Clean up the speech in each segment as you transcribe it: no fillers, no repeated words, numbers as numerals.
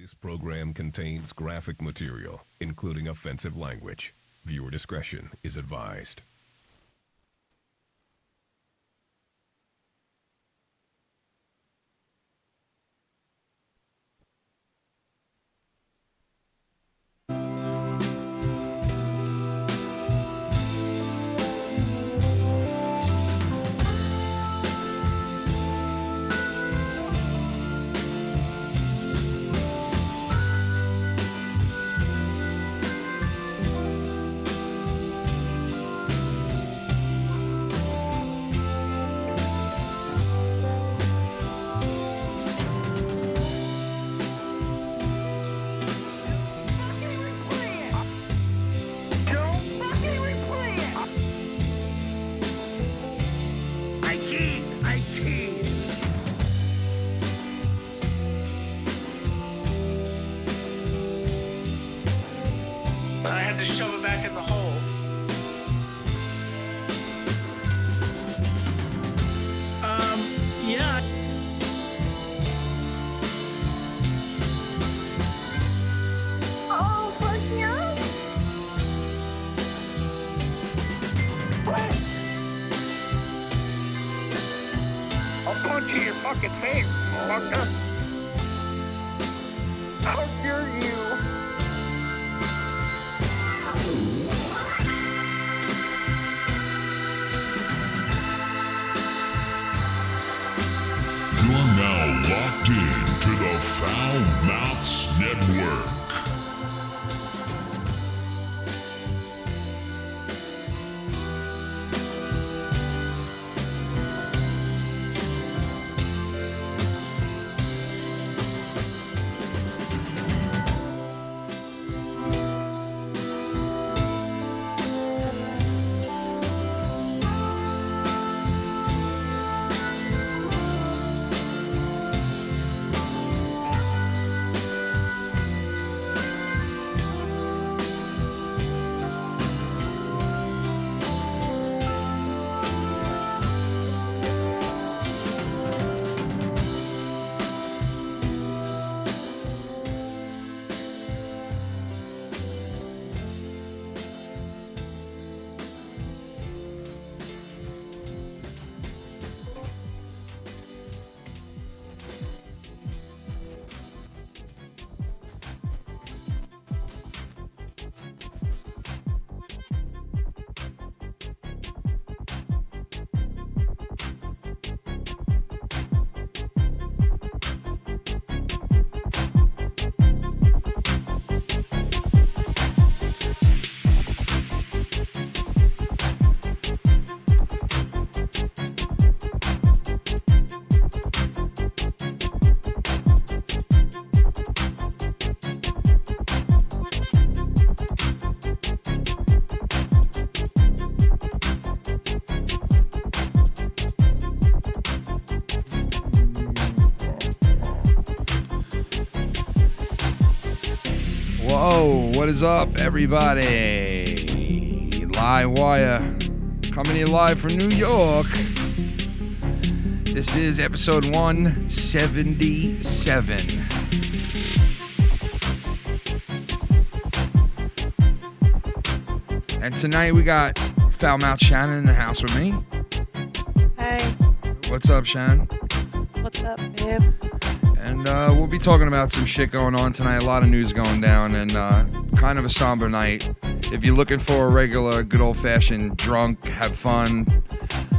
This program contains graphic material, including offensive language. Viewer discretion is advised. What is up, everybody? LIVEWIRE coming to you live from New York. This is episode 177. And tonight we got Foul Mouth Shannon in the house with me. Hey. What's up, Shannon? What's up, babe? And we'll be talking about some shit going on tonight. A lot of news going down, and kind of a somber night. If you're looking for a regular, good old-fashioned drunk, have fun,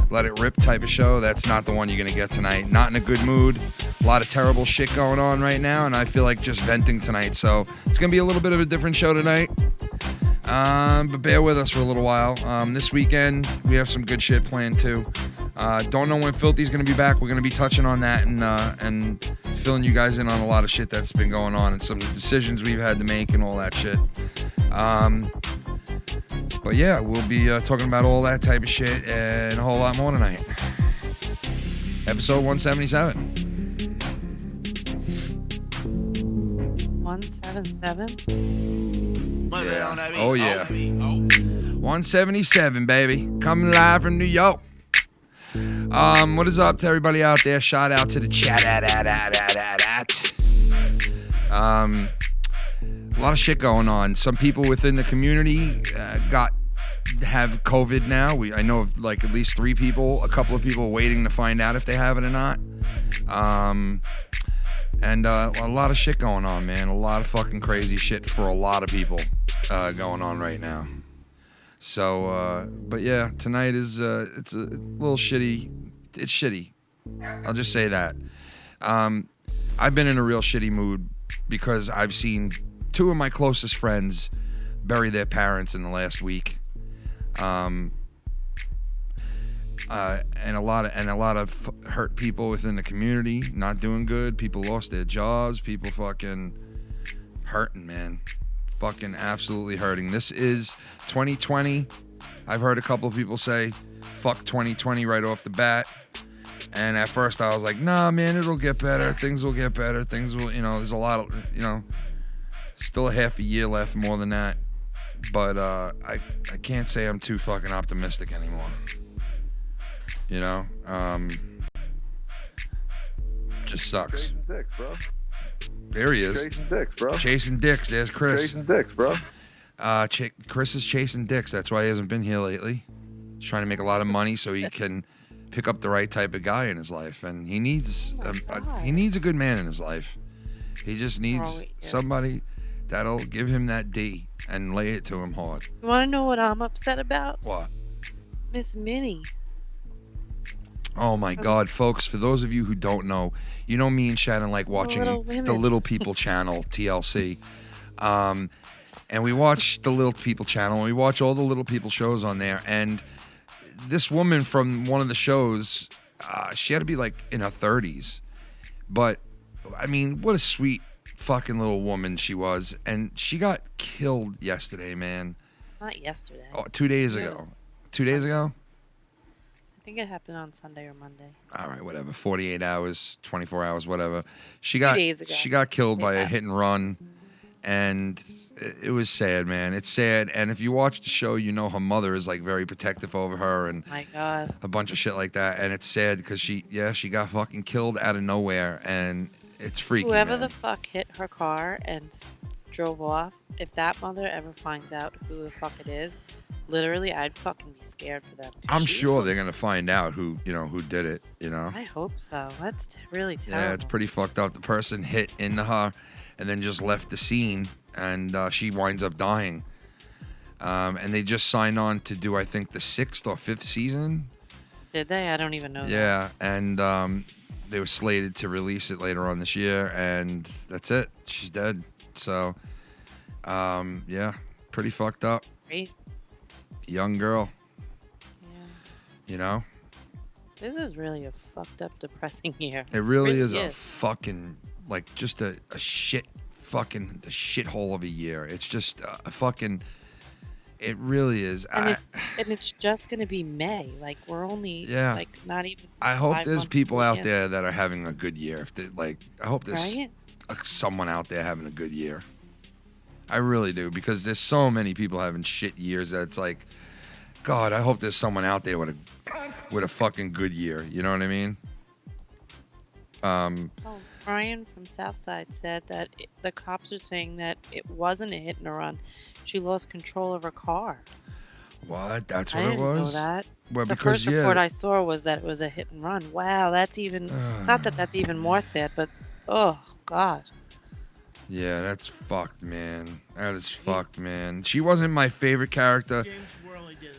let it rip type of show, that's not the one you're going to get tonight. Not in a good mood. A lot of terrible shit going on right now, and I feel like just venting tonight. So it's going to be a little bit of a different show tonight. But bear with us for a little while. This weekend, we have some good shit planned, too. Don't know when Filthy's going to be back. We're going to be touching on that and filling you guys in on a lot of shit that's been going on and some decisions we've had to make and all that shit. But yeah, we'll be talking about all that type of shit and a whole lot more tonight. Episode 177. 177? Yeah. Oh yeah. 177, baby. Coming live from New York. What is up to everybody out there? Shout out to the chat. A lot of shit going on. Some people within the community have COVID now. I know of like at least 3 people, a couple of people waiting to find out if they have it or not. And a lot of shit going on, man. A lot of fucking crazy shit for a lot of people going on right now. So, but yeah, tonight is it's a little shitty. It's shitty. I'll just say that. I've been in a real shitty mood because I've seen 2 of my closest friends bury their parents in the last week. And a lot of hurt people within the community, not doing good. People lost their jobs. People fucking hurting, man. Fucking absolutely hurting. This is 2020. I've heard a couple of people say, fuck 2020 right off the bat. And at first I was like, nah, man, it'll get better. Things will get better. Things will, there's a lot of, still a half a year left, more than that. But I can't say I'm too fucking optimistic anymore. Just sucks. Chasing dicks, bro. There he is. Chasing dicks, bro. Chasing dicks. There's Chris. Chasing dicks, bro. Chris is chasing dicks. That's why he hasn't been here lately. He's trying to make a lot of money so he can pick up the right type of guy in his life, and he needs a good man in his life. He just needs somebody that'll give him that D and lay it to him hard. You want to know what I'm upset about? What? Miss Minnie. Oh my God, folks! For those of you who don't know, me and Shannon like watching the Little People channel, TLC, and we watch the Little People channel, and we watch all the Little People shows on there. And this woman from one of the shows, she had to be like in her 30s, but I mean, what a sweet fucking little woman she was, and she got killed yesterday, man. Not yesterday. Oh, 2 days ago. 2 days ago. I think it happened on Sunday or Monday. All right, whatever. 48 hours, 24 hours, whatever. 2 days ago. She got killed by a hit and run, and it was sad, man. It's sad. And if you watch the show, her mother is like very protective over her and my God, a bunch of shit like that. And it's sad because she got fucking killed out of nowhere, and it's freaky. Whoever man. the fuck hit her car and drove off, if that mother ever finds out who the fuck it is, literally, I'd fucking be scared for them. I'm sure they're gonna find out who did it. I hope so. That's really terrible. Yeah, it's pretty fucked up. The person hit into her, and then just left the scene, and she winds up dying. And they just signed on to do, I think, the 6th or 5th season. Did they? I don't even know. Yeah, and they were slated to release it later on this year, and that's it. She's dead. So, yeah, pretty fucked up. Great. Young girl. Yeah. This is really a fucked up, depressing year. It really is a fucking, like, just a shithole of a year. It's just a fucking, it really is. And it's just going to be May. Like, we're only, like, not even I hope 5 there's months people out in. there that are having a good year. If they, like, I hope there's Right? someone out there having a good year. I really do, because there's so many people having shit years that it's like, God, I hope there's someone out there with a fucking good year. You know what I mean? Brian from Southside said that the cops are saying that it wasn't a hit and run. She lost control of her car. What? That's what I it didn't was? know that. Well, The because first report I saw was that it was a hit and run. Wow, that's even, not that that's even more sad, but, oh, God. Yeah, that's fucked, man. That is fucked, man. She wasn't my favorite character.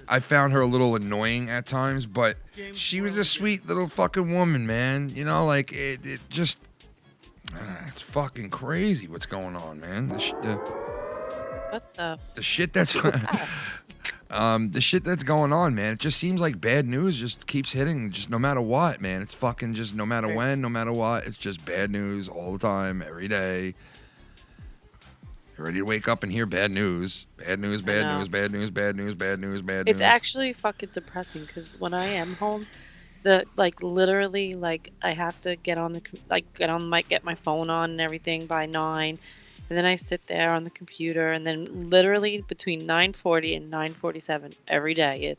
I found her a little annoying at times, but she was a sweet little fucking woman, man. Like, it just, it's fucking crazy what's going on, man. What the? The shit that's, the shit that's going on, man. It just seems like bad news just keeps hitting, just no matter what, man. It's fucking just no matter when, no matter what. It's just bad news all the time, every day. You're ready to wake up and hear bad news. Bad news, bad news, bad news, bad news, bad news, bad news. It's actually fucking depressing because when I am home, literally, I have to get my phone on and everything by 9, and then I sit there on the computer, and then literally between 9:40 and 9:47 every day,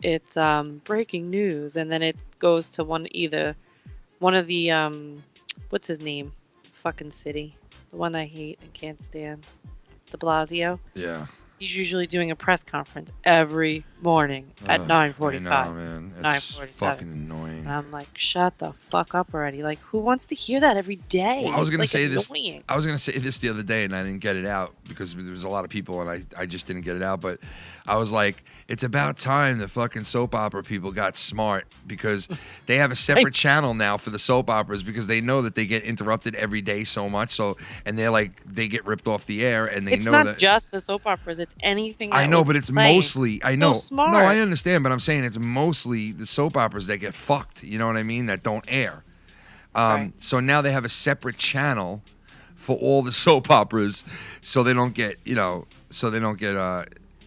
it's breaking news, and then it goes to one of the what's his name, fucking city. the one I hate and can't stand, de Blasio. Yeah. He's usually doing a press conference every morning at 9:45. I know, man. It's 9:47. fucking annoying. And I'm like, shut the fuck up already. Like, who wants to hear that every day? Well, I was It's, gonna like, say annoying. this. I was gonna say this the other day, and I didn't get it out because there was a lot of people, and I just didn't get it out. But I was like, it's about time the fucking soap opera people got smart because they have a separate channel now for the soap operas because they know that they get interrupted every day so much. So and they're like they get ripped off the air, and It's know not that just the soap operas. It's anything. That I know, was but it's playing. mostly I So know. smart. No, I understand, but I'm saying it's mostly the soap operas that get fucked. You know what I mean? That don't air. Right. So now they have a separate channel for all the soap operas, so they don't get The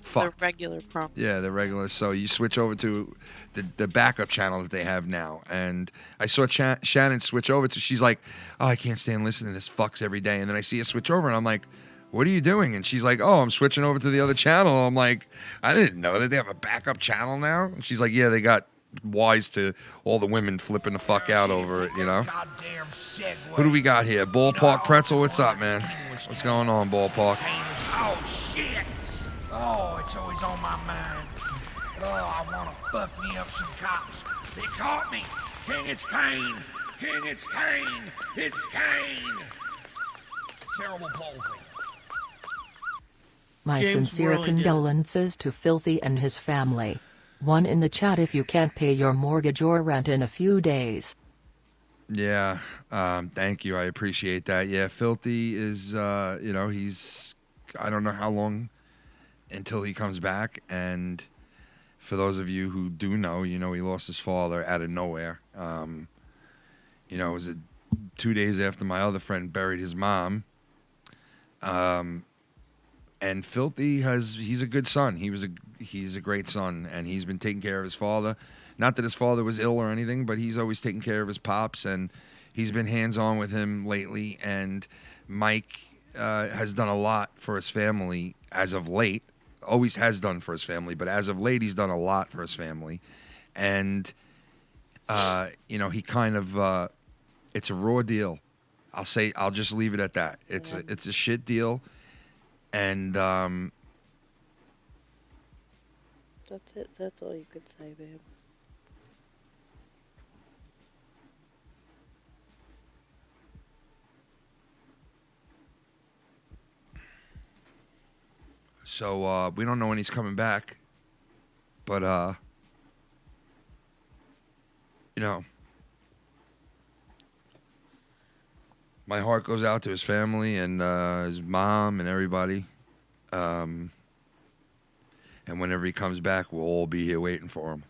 fucked. regular promo. Yeah, the regular. So you switch over to the backup channel that they have now, and I saw Shannon switch over to. She's like, "Oh, I can't stand listening to this fucks every day," and then I see her switch over, and I'm like, "What are you doing?" And she's like, "Oh, I'm switching over to the other channel." I'm like, "I didn't know that they have a backup channel now." And she's like, "Yeah, they got wise to all the women flipping the fuck out over it, you know." Who do we got here? Ballpark Pretzel, what's up, man? What's going on, Ballpark? Oh, shit. Oh, it's always on my mind. Oh, I want to fuck me up some cops. They caught me. King, it's Kane. King, it's Kane. It's Kane. Cerebral palsy. My James sincere Worley did it. condolences to Filthy and his family. One in the chat if you can't pay your mortgage or rent in a few days. Yeah, thank you. I appreciate that. Yeah, Filthy is, he's, I don't know how long until he comes back. And for those of you who do know, he lost his father out of nowhere. It was 2 days after my other friend buried his mom. And Filthy he's a good son. He's a great son, and he's been taking care of his father. Not that his father was ill or anything, but he's always taking care of his pops, and he's been hands-on with him lately. And Mike has done a lot for his family as of late. Always has done for his family, but as of late, he's done a lot for his family. And, he kind of, it's a raw deal. I'll just leave it at that. It's a shit deal. And That's it. That's all you could say, babe. so we don't know when he's coming back, but my heart goes out to his family and his mom and everybody. And whenever he comes back, we'll all be here waiting for him.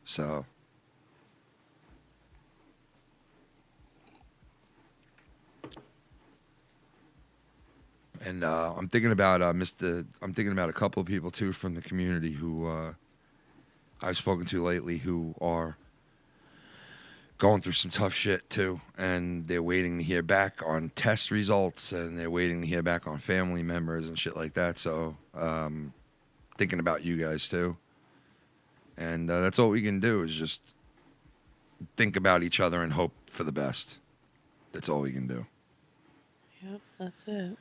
So. And I'm thinking about I'm thinking about a couple of people too from the community who I've spoken to lately who are going through some tough shit too, and they're waiting to hear back on test results, and they're waiting to hear back on family members and shit like that. So thinking about you guys too, and that's all we can do is just think about each other and hope for the best. That's all we can do. Yep, that's it.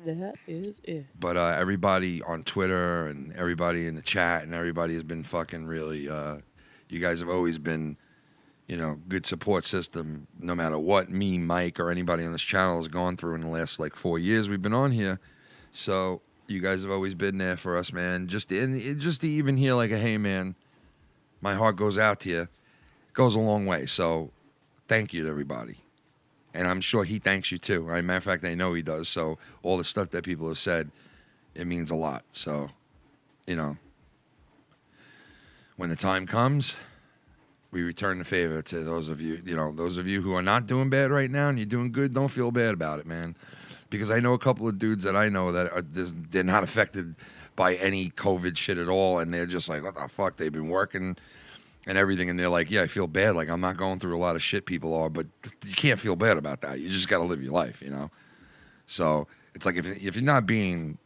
That is it. But everybody on Twitter and everybody in the chat and everybody has been fucking really, you guys have always been, good support system no matter what me, Mike, or anybody on this channel has gone through in the last 4 years we've been on here. So you guys have always been there for us, man. Just to even hear a hey, man, my heart goes out to you, goes a long way. So thank you to everybody. And I'm sure he thanks you too. As a matter of fact, I know he does. So all the stuff that people have said, it means a lot. So, when the time comes, we return the favor to those of you, those of you who are not doing bad right now and you're doing good, don't feel bad about it, man. Because I know a couple of dudes that I know that they're not affected by any COVID shit at all. And they're just like, what the fuck? They've been working and everything, and they're like, yeah, I feel bad. I'm not going through a lot of shit people are, but you can't feel bad about that. You just got to live your life, So it's like if you're not being,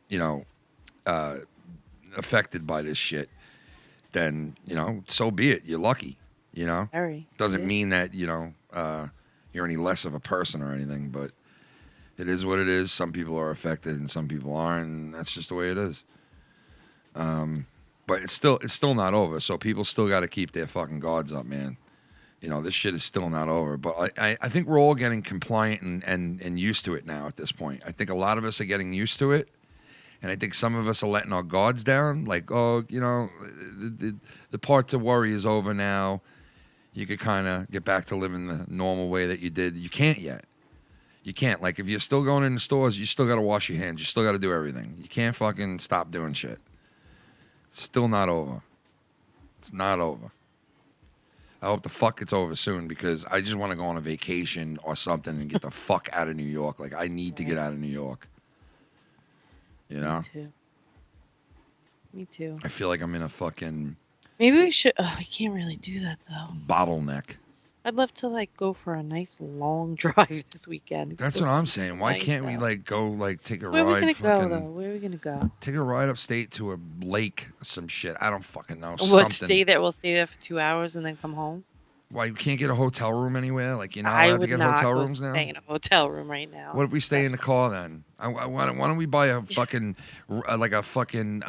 affected by this shit, then, so be it. You're lucky, Very. Doesn't Yeah. mean that, you're any less of a person or anything, but it is what it is. Some people are affected and some people aren't, and that's just the way it is. But it's still not over. So people still got to keep their fucking guards up, man. You know, this shit is still not over. But I think we're all getting compliant and used to it now at this point. I think a lot of us are getting used to it. And I think some of us are letting our guards down. Like, oh, you know, the part to worry is over now. You could kind of get back to living the normal way that you did. You can't yet. You can't. Like, if you're still going in the stores, you still got to wash your hands. You still got to do everything. You can't fucking stop doing shit. It's still not over. It's not over. I hope the fuck it's over soon because I just want to go on a vacation or something and get the fuck out of New York. Like, I need to get out of New York. You know? Me too. I feel like I'm in a fucking... Maybe we should... Oh, I can't really do that, though. Bottleneck. I'd love to, like, go for a nice long drive this weekend. That's what I'm saying. Why can't we, like, go, like, take a ride? Where are we going to go, though? Where are we going to go? Take a ride upstate to a lake or some shit. I don't fucking know. What, stay there? We'll stay there for 2 hours and then come home? Why, you can't get a hotel room anywhere? Like, you're not allowed to get hotel rooms now? I would not stay in a hotel room right now. What if we stay in the car, then? Why don't we buy a fucking, like a fucking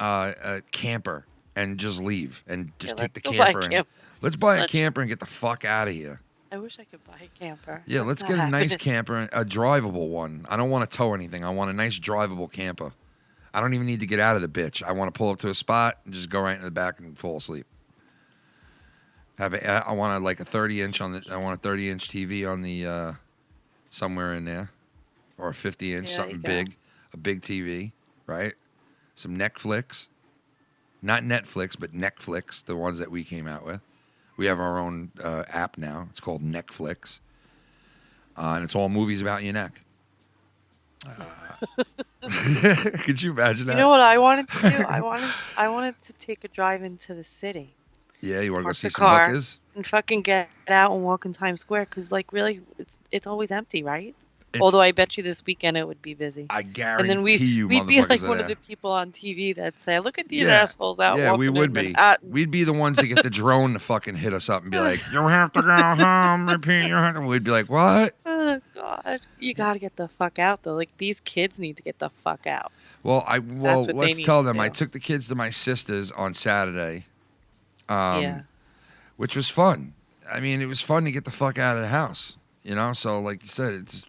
camper and just leave and just take the camper? Let's buy a camper and get the fuck out of here. I wish I could buy a camper. Yeah, let's get a nice camper, a drivable one. I don't want to tow anything. I want a nice drivable camper. I don't even need to get out of the bitch. I want to pull up to a spot and just go right in the back and fall asleep. I want a 30-inch on the. I want a 30-inch TV on the somewhere in there, or a 50-inch, something big, a big TV, right? Some Netflix, not Netflix, but Netflix, the ones that we came out with. We have our own app now. It's called Netflix, and it's all movies about your neck. Could you imagine that? You know what I wanted to do? I wanted to take a drive into the city. Yeah, you want to go see some car hookers? And fucking get out and walk in Times Square because, like, really, it's always empty, right? Although I bet you this weekend it would be busy. I guarantee and then we'd be like one of the people on TV that say, "Look at these assholes out." Yeah, walking we would be. We'd be the ones that get the drone to fucking hit us up and be like, "You have to go home. Repeat your." And we'd be like, "What?" Oh God, you gotta get the fuck out though. Like these kids need to get the fuck out. Well, let's tell them. I took the kids to my sister's on Saturday. Which was fun. I mean, it was fun to get the fuck out of the house, you know? So, like you said, it's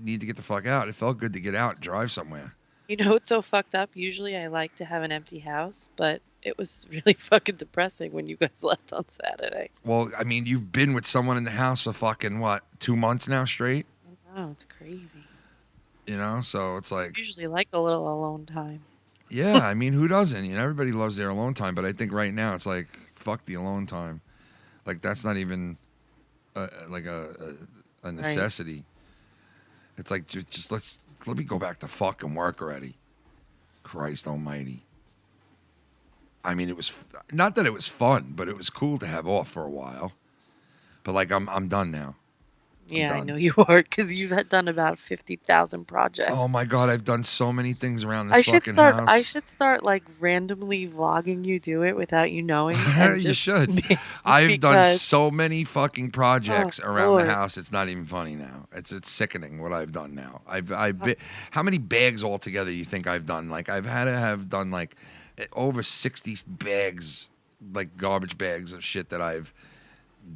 need to get the fuck out. It felt good to get out and drive somewhere. You know what's so fucked up? Usually I like to have an empty house, but it was really fucking depressing when you guys left on Saturday. Well, I mean, you've been with someone in the house for fucking, 2 months now straight? Oh, it's crazy. You know? So, it's like... I usually like a little alone time. Yeah, I mean, who doesn't? You know, everybody loves their alone time, but I think right now it's like, fuck the alone time. Like, that's not even a necessity. Right. It's like, just let me go back to fucking work already. Christ almighty. I mean, it was, not that it was fun, but it was cool to have off for a while. But, like, I'm done now. Yeah, I know you are, because you've done about 50,000 projects. Oh my God, I've done so many things around this fucking house. I should start like randomly vlogging you do it without you knowing. You should. I've done so many fucking projects around the house. It's not even funny now. It's sickening what I've done now. How many bags altogether you think I've done? Like I've had to have done like over 60 bags, like garbage bags of shit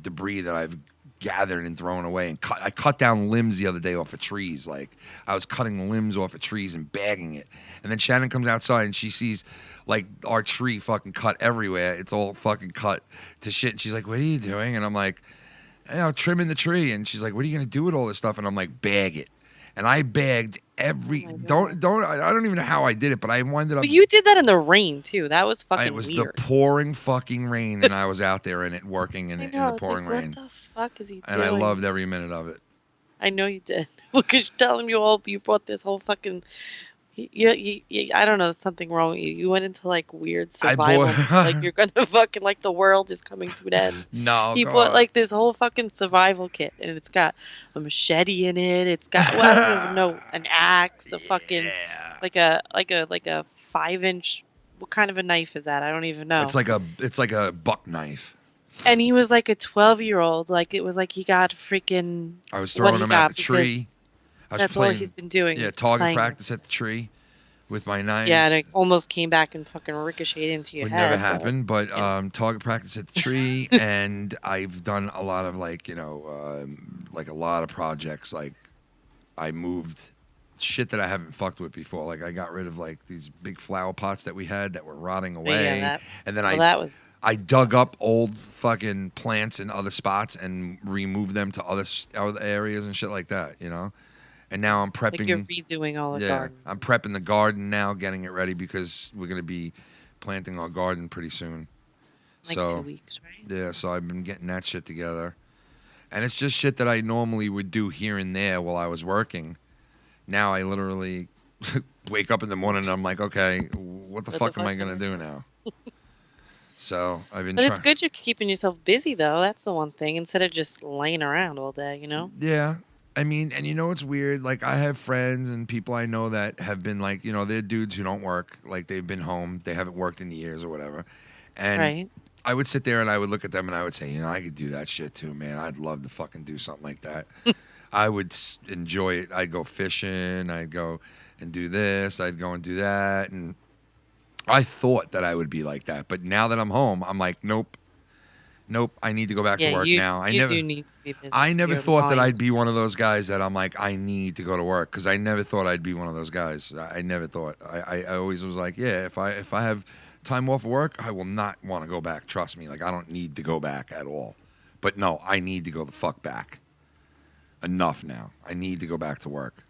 debris that I've gathered and thrown away, and I cut down limbs the other day off of trees. Like I was cutting limbs off of trees and bagging it, and then Shannon comes outside and she sees like our tree fucking cut everywhere. It's all fucking cut to shit, and she's like, "What are you doing?" And I'm like, "Trimming the tree." And she's like, "What are you gonna do with all this stuff?" And I'm like, "Bag it." And I bagged every. I don't even know how I did it, but I winded up. But you did that in the rain too. That was fucking weird. It was the pouring fucking rain, and I was out there in it working in the pouring rain. What the fuck is he doing? And I loved every minute of it. I know you did. Because you tell him you brought this whole fucking. I don't know, something wrong with you. You went into like weird survival. Like you're gonna fucking like the world is coming to an end. No, he bought like this whole fucking survival kit, and it's got a machete in it. It's got I don't even know, an axe, a fucking like a 5-inch. What kind of a knife is that? I don't even know. It's like a buck knife. And he was like a 12-year-old. Like, it was like he got freaking I was what throwing he him at got the because tree. I was that's all he's been doing. yeah, is target playing. practice at the tree with my knives. Yeah, and it almost came back and fucking ricocheted into your Would head. never happen, but yeah. target practice at the tree, and I've done a lot of like like a lot of projects. Like I moved shit that I haven't fucked with before. Like I got rid of like these big flower pots that we had that were rotting But away, yeah, and then that was I dug up old fucking plants in other spots and removed them to other areas and shit like that. And now I'm prepping. like you're redoing all the gardens. I'm prepping the garden now, getting it ready because we're gonna be planting our garden pretty soon. Like so, 2 weeks, right? Yeah, so I've been getting that shit together. And it's just shit that I normally would do here and there while I was working. Now I literally wake up in the morning and I'm like, okay, what the fuck am I going to do now? So I've been But it's good you're keeping yourself busy, though. That's the one thing, instead of just laying around all day, Yeah. I mean, and it's weird. Like, I have friends and people I know that have been like, they're dudes who don't work. Like, they've been home. They haven't worked in years or whatever. And right. I would sit there and I would look at them and I would say, I could do that shit too, man. I'd love to fucking do something like that. I would enjoy it. I'd go fishing. I'd go and do this. I'd go and do that. And I thought that I would be like that. But now that I'm home, I'm like, nope. I need to go back to work now. You do need to be busy. I never thought that I'd be one of those guys that I'm like, I need to go to work, because I never thought I'd be one of those guys. I never thought. I always was like, yeah, if I have time off of work, I will not want to go back. Trust me. Like, I don't need to go back at all. But no, I need to go the fuck back. Enough now. I need to go back to work.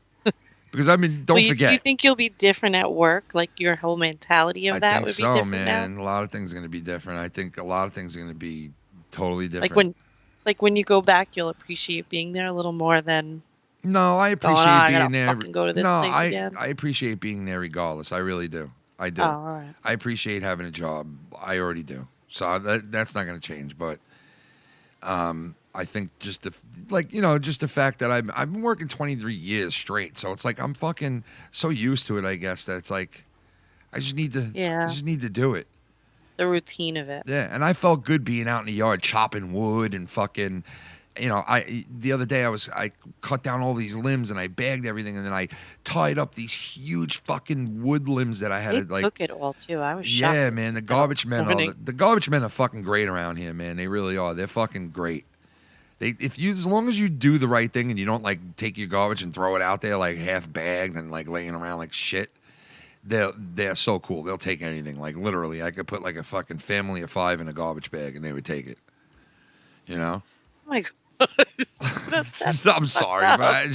Because don't forget. Do you think you'll be different at work? Like, your whole mentality of that would be different now? I think so, man. A lot of things are going to be different. I think a lot of things are going to be totally different. Like when you go back, you'll appreciate being there a little more than. No, I appreciate being there. Fucking go to this place again. I appreciate being there regardless. I really do. I do. Oh, all right. I appreciate having a job. I already do. So that's not going to change. But I think just the fact that I've been working 23 years straight. So it's like I'm fucking so used to it, I guess, that it's like I just need to. Yeah. I just need to do it. The routine of it. Yeah, and I felt good being out in the yard chopping wood and fucking, the other day I cut down all these limbs and I bagged everything and then I tied up these huge fucking wood limbs that I had. They took it all too. I was shocked. Yeah, man, the garbage men. The garbage men are fucking great around here, man. They really are. They're fucking great. As long as you do the right thing and you don't like take your garbage and throw it out there like half bagged and like laying around like shit. They're so cool. They'll take anything. Like, literally, I could put like a fucking family of 5 in a garbage bag and they would take it. Oh my God. I'm sorry, but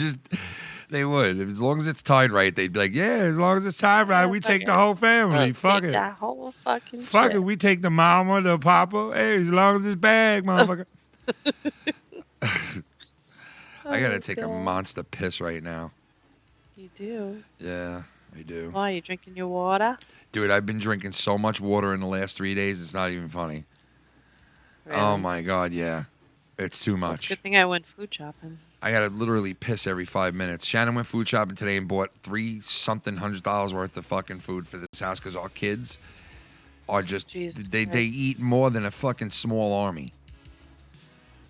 they would. As long as it's tied right, they'd be like, yeah, as long as it's tied right, we take the whole family. Fuck it. That whole fucking Fuck shit. it. We take the mama, the papa. Hey, as long as it's bagged, motherfucker. I gotta take a monster piss right now. You do? Yeah. I do. Why, you drinking your water? Dude, I've been drinking so much water in the last 3 days, it's not even funny. Really? Oh, my God, yeah. It's too much. Good thing I went food shopping. I got to literally piss every 5 minutes. Shannon went food shopping today and bought $300 worth of fucking food for this house because our kids are just, they eat more than a fucking small army.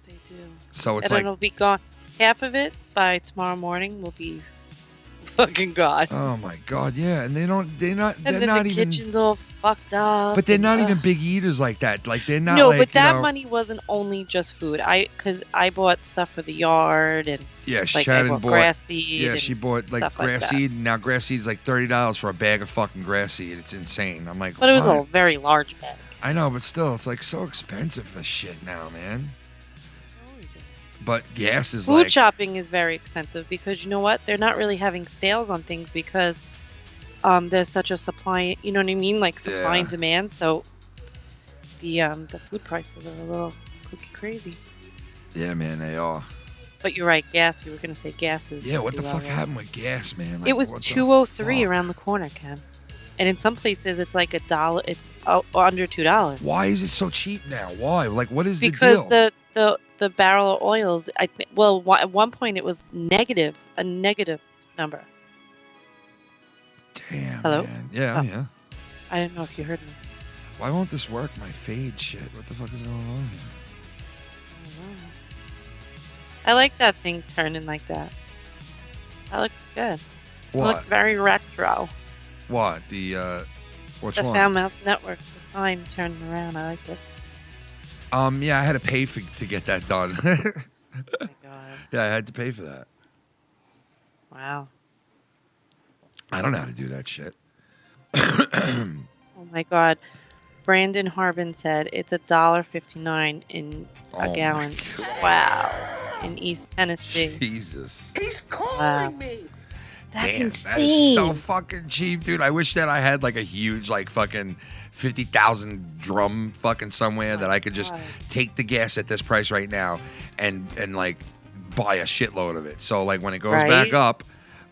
They do. So it's and it'll be gone. Half of it by tomorrow morning will be fucking gone. Oh my God, yeah, and they're not the even. Kitchen's all fucked up. But they're not even big eaters like that. Like they're not. No, like, but that money wasn't only just food. Because I bought stuff for the yard and Shannon I bought grass seed. Yeah, she bought like grass seed. And now grass seed is like $30 for a bag of fucking grass seed. It's insane. I'm like, but it was a very large bag. I know, but still, it's like so expensive for shit now, man. But gas is food shopping is very expensive because you know what? They're not really having sales on things because there's such a supply. You know what I mean? Like supply and demand. So the food prices are a little crazy. Yeah, man, they are. But you're right. Gas. You were gonna say gas is. Yeah. What the fuck happened with gas, man? Like, it was $2.03 around the corner, Ken. And in some places it's like $1. It's under $2. Why is it so cheap now? Why? Like, what is because the deal? The barrel of oils, I think. Well, at one point it was a negative number. Damn. Hello. Man. Yeah. Yeah. I didn't know if you heard me. Why won't this work? My fade shit. What the fuck is going on here? I like that thing turning like that. That looks good. It What? looks very retro. What? Which The one? Foul Mouth Network, the sign turning around. I like it. Yeah, I had to pay to get that done. Oh my god. Yeah, I had to pay for that. Wow. I don't know how to do that shit. Oh my god. Brandon Harbin said it's $1.59 in a Oh gallon. my God. Wow. In East Tennessee. Jesus. He's calling Wow. me. That's Damn, insane. That is so fucking cheap, dude. I wish that I had like a huge, like fucking 50,000 drum fucking somewhere that I could just God. take the gas at this price right now and like buy a shitload of it. So like when it goes Right? back up,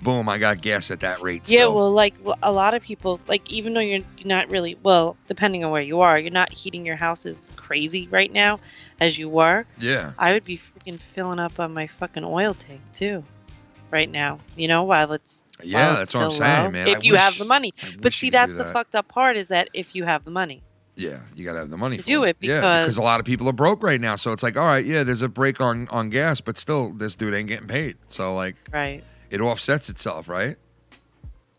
boom, I got gas at that rate. Yeah, still. well, like a lot of people, like even though you're not really, well, depending on where you are, you're not heating your house as crazy right now as you were. Yeah. I would be freaking filling up on my fucking oil tank too, right now. You know, while it's Yeah, while that's it's what I'm still saying, low, man. if I you wish- have the money. I But wish see, you could that's do the that. fucked up part is that if you have the money. Yeah, you gotta have the money To for do it Yeah, because a because- lot of people are broke right now. So it's like, all right, yeah, there's a break on gas, but still, this dude ain't getting paid. So like, Right. it offsets itself, right?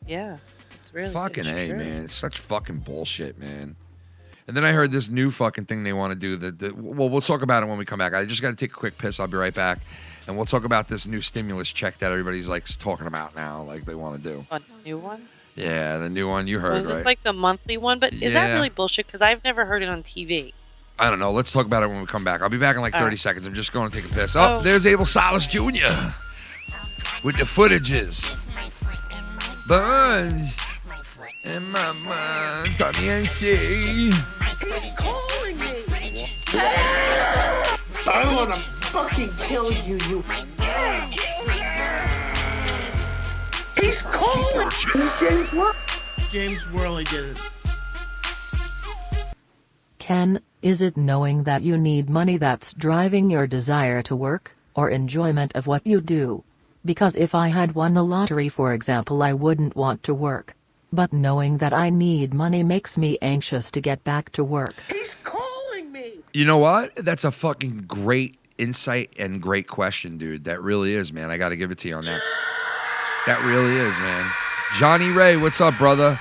Yeah. It's really Fucking it's A, true. man. It's such fucking bullshit, man. And then I heard this new fucking thing they want to do. Well, we'll talk about it when we come back. I just got to take a quick piss. I'll be right back. And we'll talk about this new stimulus check that everybody's like talking about now, like they want to do. A new one? Yeah, the new one you heard, Was this right? like the monthly one? But is that Yeah. really bullshit? Because I've never heard it on TV. I don't know. Let's talk about it when we come back. I'll be back in like All 30 right. seconds. I'm just going to take a piss. Oh. Oh, there's Abel Salas Jr. with the Footitches. Buns in my mind. También He's calling me. I want to fucking kill you, you. He's calling. James what? James Worley did it. Ken, is it knowing that you need money that's driving your desire to work, or enjoyment of what you do? Because if I had won the lottery, for example, I wouldn't want to work. But knowing that I need money makes me anxious to get back to work. He's calling me. You know what? That's a fucking great insight and great question, dude. That really is, man. I got to give it to you on that. That really is, man. Johnny Ray, what's up, brother?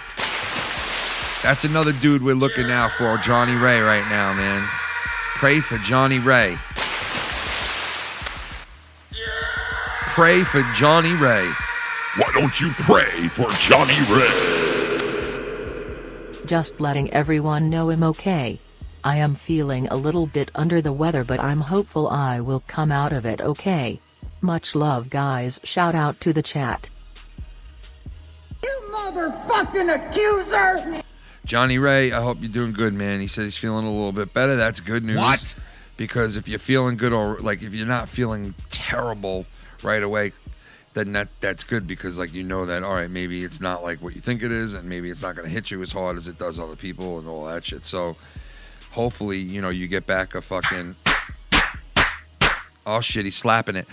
That's another dude we're looking out for, Johnny Ray, right now, man. Pray for Johnny Ray. Pray for Johnny Ray. Why don't you pray for Johnny Ray? Just letting everyone know I'm okay. I am feeling a little bit under the weather, but I'm hopeful I will come out of it okay. Much love, guys. Shout out to the chat. You motherfucking accuser. Johnny Ray, I hope you're doing good, man. He said he's feeling a little bit better. That's good news. What? Because if you're feeling good, or like if you're not feeling terrible right away, then that's good, because like you know that, all right, maybe it's not like what you think it is, and maybe it's not going to hit you as hard as it does other people and all that shit. So hopefully, you know, you get back a fucking... Oh shit, he's slapping it.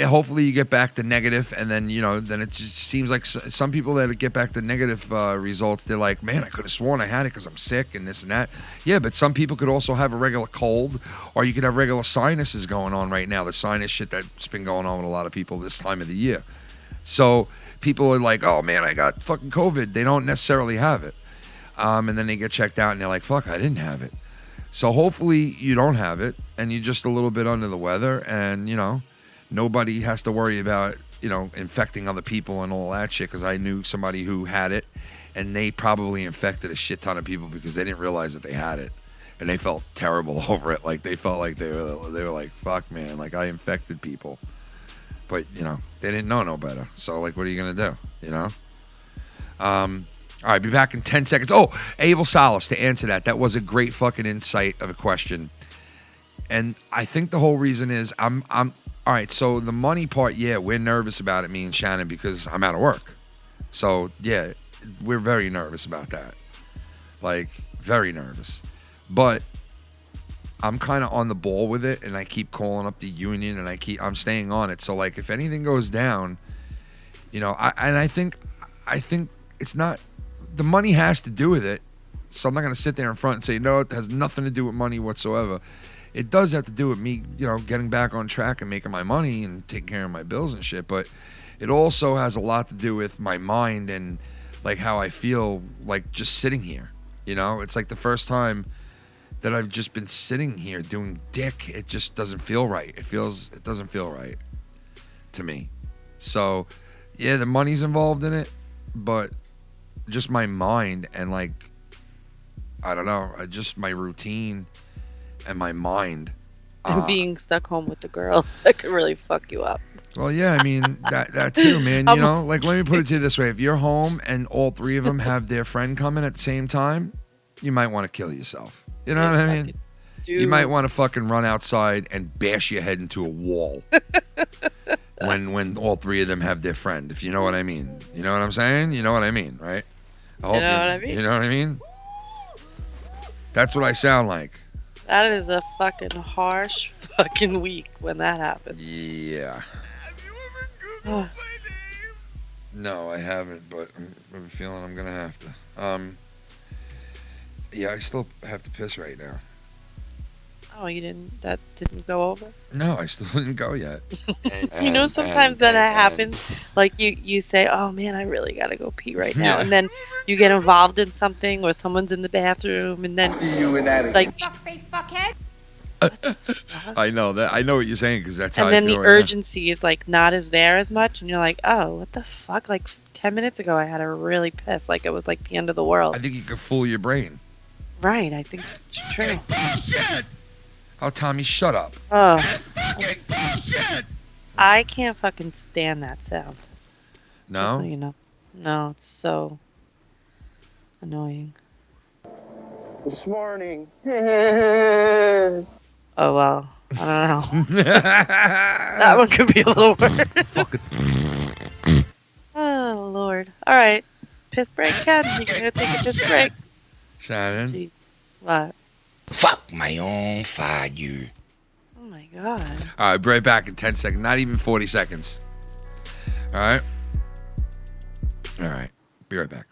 Hopefully you get back to negative, and then, you know, then it just seems like some people that get back to negative results, they're like, man, I could have sworn I had it because I'm sick and this and that. Yeah, but some people could also have a regular cold, or you could have regular sinuses going on right now, the sinus shit that's been going on with a lot of people this time of the year. So people are like, oh man, I got fucking COVID. They don't necessarily have it. And then they get checked out and they're like, fuck, I didn't have it. So hopefully you don't have it, and you're just a little bit under the weather, and, you know, nobody has to worry about, you know, infecting other people and all that shit, because I knew somebody who had it, and they probably infected a shit ton of people because they didn't realize that they had it, and they felt terrible over it. Like, they felt like they were like, fuck, man, like, I infected people. But, you know, they didn't know no better. So, like, what are you going to do, you know? All right, be back in 10 seconds. Oh, Abel Salas, to answer that. That was a great fucking insight of a question. And I think the whole reason is I'm all right, so the money part, yeah, we're nervous about it, me and Shannon, because I'm out of work. So, yeah, we're very nervous about that. Like, very nervous. But I'm kind of on the ball with it, and I keep calling up the union, and I'm staying on it. So, like, if anything goes down, you know, I think it's not... The money has to do with it, so I'm not going to sit there in front and say, no, it has nothing to do with money whatsoever. it does have to do with me, getting back on track and making my money and taking care of my bills and shit. But it also has a lot to do with my mind and like how I feel like just sitting here. It's like the first time that I've just been sitting here doing dick. It just doesn't feel right. It doesn't feel right to me. So yeah, the money's involved in it, but just my mind and like, I don't know, just my routine and my mind. And being stuck home with the girls, that could really fuck you up. Well, yeah, I mean, that too, man. Like, let me put it to you this way. If you're home and all three of them have their friend coming at the same time, you might want to kill yourself. You know what I mean? Dude. You might want to fucking run outside and bash your head into a wall when all three of them have their friend, if you know what I mean. You know what I'm saying? You know what I mean, right? You know what I mean? You know what I mean? That's what I sound like. That is a fucking harsh fucking week when that happens. Yeah. Have you ever Googled my name? No, I haven't, but I have a feeling I'm going to have to. Yeah, I still have to piss right now. Oh, that didn't go over? No, I still didn't go yet. Sometimes that happens. Like you say, oh man, I really gotta go pee right now. Yeah. And then you get involved in something or someone's in the bathroom and then like Fuckface fuckhead. I know that. I know what you're saying because that's how and then I feel the right now. urgency is like not as there as much and you're like, oh, what the fuck? Like 10 minutes ago I had to really piss. Like it was like the end of the world. I think you can fool your brain. Right, I think it's true. Bullshit! Oh, Tommy, shut up. Oh, Fucking bullshit! I can't fucking stand that sound. Just No? so you know. No, it's so annoying. This morning. Oh well, I don't know. That one could be a little worse. Oh Lord. All right, piss break, Ken. You gonna take a piss break? Shannon? Jeez. What? Fuck my own fire. Oh my God. All right, be right back in 10 seconds. Not even 40 seconds. All right? All right. Be right back.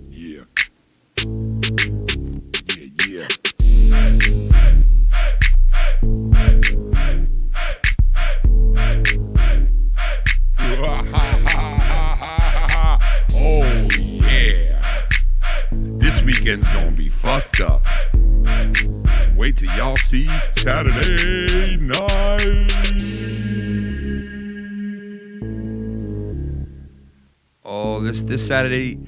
Yeah. Yeah. Oh yeah. This weekend's gonna be fucked up. Wait till y'all see Saturday night. Oh, this Saturday,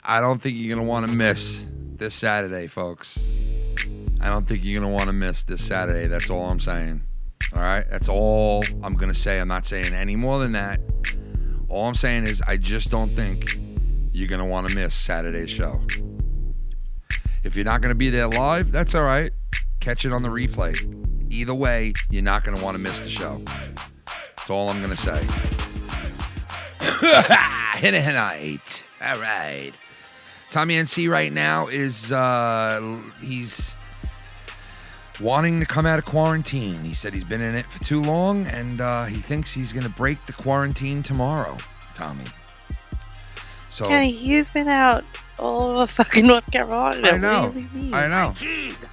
I don't think you're going to want to miss this Saturday, folks. I don't think you're going to want to miss this Saturday. That's all I'm saying. All right? That's all I'm going to say. I'm not saying any more than that. All I'm saying is I just don't think you're going to want to miss Saturday's show. If you're not going to be there live, that's all right. Catch it on the replay. Either way, you're not going to want to miss the show. That's all I'm going to say. Hit a night. All right. Tommy NC right now is, he's wanting to come out of quarantine. He said he's been in it for too long, and he thinks he's going to break the quarantine tomorrow, Tommy. So Kenny, he's been out all over fucking North Carolina. I know. What does he mean? I know.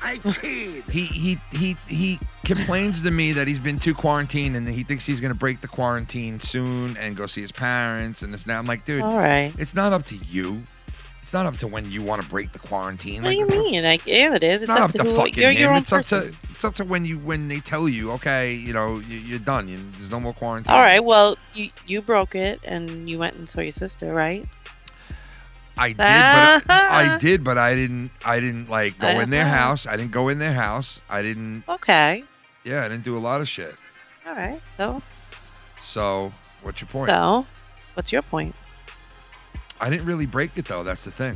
I kid. He complains to me that he's been too quarantined and that he thinks he's going to break the quarantine soon and go see his parents and this now. I'm like, dude, All right. it's not up to you. It's not up to when you want to break the quarantine. What do you mean? Yeah, it is. It's not up to who fucking you're your him. own It's up person. to when they tell you, okay, you're done. There's no more quarantine. All right. Well, you broke it and you went and saw your sister, right? I did, but I didn't like go in their house. I didn't go in their house. I didn't. Okay. Yeah, I didn't do a lot of shit. All right. So, what's your point? So, what's your point? I didn't really break it though. That's the thing.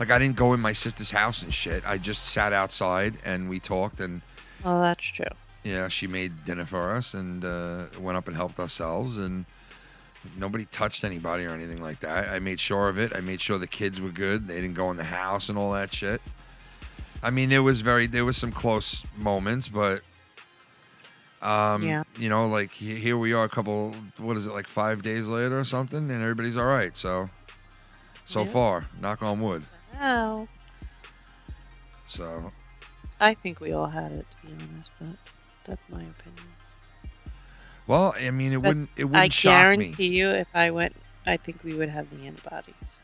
Like I didn't go in my sister's house and shit. I just sat outside and we talked and. Well, that's true. Yeah, she made dinner for us and went up and helped ourselves and. Nobody touched anybody or anything like that. I made sure of it. I made sure the kids were good. They didn't go in the house and all that shit. I mean, there was some close moments, but yeah. Like here we are like 5 days later or something, and everybody's all right. So far, knock on wood. Oh. So. I think we all had it, to be honest, but that's my opinion. Well, I mean, it wouldn't shock me. I guarantee you, if I went, I think we would have the antibodies.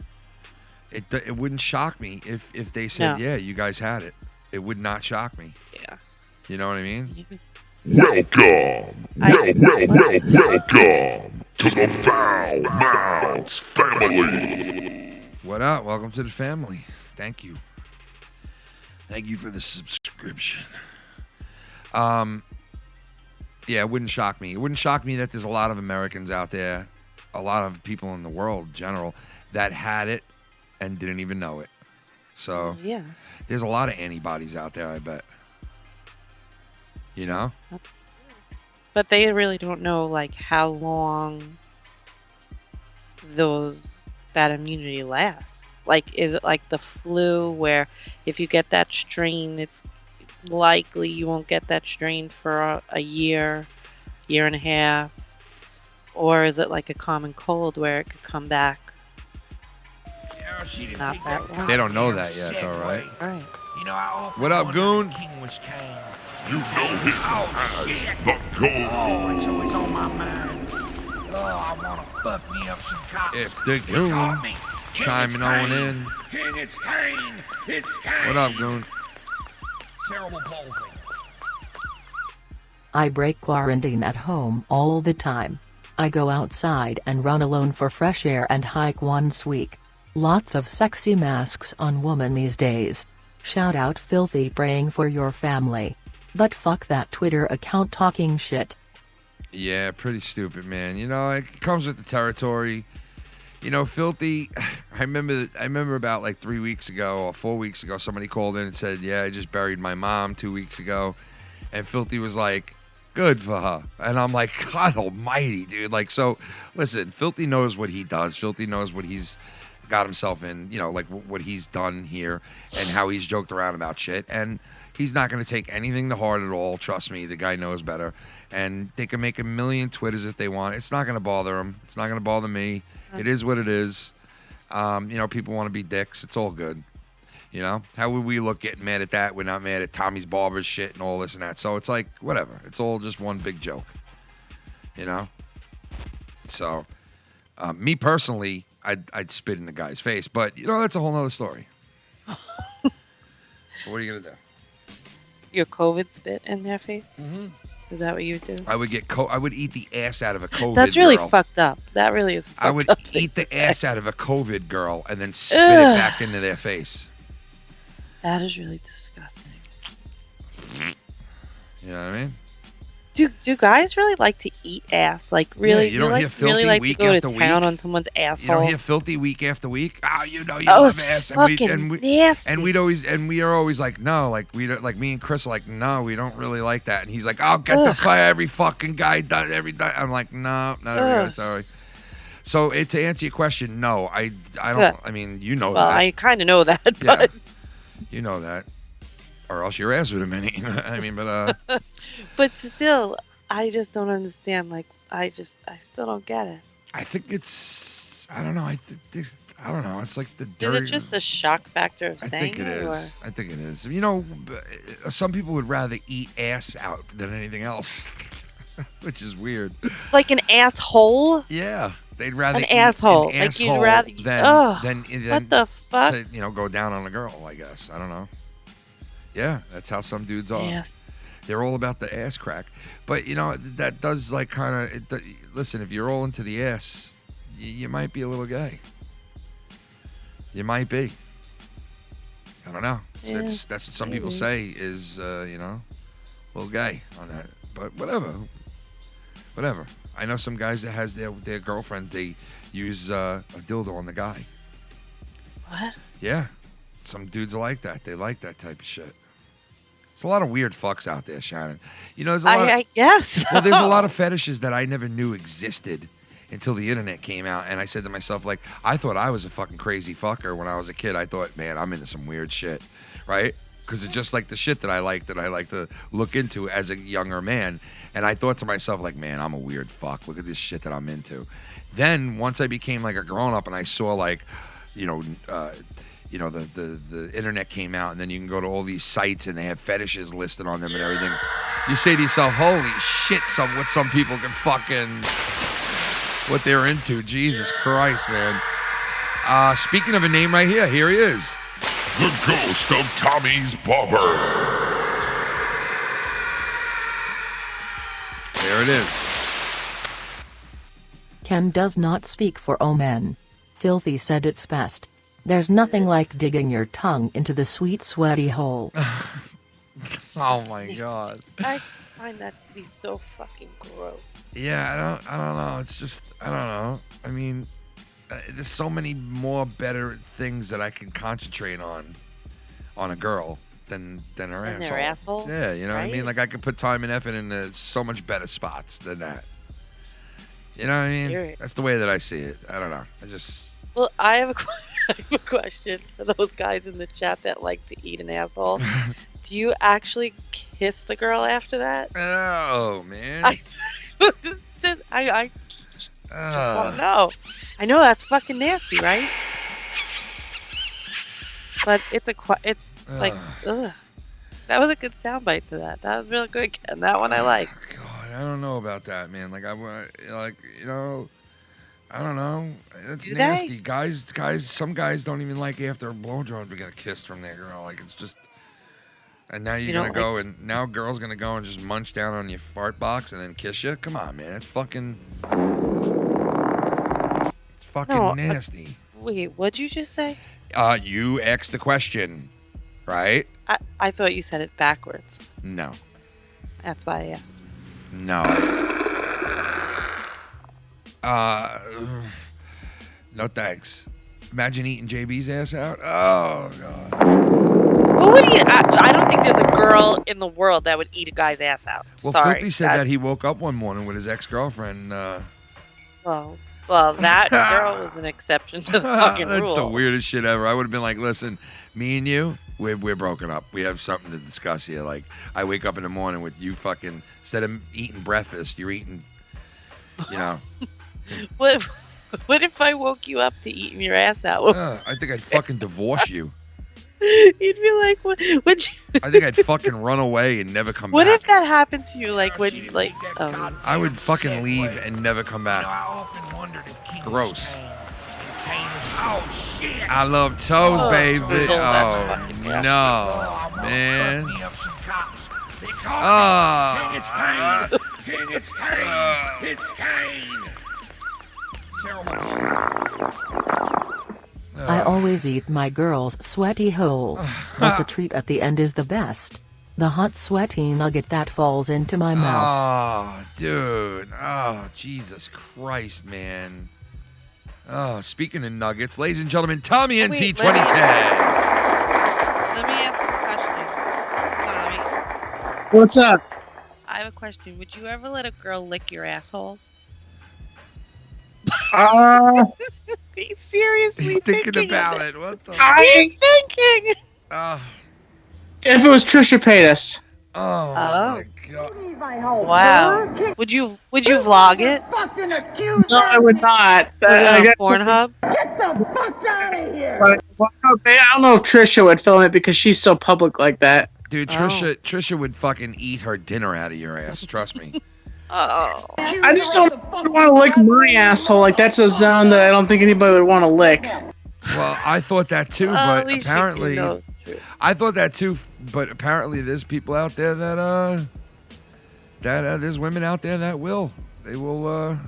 It wouldn't shock me if they said, No. yeah, you guys had it. It would not shock me. Yeah. You know what I mean? Welcome to the Foul Mouths family. What up? Welcome to the family. Thank you. Thank you for the subscription. Yeah, it wouldn't shock me. It wouldn't shock me that there's a lot of Americans out there, a lot of people in the world in general, that had it and didn't even know it. So Yeah. there's a lot of antibodies out there, I bet. You know? But they really don't know, like, how long that immunity lasts. Like, is it like the flu where if you get that strain, it's likely you won't get that strain for a year and a half? Or is it like a common cold where it could come back? Yeah, she didn't Not take that long. They don't know goddamn that yet, segue. though, right? Right. You know, I often What up, wondered Goon? if King was king. You know him Oh, as shit. the Oh, Goon. it's always on my mind. Oh, I want to fuck me up some cops. It's the They Goon caught me. King chiming is on Kane. in. King is Kane. It's Kane. What up, Goon? Cerebral palsy. I break quarantine at home all the time. I go outside and run alone for fresh air and hike once a week. Lots of sexy masks on woman these days. Shout out Filthy praying for your family. But fuck that Twitter account talking shit. Yeah, pretty stupid, man. You know, it comes with the territory. You know, Filthy, I remember about like 3 weeks ago or 4 weeks ago, somebody called in and said, yeah, I just buried my mom 2 weeks ago. And Filthy was like, good for her. And I'm like, God almighty, dude. Like, so, listen, Filthy knows what he does. Filthy knows what he's got himself in, you know, like what he's done here and how he's joked around about shit. And he's not going to take anything to heart at all. Trust me, the guy knows better. And they can make a million Twitters if they want. It's not going to bother him. It's not going to bother me. It is what it is. You know, people want to be dicks. It's all good. You know, how would we look getting mad at that? We're not mad at Tommy's barber's shit and all this and that. So it's like, whatever. It's all just one big joke. You know? So, me personally, I'd spit in the guy's face. But, you know, that's a whole nother story. What are you going to do? Your COVID spit in their face? Mm-hmm. Is that what you would do? I would eat the ass out of a COVID That's really girl. fucked up. That really is fucked up. I would thing eat to the say. ass out of a COVID girl and then spit it back into their face. That is really disgusting. You know what I mean? Do guys really like to eat ass? Like, really? you do don't you hear like really filthy like to week go to after town week? on someone's You asshole? don't hear filthy week after week. Oh, you Oh, love it's ass, fucking nasty. and we are always like, no, like we don't, like me and Chris are like, no, we don't really like that. And he's like, I'll get the fire. Every fucking guy does every day. I'm like, no, not every guy. Sorry. So to answer your question, no, I don't. Good. I mean, you know Well, that. I kind of know that, Yeah. but You know that, or else your ass would have been eaten. I mean, but but still, I just don't understand. Like, I still don't get it. I think it's, I don't know. I don't know. It's like the Is dirty. it just the shock factor of I saying think it is. Or? I think it is. You know, some people would rather eat ass out than anything else, which is weird. Like an asshole? Yeah, they'd rather An eat asshole. An Like, you'd asshole rather- than What the fuck? to, go down on a girl. I guess I don't know. Yeah, that's how some dudes are. Yes. They're all about the ass crack. But, that does like kind of, listen, if you're all into the ass, you might be a little gay. You might be. I don't know. Yeah, That's what some people maybe. say is, a little gay on that. But whatever. Whatever. I know some guys that has their girlfriends, they use a dildo on the guy. What? Yeah. Some dudes are like that. They like that type of shit. There's a lot of weird fucks out there, Shannon. There's a lot I guess. well, there's a lot of fetishes that I never knew existed until the internet came out. And I said to myself, like, I thought I was a fucking crazy fucker when I was a kid. I thought, man, I'm into some weird shit, right? Because it's just like the shit that I like to look into as a younger man. And I thought to myself, like, man, I'm a weird fuck. Look at this shit that I'm into. Then once I became like a grown up and I saw like, the internet came out, and then you can go to all these sites and they have fetishes listed on them and everything. You say to yourself, holy shit, what some people can fucking, what they're into. Jesus Christ, man. Speaking of a name right here he is. The ghost of Tommy's Barber. There it is. Ken does not speak for all men. Filthy said it's best. There's nothing like digging your tongue into the sweet sweaty hole. Oh my God. I find that to be so fucking gross. Yeah, I don't know. It's just, I don't know. I mean, there's so many more better things that I can concentrate on a girl than her Than asshole. their asshole? Yeah, you know what I mean? Right? Like, I could put time and effort into so much better spots than that. You know what I mean? Serious. That's the way that I see it. I don't know. Well, I have a question for those guys in the chat that like to eat an asshole. Do you actually kiss the girl after that? Oh, man. I just want to know. I know that's fucking nasty, right? But it's like, ugh. That was a good soundbite to that. That was really good, Ken. That one I like. God, I don't know about that, man. Like, I don't know. That's Do nasty. they? Guys, some guys don't even like after a blowjob to get a kiss from their girl. Like, it's just. And now you're You gonna don't go now girl's gonna go and just munch down on your fart box and then kiss you. Come on, man. It's fucking. It's fucking No, nasty. Wait, what'd you just say? You asked the question, right? I thought you said it backwards. No. That's why I asked. No. No thanks. Imagine eating JB's ass out. Oh God. What would you? I don't think there's a girl in the world that would eat a guy's ass out. Well, Sorry. Filthy said that he woke up one morning with his ex-girlfriend. Well, that girl was an exception to the fucking That's rule. the weirdest shit ever. I would have been like, listen, me and you, we're broken up. We have something to discuss here. Like, I wake up in the morning with you fucking, instead of eating breakfast, you're eating, What if I woke you up to eating your ass out? I think I'd fucking divorce you. You'd be like, what? Would you? I think I'd fucking run away and never come What back. if that happened to you? Like when, I would fucking leave and never come back. I often wondered if King Gross. was Cain, and Cain was, oh shit. I love toes, baby. that's Oh, fucking no, nasty. I wanna man. fuck me up some cops. They call me Oh. King, it's Cain. It's Cain. Sarah McLachlan. I always eat my girl's sweaty hole, but the treat at the end is the best. The hot sweaty nugget that falls into my mouth. Oh, dude. Oh, Jesus Christ, man. Oh, speaking of nuggets, ladies and gentlemen, Tommy NT Wait, 2010. Let me ask a question, Tommy. What's up? I have a question. Would you ever let a girl lick your asshole? He's seriously He's thinking about it. What the? He's thinking. If it was Trisha Paytas. Oh my God. Wow. Would you vlog it? No, I would not. Put it I on guess- Pornhub? But, well, I don't know if Trisha would film it because she's so public like that. Dude, Trisha would fucking eat her dinner out of your ass. Trust me. Oh. I just don't want to lick my asshole. Like, that's a zone that I don't think anybody would want to lick. Well, I thought that too, At but least you apparently, know. I thought that too, but apparently there's people out there that there's women out there that will. They will.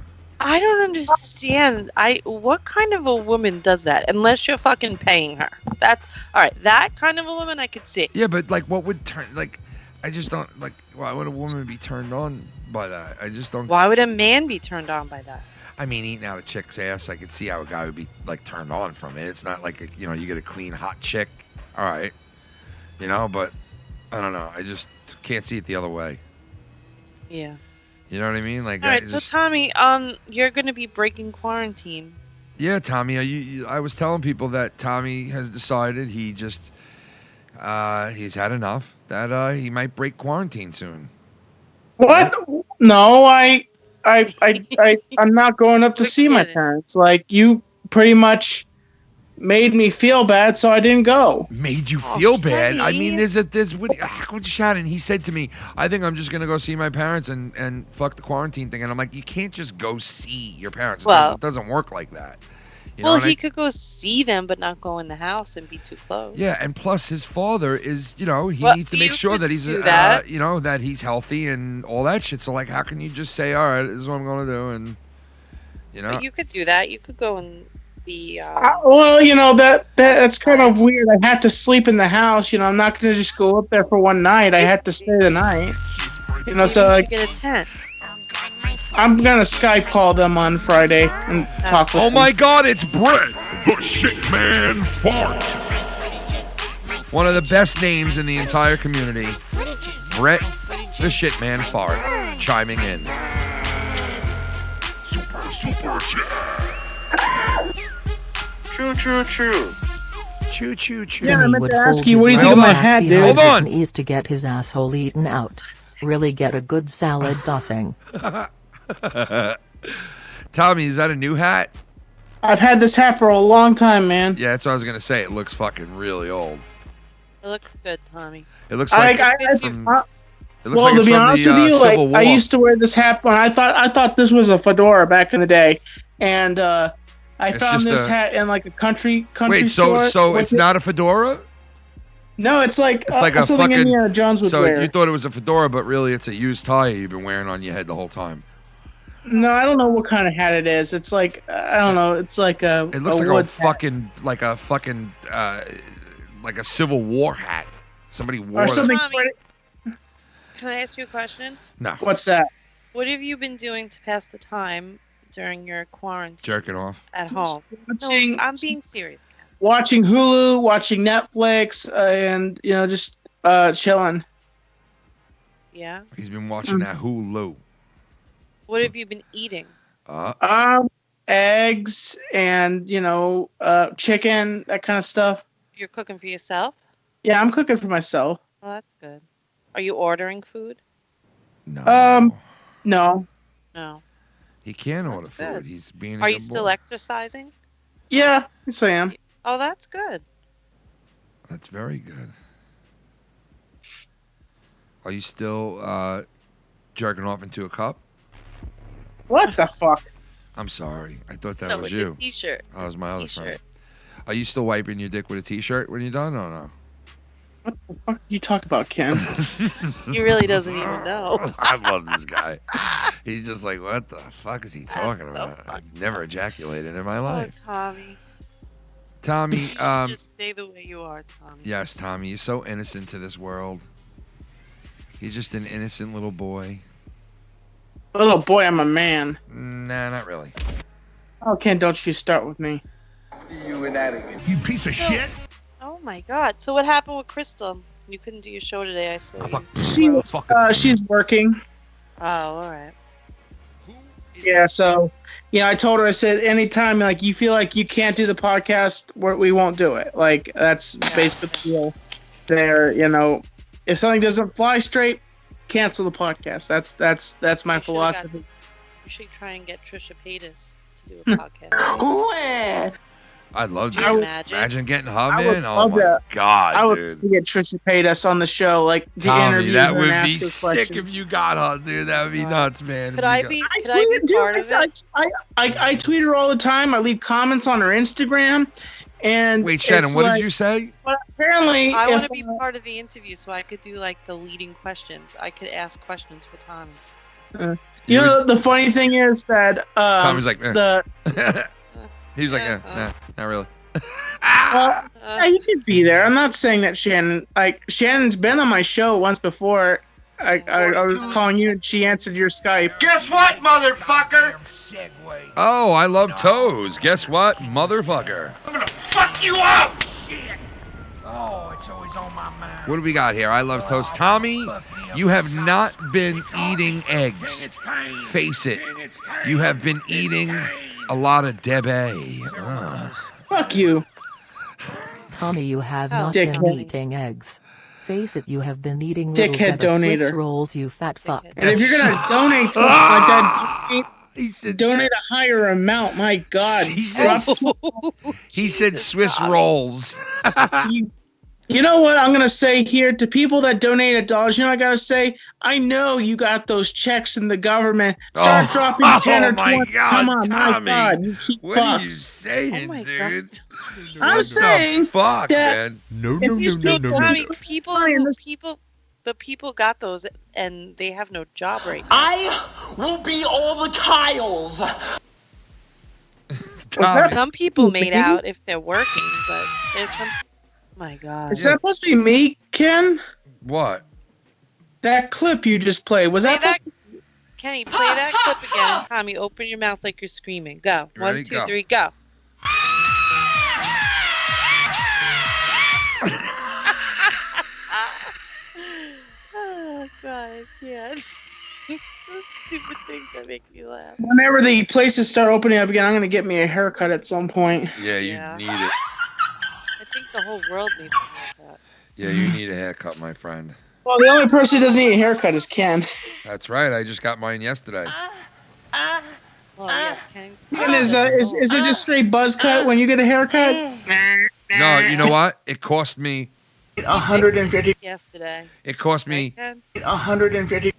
I don't understand. What kind of a woman does that? Unless you're fucking paying her. That's all right. That kind of a woman I could see. Yeah, but like, what would turn like? I just don't like. Why would a woman be turned on by that? I just don't. Why would a man be turned on by that? I mean, eating out a chick's ass, I could see how a guy would be like turned on from it. It's not like you get a clean hot chick, all right, But I don't know. I just can't see it the other way. Yeah. You know what I mean? Like. All right. So Tommy, you're gonna be breaking quarantine. Yeah, Tommy. I was telling people that Tommy has decided he just he's had enough. That he might break quarantine soon. What? No, I'm not going up to see my parents. Like, you pretty much made me feel bad, so I didn't go. Made you feel bad? I Kenny. mean, there's what Shannon. He said to me, "I think I'm just gonna go see my parents and fuck the quarantine thing." And I'm like, you can't just go see your parents. Well- It doesn't work like that. You Well, know, he could go see them, but not go in the house and be too close. Yeah, and plus his father is, he Well, needs to make you sure could that he's, do that. that he's healthy and all that shit. So like, how can you just say, all right, this is what I'm gonna do, and But you could do that. You could go and be. Well, that's kind of weird. I have to sleep in the house. I'm not going to just go up there for one night. I have to stay the night. Maybe So you like, should get a tent. I'm going to Skype call them on Friday and talk with oh them. my God, it's Brett, The shit man fart. one of the best names in the entire community. Brett, the shit man fart, chiming in. Super chat. True. Choo choo choo. Yeah, I Timmy meant would to hold ask you, his what do you think right of my back hat, dude? behind Hold his on. knees to get his asshole eaten out. Really get a good salad tossing. Tommy, is that a new hat? I've had this hat for a long time, man. Yeah, that's what I was gonna say. It looks fucking really old. It looks good, Tommy. It looks like Well, it looks to like it's be from honest the with you, Civil War. I used to wear this hat when I thought this was a fedora back in the day, and I It's found just this a- hat in like a country Wait, store. so What's it's it? not a fedora? No, it's like It's a something fucking. Indiana Jones would so wear. you thought it was a fedora, but really it's a used tie you've been wearing on your head the whole time. No, I don't know what kind of hat it is. It's like I don't know. It's like a. It looks a like a woods hat. fucking like a Civil War hat. Somebody wore Or that. something. Tommy. Can I ask you a question? No, What's that? What have you been doing to pass the time during your quarantine jerking off. at home? Watching, No, I'm being serious. watching Hulu, watching Netflix, and just chilling. Yeah. He's been watching that Hulu. What have you been eating? Eggs and chicken, that kind of stuff. You're cooking for yourself? Yeah, I'm cooking for myself. Well, that's good. Are you ordering food? No. No. No. He can't order That's good. food. He's being. a Are you good still boy. exercising? Yeah, yes I am. Oh, that's good. That's very good. Are you still jerking off into a cup? What the fuck? I'm sorry. I thought that No, was with you. a t-shirt. That was my other T-shirt. friend. Are you still wiping your dick with a t-shirt when you're done or no? What the fuck you talk about, Ken? He really doesn't even know. I love this guy. He's just like, what the fuck is he talking so about? funny. I've never ejaculated in my Oh, life. Tommy. Tommy, You should just stay the way you are, Tommy. yes, Tommy, you're so innocent to this world. He's just an innocent little boy. Little boy, I'm a man. Nah, not really. Oh, Ken, don't you start with me. You piece of shit. Oh my God! So what happened with Crystal? You couldn't do your show today. I saw you. She's working. Oh, all right. Yeah, so I told her, I said, anytime like you feel like you can't do the podcast, we won't do it. Like that's basically the deal there. If something doesn't fly straight, cancel the podcast. That's my philosophy. You should try and get Trisha Paytas to do a podcast. I'd love to. Imagine getting her in. Oh my God, I would dude. get Trisha Paytas on the show, like the Tommy, interview. that her would and be ask her sick questions. if you got her, dude. That would be nuts, man. Could I be part of it? I tweet her all the time. I leave comments on her Instagram. And wait, Shannon, what did you say? But apparently, I want to be part of the interview, so I could do like the leading questions. I could ask questions for Tommy. The funny thing is that Tommy's like, he was like, uh. not really. You could be there. I'm not saying that Shannon's been on my show once before. I was calling you and she answered your Skype. Guess what, motherfucker? Oh, I love toes. Guess what, motherfucker? I'm gonna fuck you up! Shit! Oh, it's always on my mind. What do we got here? I love toast. Tommy, you have not been eating eggs. Face it. You have been eating a lot of Debbie. Fuck you. Tommy, you have not Dickhead. been eating eggs. Face it, you have been eating Dickhead little Swiss donator. rolls, you fat fuck. And if you're gonna donate something like that, donate a higher amount. My God. He said Swiss rolls. You know what I'm gonna say here to people that donate $1? You know what I gotta say? I know you got those checks in the government. Start dropping 10 or 20. God, Come on, Tommy. my God, you cheap What are you fucks. saying, dude? I'm saying fuck, that man. Tommy, people got those and they have no job right now. I will be all the Kyles. Some people made out if they're working, but there's some. My God. Is that supposed to be me, Ken? What? That clip you just played, was that supposed to be... Kenny, play that clip again. Tommy, open your mouth like you're screaming. Go. You ready? 1, 2, Go. 3, go. Oh, God, I can't. Those stupid things that make me laugh. Whenever the places start opening up again, I'm going to get me a haircut at some point. Yeah, you need it. I think the whole world needs a haircut. Yeah, you need a haircut, my friend. Well, the only person who doesn't need a haircut is Ken. That's right. I just got mine yesterday. Well, yeah, Kenny. And is it just straight buzz cut when you get a haircut? No, you know what? It cost me $150. Yesterday. It cost me $150.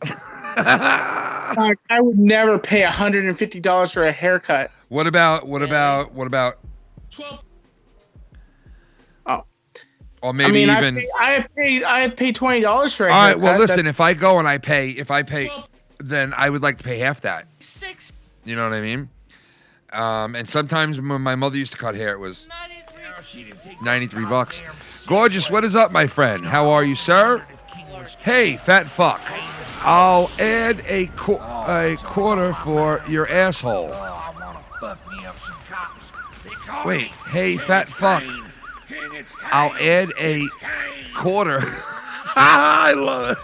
I would never pay $150 for a haircut. What about Oh. Or maybe I even I have paid $20 for a all right, haircut. well listen, if I go and I pay then I would like to pay half that. You know what I mean? And sometimes when my mother used to cut hair, it was $93. Gorgeous, what is up, my friend? How are you, sir? Hey, fat fuck. I'll add a quarter for your asshole. Wait, hey, fat fuck. I'll add a quarter. I love it.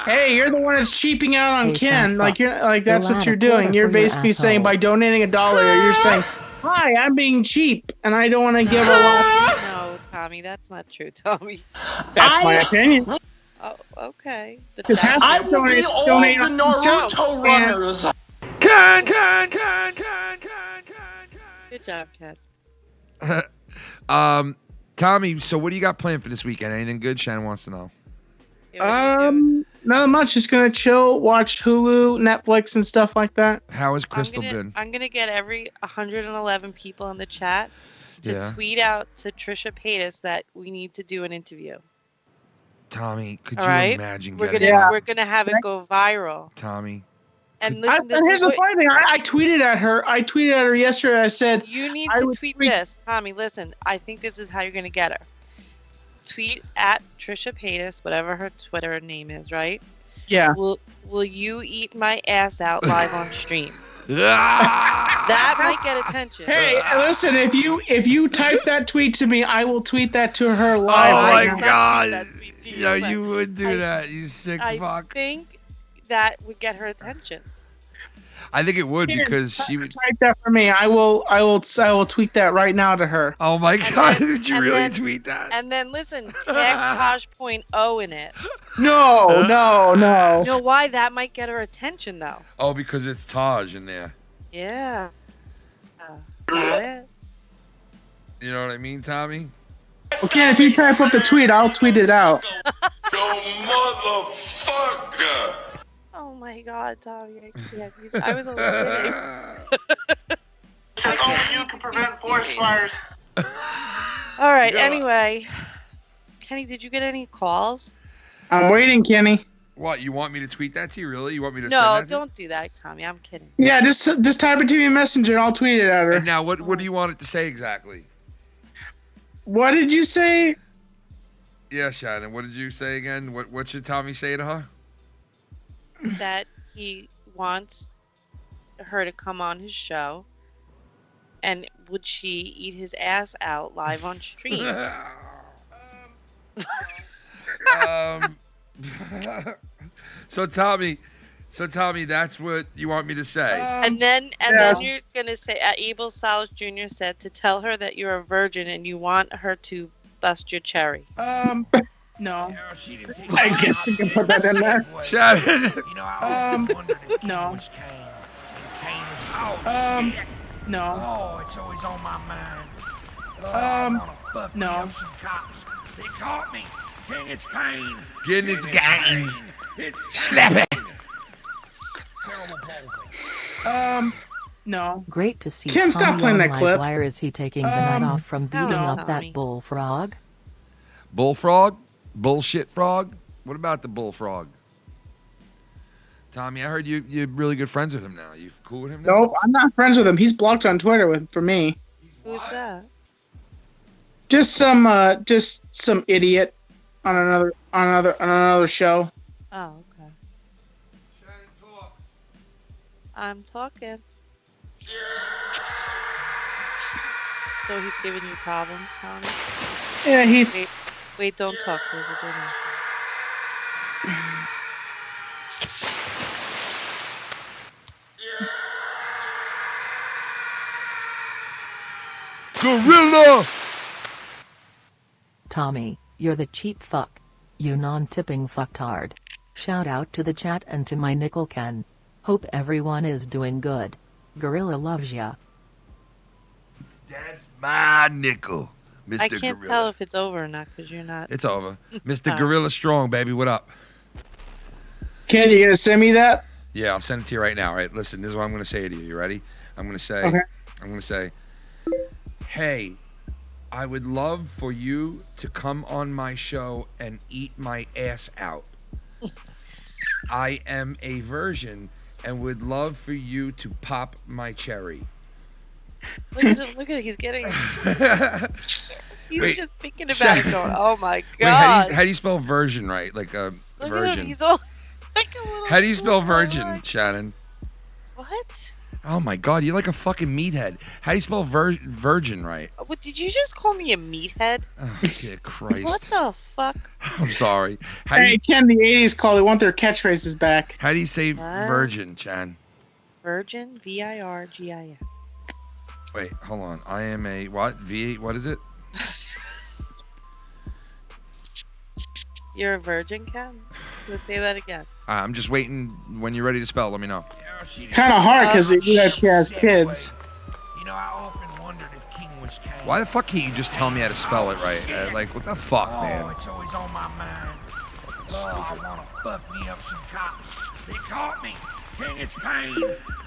Hey, you're the one that's cheaping out on Hey, Ken. fat fuck. That's You'll what add you're a doing. quarter You're for your basically saying asshole. by donating $1, you're saying, "Hi, I'm being cheap, and I don't want to give a lot." No, Tommy, that's not true, Tommy. That's my opinion. Oh, okay. But Because half I of will be all the donate on the show, Naruto and- runners. Good job, Ken. Tommy, so what do you got planned for this weekend? Anything good? Shannon wants to know. Not much. Just gonna chill, watch Hulu, Netflix, and stuff like that. How has Crystal been? I'm gonna get every 111 people in the chat to Yeah. tweet out to Trisha Paytas that we need to do an interview. Tommy, could All you right? imagine We're getting gonna have it go viral. Tommy? And listen, this Here's is the what funny thing. I tweeted at her. I tweeted at her yesterday. I said, you need I to would tweet tweet- this, Tommy. Listen, I think this is how you're gonna get her. tweet at Trisha Paytas, whatever her Twitter name is, right? Yeah. Will you eat my ass out live on stream? That might get attention. Hey, listen, if you type that tweet to me, I will tweet that to her live. Oh right my now. God! No, you would do that, you sick I fuck. think that would get her attention. I think it would because she would type that for me. I will tweet that right now to her. Oh my God! Did you really tweet that? And then listen, tag Taj.0 in it. No. You know why? That might get her attention though. Oh, because it's Taj in there. Yeah. Got it? You know what I mean, Tommy? Okay, if you type up the tweet, I'll tweet it out. Motherfucker! Oh my God, Tommy, I can't. I was only kidding. Only you can prevent forest fires. All right. Anyway, Kenny, did you get any calls? I'm waiting, Kenny. What, you want me to tweet that to you, really? You want me to send No, that to you? don't do that, Tommy. I'm kidding. Yeah, just type it to me in Messenger and I'll tweet it at her. And now, what do you want it to say exactly? What did you say? Yeah, Shannon, what did you say again? What should Tommy say to her? That he wants her to come on his show, and would she eat his ass out live on stream? So Tommy, that's what you want me to say. And then you're gonna say, Abel Salas Jr. said to tell her that you're a virgin and you want her to bust your cherry. No. I guess you can put that in there. Shannon. You know, I wondered if King no. was Kane. And Kane was shit. No. Oh, it's always on my mind. I wanna fuck me up some cops. They caught me. King, it's Kane. King, it's Kane. It's Slap it. Terrible palsy. No. Great to see Ken, stop Tommy playing on that clip. LIVEWIRE. Is he taking the night off from beating up Tommy. that bullfrog? Bullfrog? Bullshit frog? What about the bullfrog? Tommy, I heard you're really good friends with him now. You cool with him now? Nope, I'm not friends with him. He's blocked on Twitter for me. Who's that? Just some idiot on another show. Oh, okay. Shannon, talk. I'm talking. So he's giving you problems, Tommy? Yeah, Wait, don't talk. There's a donation. Gorilla! Tommy, you're the cheap fuck. You non-tipping fucktard. Shout out to the chat and to my nickel Ken. Hope everyone is doing good. Gorilla loves ya. That's my nickel, Mr. I can't Gorilla. tell if it's over or not because you're not. It's over. Mr. Gorilla Strong, baby, what up? Ken, you gonna send me that? Yeah, I'll send it to you right now. All right, listen, this is what I'm going to say to you. You ready? I'm going to say, Okay. I'm going to say, hey, I would love for you to come on my show and eat my ass out. I am a virgin and would love for you to pop my cherry. Look at him. Look at him. He's getting. He's Wait, just thinking about it going, oh my Wait, God. how do you spell virgin right? Like a Look virgin. at him. He's all like a little. How do you spell boy. virgin, Shannon? What? Oh my God, you're like a fucking meathead. How do you spell virgin right? What, did you just call me a meathead? Oh, dear Christ. What the fuck? I'm sorry. How do Hey, you, Ken, the 80s call. They want their catchphrases back. how do you say What? virgin, Chan? Virgin? VIRGIN. Wait, hold on. I am a what? V8? What is it? You're a virgin, Ken? Let's say that again. I'm just waiting. When you're ready to spell, let me know. Kind of hard because you have kids. You know, I often wondered if King was Kane. Why the fuck can't you just tell me how to spell it right? Like, what the fuck, Oh, man? it's always on my mind. Oh, I want to fuck me up some cops. They caught me. King, it's Kane.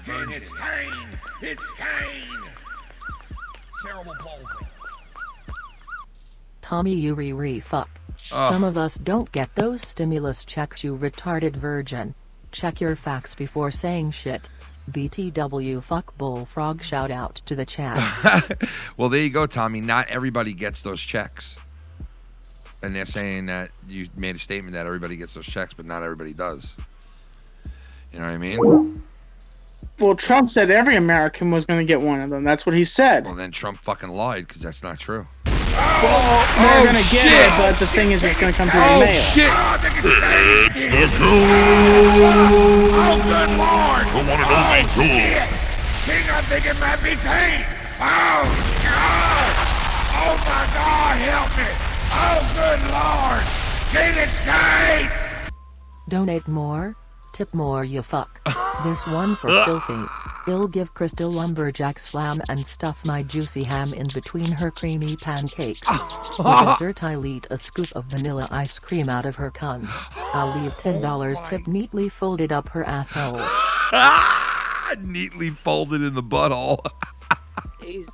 King, it's Kane. It's Kane. Terrible palsy. Tommy, you fuck. Oh. Some of us don't get those stimulus checks, you retarded virgin. Check your facts before saying shit. BTW fuck bullfrog. Shout out to the chat. Well, there you go, Tommy. Not everybody gets those checks. And they're saying that you made a statement that everybody gets those checks, but not everybody does. You know what I mean? Well, Trump said every American was going to get one of them. That's what he said. Well, then Trump fucking lied because that's not true. Well, they're going to get it, but the thing is, it's going to come through the mail. Shit! It's the Cool! Oh, good Lord! The one and only Cool. King, I think it might be Kane! Oh, God! Oh, my God, help me! Oh, good Lord! King, it's Kane! Donate more, tip more, you fuck. This one for filthy. I'll give Crystal Lumberjack slam and stuff my juicy ham in between her creamy pancakes. For dessert I'll eat a scoop of vanilla ice cream out of her cunt. I'll leave $10 tip neatly folded up her asshole. Neatly folded in the butthole. Jesus.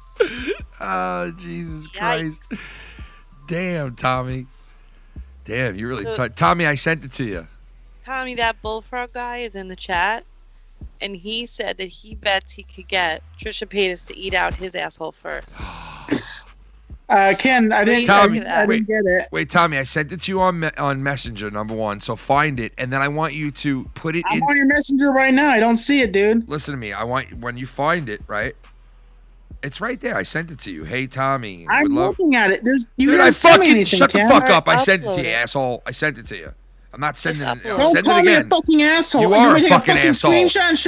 Oh, Jesus Christ. Damn, Tommy. Damn, you really... Tommy, I sent it to you. Tommy, that bullfrog guy is in the chat, and he said that he bets he could get Trisha Paytas to eat out his asshole first. Ken, I didn't get it. Wait, Tommy, I sent it to you on Messenger, number one, so find it, and then I want you to put it I'm on your Messenger right now. I don't see it, dude. Listen to me. I want, when you find it, right? It's right there. I sent it to you. Hey, Tommy. I'm looking at it. You Dude, didn't send me anything, shut Ken. the fuck up. I sent it to you, asshole. I sent it to you. I'm not sending it. Don't call me a fucking asshole. You are a fucking asshole.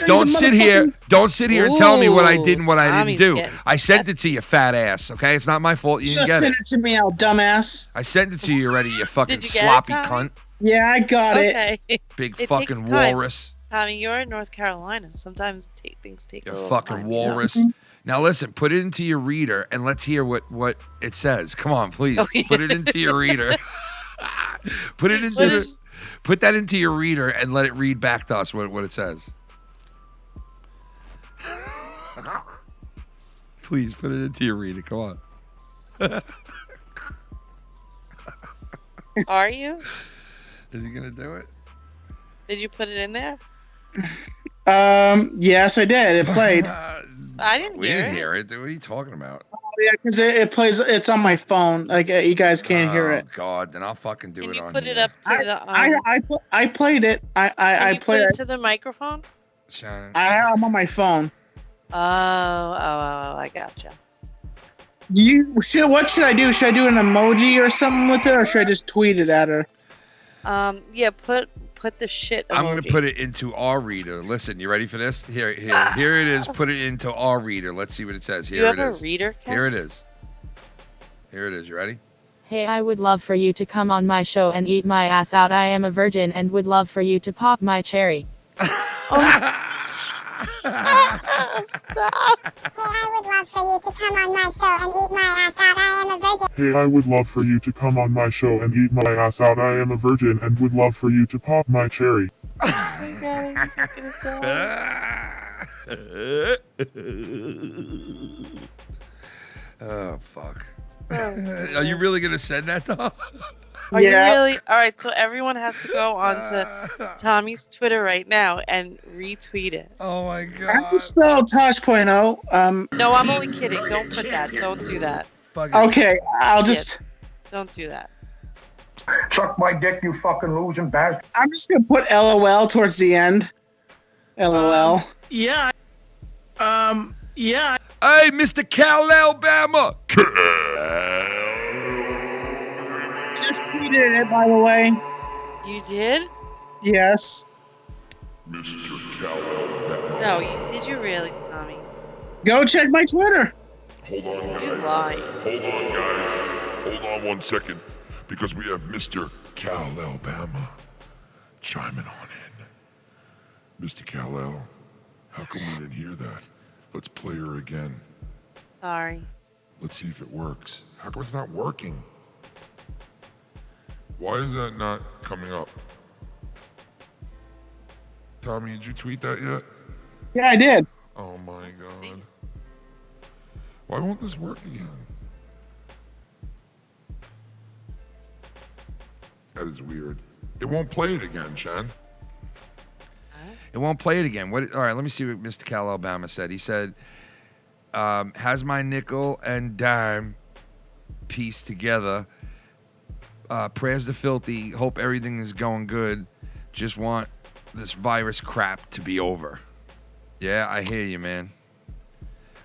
Don't sit here and tell me what I did and what I didn't do. I sent it to you, fat ass. Okay, it's not my fault. You didn't Just get send it. it to me, you dumbass. I sent it to you already. You fucking you get it, sloppy Tommy? cunt. Yeah, I got Okay. Big It fucking takes time. walrus. Tommy, you're in North Carolina. Sometimes things take a little Fucking time. walrus. Now listen, put it into your reader and let's hear what it says. Come on, please. Oh, yeah. Put it into your reader. Put that into your reader and let it read back to us what it says. Please put it into your reader. Come on. Are you? Is he gonna do it? Did you put it in there? Yes, I did. It played. I didn't We hear didn't it. hear it. What are you talking about? Yeah, because it plays. It's on my phone. Like you guys can't hear it. Oh God, then I'll fucking do Can it you on put here. it up to the I played it. I you played put it it. to the microphone? Shannon. I'm on my phone. Oh, I gotcha. What should I do? Should I do an emoji or something with it, or should I just tweet it at her? Yeah, put the shit emoji. I'm gonna put it into our reader. Listen, you ready for this? Here it is. Put it into our reader. Let's see what it says. Here you it have is. a reader, Ken? Here it is. Here it is. You ready? Hey, I would love for you to come on my show and eat my ass out. I am a virgin and would love for you to pop my cherry. Hey, I would love for you to come on my show and eat my ass out. I am a virgin and would love for you to pop my cherry. Oh fuck. Are you really gonna send that though? Are you really? All right, so everyone has to go on to Tommy's Twitter right now and retweet it. Oh my God. I'm still Tosh.0. No, I'm only kidding. Don't put that. Don't do that. Okay, I'll just. Don't do that. Suck my dick, you fucking losing bastard. I'm just gonna put LOL towards the end. LOL. Yeah. Yeah. Hey, Mr. Cal, Alabama. Just tweeted it, by the way. You did? Yes. Mr. Cal Alabama. No, did you really, Tommy? Go check my Twitter. Hold on, guys. You lying. Hold on, guys. Hold on 1 second. Because we have Mr. Cal Alabama chiming on in. Mr. Cal-El, how come we didn't hear that? Let's play her again. Sorry. Let's see if it works. How come it's not working? Why is that not coming up? Tommy, did you tweet that yet? Yeah, I did. Oh my God. Why won't this work again? That is weird. It won't play it again, Shan. It won't play it again. All right, let me see what Mr. Cal Alabama said. He said, has my nickel and dime pieced together Prayers to Filthy. Hope everything is going good. Just want this virus crap to be over. Yeah, I hear you, man.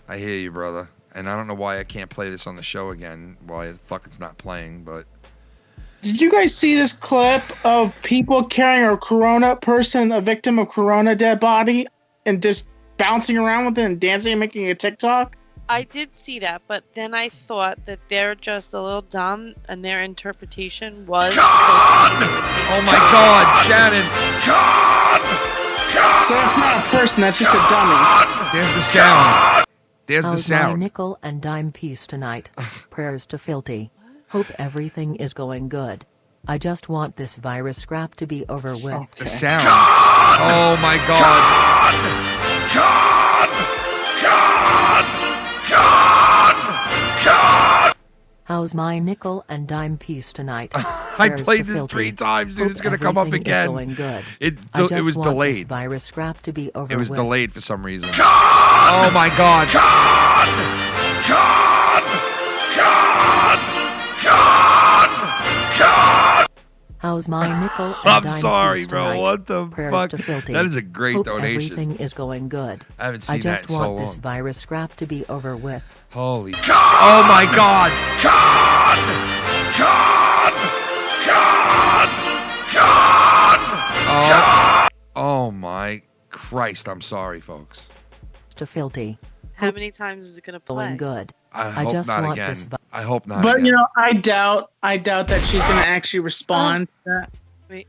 I hear you, brother. And I don't know why I can't play this on the show again. Why the fuck it's not playing, but... Did you guys see this clip of people carrying a victim of Corona dead body, and just bouncing around with it and dancing and making a TikTok? I did see that, but then I thought that they're just a little dumb, and their interpretation was... Oh my God, Shannon! So that's not a person, that's just a dummy. There's the sound. There's the How's my sound. nickel and dime piece tonight? Prayers to Filthy. Hope everything is going good. I just want this virus scrap to be over with. The sound. Oh my God. How's my nickel and dime piece tonight? I played this 3 times, dude. It's going to come up again. Going good. It I just was want delayed. This virus scrap to be over It was with. delayed for some reason. Oh my God. How's my nickel and I'm dime sorry, piece bro. tonight? What the Prayers fuck? To Filthy. That is a great Hope donation. Everything is going good. I haven't seen I just that in so want this long. virus scrap to be over with. Holy. Oh my God. Oh my Christ. I'm sorry, folks. To Filthy. How many times is it going to play? Going good. I hope just not want again. this I hope not But again. you know, I doubt that she's gonna actually respond to that. Wait.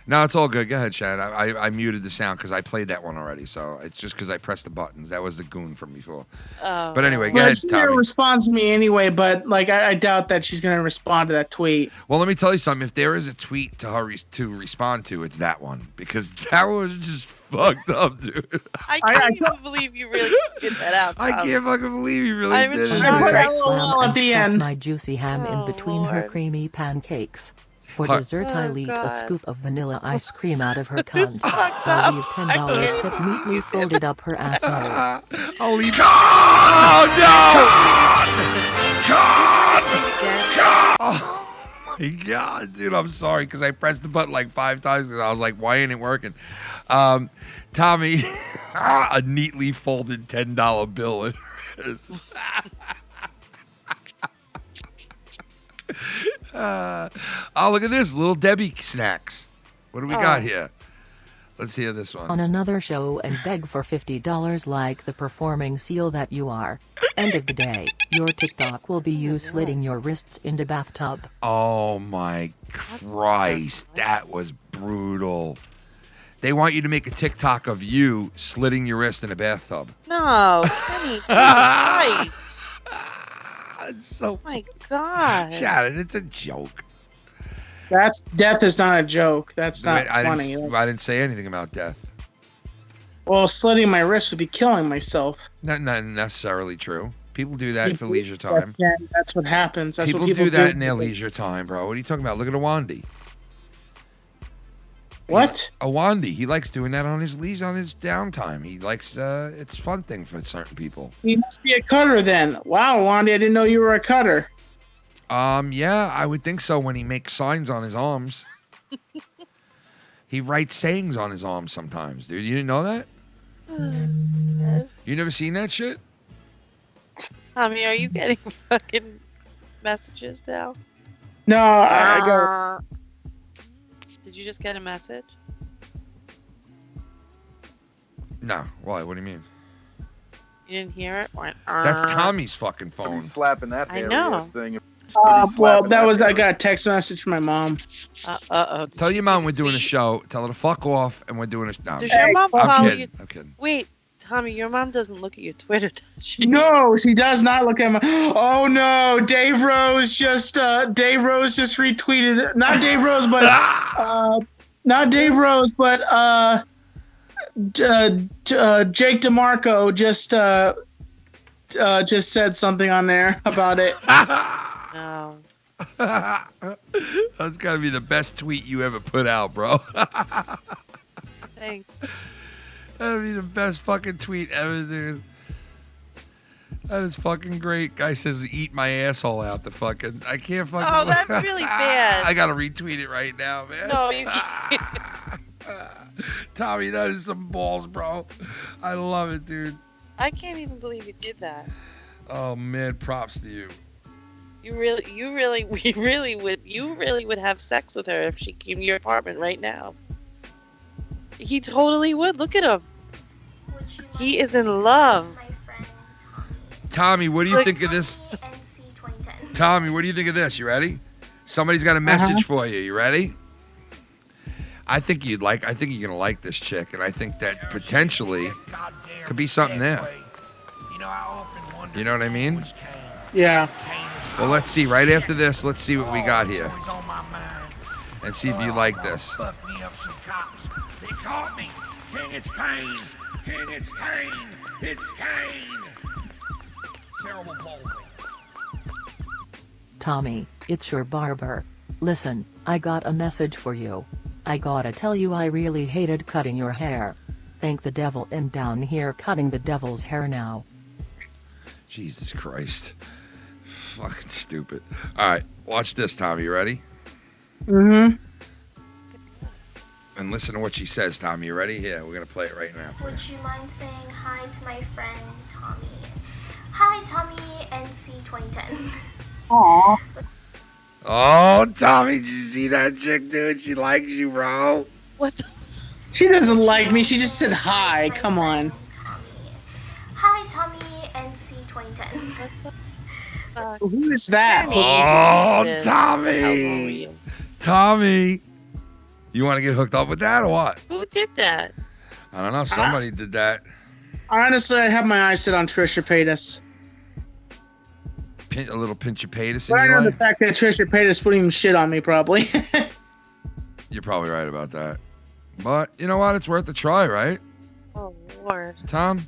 No, it's all good. Go ahead, Shannon. I muted the sound because I played that one already. So it's just because I pressed the buttons. That was the goon from before. Oh. But anyway, go Well, ahead, she never Tommy. responds to me anyway, but like I doubt that she's gonna respond to that tweet. Well, let me tell you something. If there is a tweet to her to respond to, it's that one because that was just fucked up, dude. I can't even believe you really tweeted that out. I can't fucking believe you really I'm in did it. shock. dude. I LOL at and the stuff end. my juicy ham in between her creamy pancakes. For Huh. dessert, I leave a scoop of vanilla ice cream out of her This cunt. fucked I'll up. leave $10 tip neatly folded up her asshole. I'll leave. Oh no! Oh my God, dude! I'm sorry because I pressed the button like 5 times because I was like, "Why ain't it working?" Tommy, a neatly folded $10 bill. It is. Oh, look at this. Little Debbie snacks. What do we got here? Let's hear this one. On another show and beg for $50 like the performing seal that you are. End of the day, your TikTok will be you slitting your wrists into bathtub. Oh my Christ. That was brutal. They want you to make a TikTok of you slitting your wrist in a bathtub. No, Kenny, Jesus Christ. It's so... Oh my God. Shannon, it's a joke. Death is not a joke. That's not I funny. didn't say anything about death. Well, slitting my wrist would be killing myself. Not necessarily true. People do that for leisure time. Yeah, that's what happens. That's People what people do that in their leisure time, bro. What are you talking about? Look at Awandi. What? Awandi. He likes doing that on his leisure, on his downtime. He likes it's a fun thing for certain people. He must be a cutter then. Wow, Wandy, I didn't know you were a cutter. Yeah, I would think so when he makes signs on his arms. He writes sayings on his arms sometimes, dude. You didn't know that? You never seen that shit? Tommy, are you getting fucking messages now? No, I got. Did you just get a message? No. Why? What do you mean? You didn't hear it? That's Tommy's fucking phone. Slapping that I know. thing. Well, I got a text message from my mom. Uh-oh. Tell your mom we're doing a show. Tell her to fuck off, and we're doing a show. Does your mom follow I'm you? kidding. I'm kidding. Wait, Tommy, your mom doesn't look at your Twitter, does she? No, she does not look at my. Oh no, Dave Rose just retweeted. Not Dave Rose, but not Dave Rose, but Jake DeMarco just said something on there about it. No. That's gotta be the best tweet you ever put out, bro. Thanks. That'd be the best fucking tweet ever, dude. That is fucking great. Guy says, eat my asshole out the fucking... I can't fucking... Oh, that's really bad. I gotta retweet it right now, man. No, you can't. Tommy, that is some balls, bro. I love it, dude. I can't even believe you did that. Oh, man, props to you. You really would have sex with her if she came to your apartment right now. He totally would. Look at him. He is in love. Tommy, what do you think of this? Tommy, what do you think of this? You ready? Somebody's got a message for you. You ready? I think you're gonna like this chick, and I think that potentially could be something there. You know what I mean? Yeah. Well, let's see. Right after this, let's see what we got here, and see if you like this. They caught me. King, it's Kane. King, it's Kane. It's Kane. Cerebral palsy. Tommy, it's your barber. Listen, I got a message for you. I gotta tell you, I really hated cutting your hair. Thank the devil I'm down here cutting the devil's hair now. Jesus Christ. Fucking stupid. All right, watch this, Tommy. You ready? Mm-hmm. And listen to what she says, Tommy. You ready? Here, we're going to play it right now. Would you mind saying hi to my friend, Tommy? Hi, Tommy, NC 2010. Aww. Oh, Tommy, did you see that chick, dude? She likes you, bro. What the? She doesn't like me. She just said hi. Come on. Hi, Tommy, NC 2010. Who is that? Oh, Tommy. Tommy. You want to get hooked up with that or what? Who did that? I don't know. Somebody did that. Honestly, I have my eyes set on Trisha Paytas. A little pinch of Paytas But I in your know the life? fact that Trisha Paytas put even shit on me, probably. You're probably right about that. But you know what? It's worth a try, right? Oh, Lord. Tom?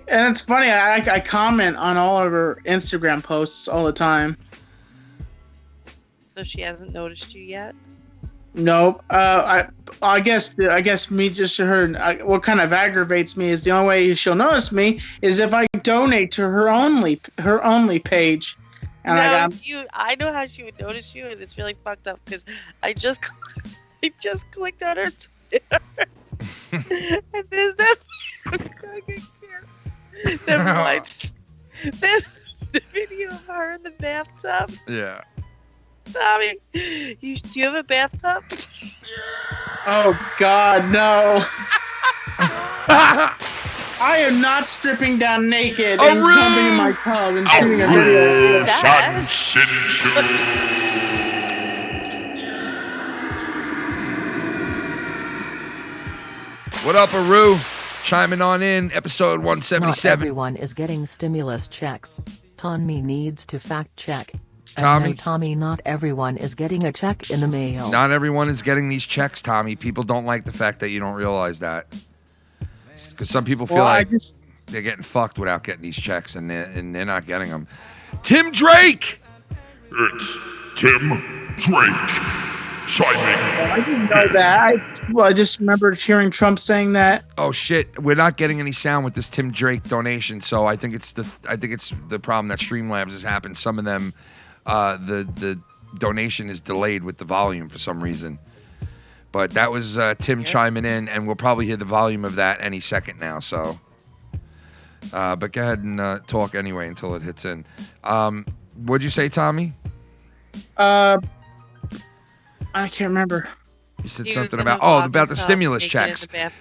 And it's funny, I comment on all of her Instagram posts all the time. So she hasn't noticed you yet? Nope. I guess me just to her. What kind of aggravates me is the only way she'll notice me is if I donate to her only page. And I know how she would notice you, and it's really fucked up because I just clicked on her Twitter, and there's that. Never mind. There's the video of her in the bathtub. Yeah. Tommy, do you have a bathtub? Oh God, no! I am not stripping down naked and jumping in my tub and shooting a video. Sun City Show. What up, Aru? Chiming on in, episode 177. Not everyone is getting stimulus checks. Tommy needs to fact check. Tommy? No, Tommy, not everyone is getting a check in the mail. Not everyone is getting these checks, Tommy. People don't like the fact that you don't realize that. Because some people feel they're getting fucked without getting these checks, and they're not getting them. Tim Drake! It's Tim Drake chiming. I didn't know that. I just remember hearing Trump saying that. Oh shit, we're not getting any sound with this Tim Drake donation, so I think it's the problem that Streamlabs has happened. Some of them, the donation is delayed with the volume for some reason. But that was Tim chiming in, and we'll probably hear the volume of that any second now. So, but go ahead and talk anyway until it hits in. What'd you say, Tommy? I can't remember. You said something about the stimulus checks. About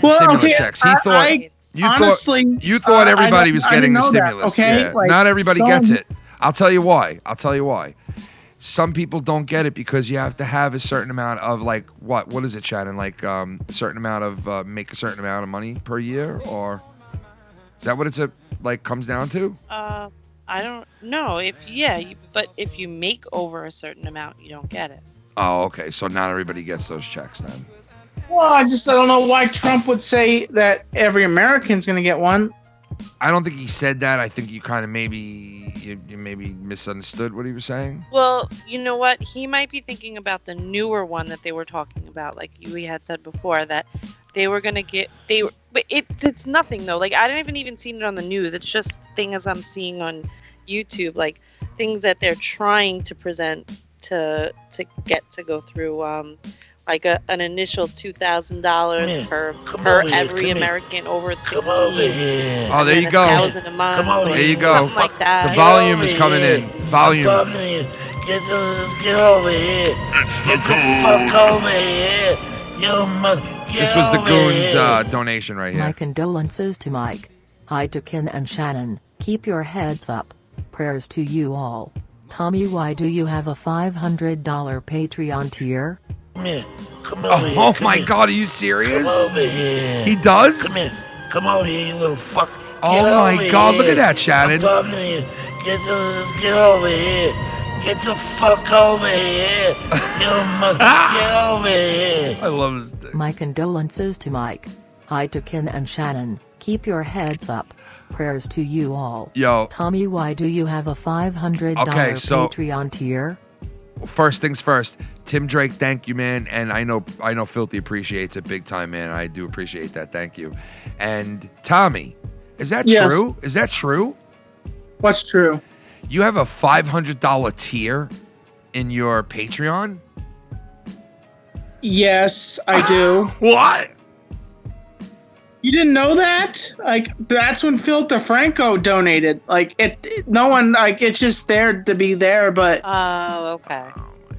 the stimulus checks. He thought you thought everybody was getting the stimulus. Okay, yeah. Not everybody gets it. I'll tell you why. Some people don't get it because you have to have a certain amount of what is it, Shannon? Like a certain amount of make a certain amount of money per year, or is that what it's comes down to? I don't know. But if you make over a certain amount, you don't get it. Oh, okay. So not everybody gets those checks then. Well, I don't know why Trump would say that every American's going to get one. I don't think he said that. I think you kind of you maybe misunderstood what he was saying. Well, you know what? He might be thinking about the newer one that they were talking about, like we had said before, that they were going to get But it's nothing though. Like I haven't even seen it on the news. It's just things I'm seeing on YouTube, like things that they're trying to present to get to go through. Like an initial $2,000 per every American over 16. Oh, there you go. $1,000 a month. There you go. Something like that. The volume is coming in. Volume. Get over here. Get the fuck over here. This was the Goons donation right here. My condolences to Mike. Hi to Ken and Shannon. Keep your heads up. Prayers to you all. Tommy, why do you have a $500 Patreon tier? Come here. Come over here. Oh my God, are you serious? Come over here. He does? Come here. Come over here, you little fuck. Oh my God, look at that, Shannon. I'm talking to you. Get over here. Get the fuck over here. Get over here. I love this thing. My condolences to Mike. Hi to Ken and Shannon. Keep your heads up. Prayers to you all. Yo. Tommy, why do you have a $500 Patreon tier? First things first, Tim Drake, thank you, man. And I know Filthy appreciates it big time, man. I do appreciate that. Thank you. And Tommy, is that true? Is that true? What's true? You have a $500 tier in your Patreon? Yes, I do. What? You didn't know that? Like, that's when Phil DeFranco donated. Like, no one, like, it's just there to be there, but... Oh, okay.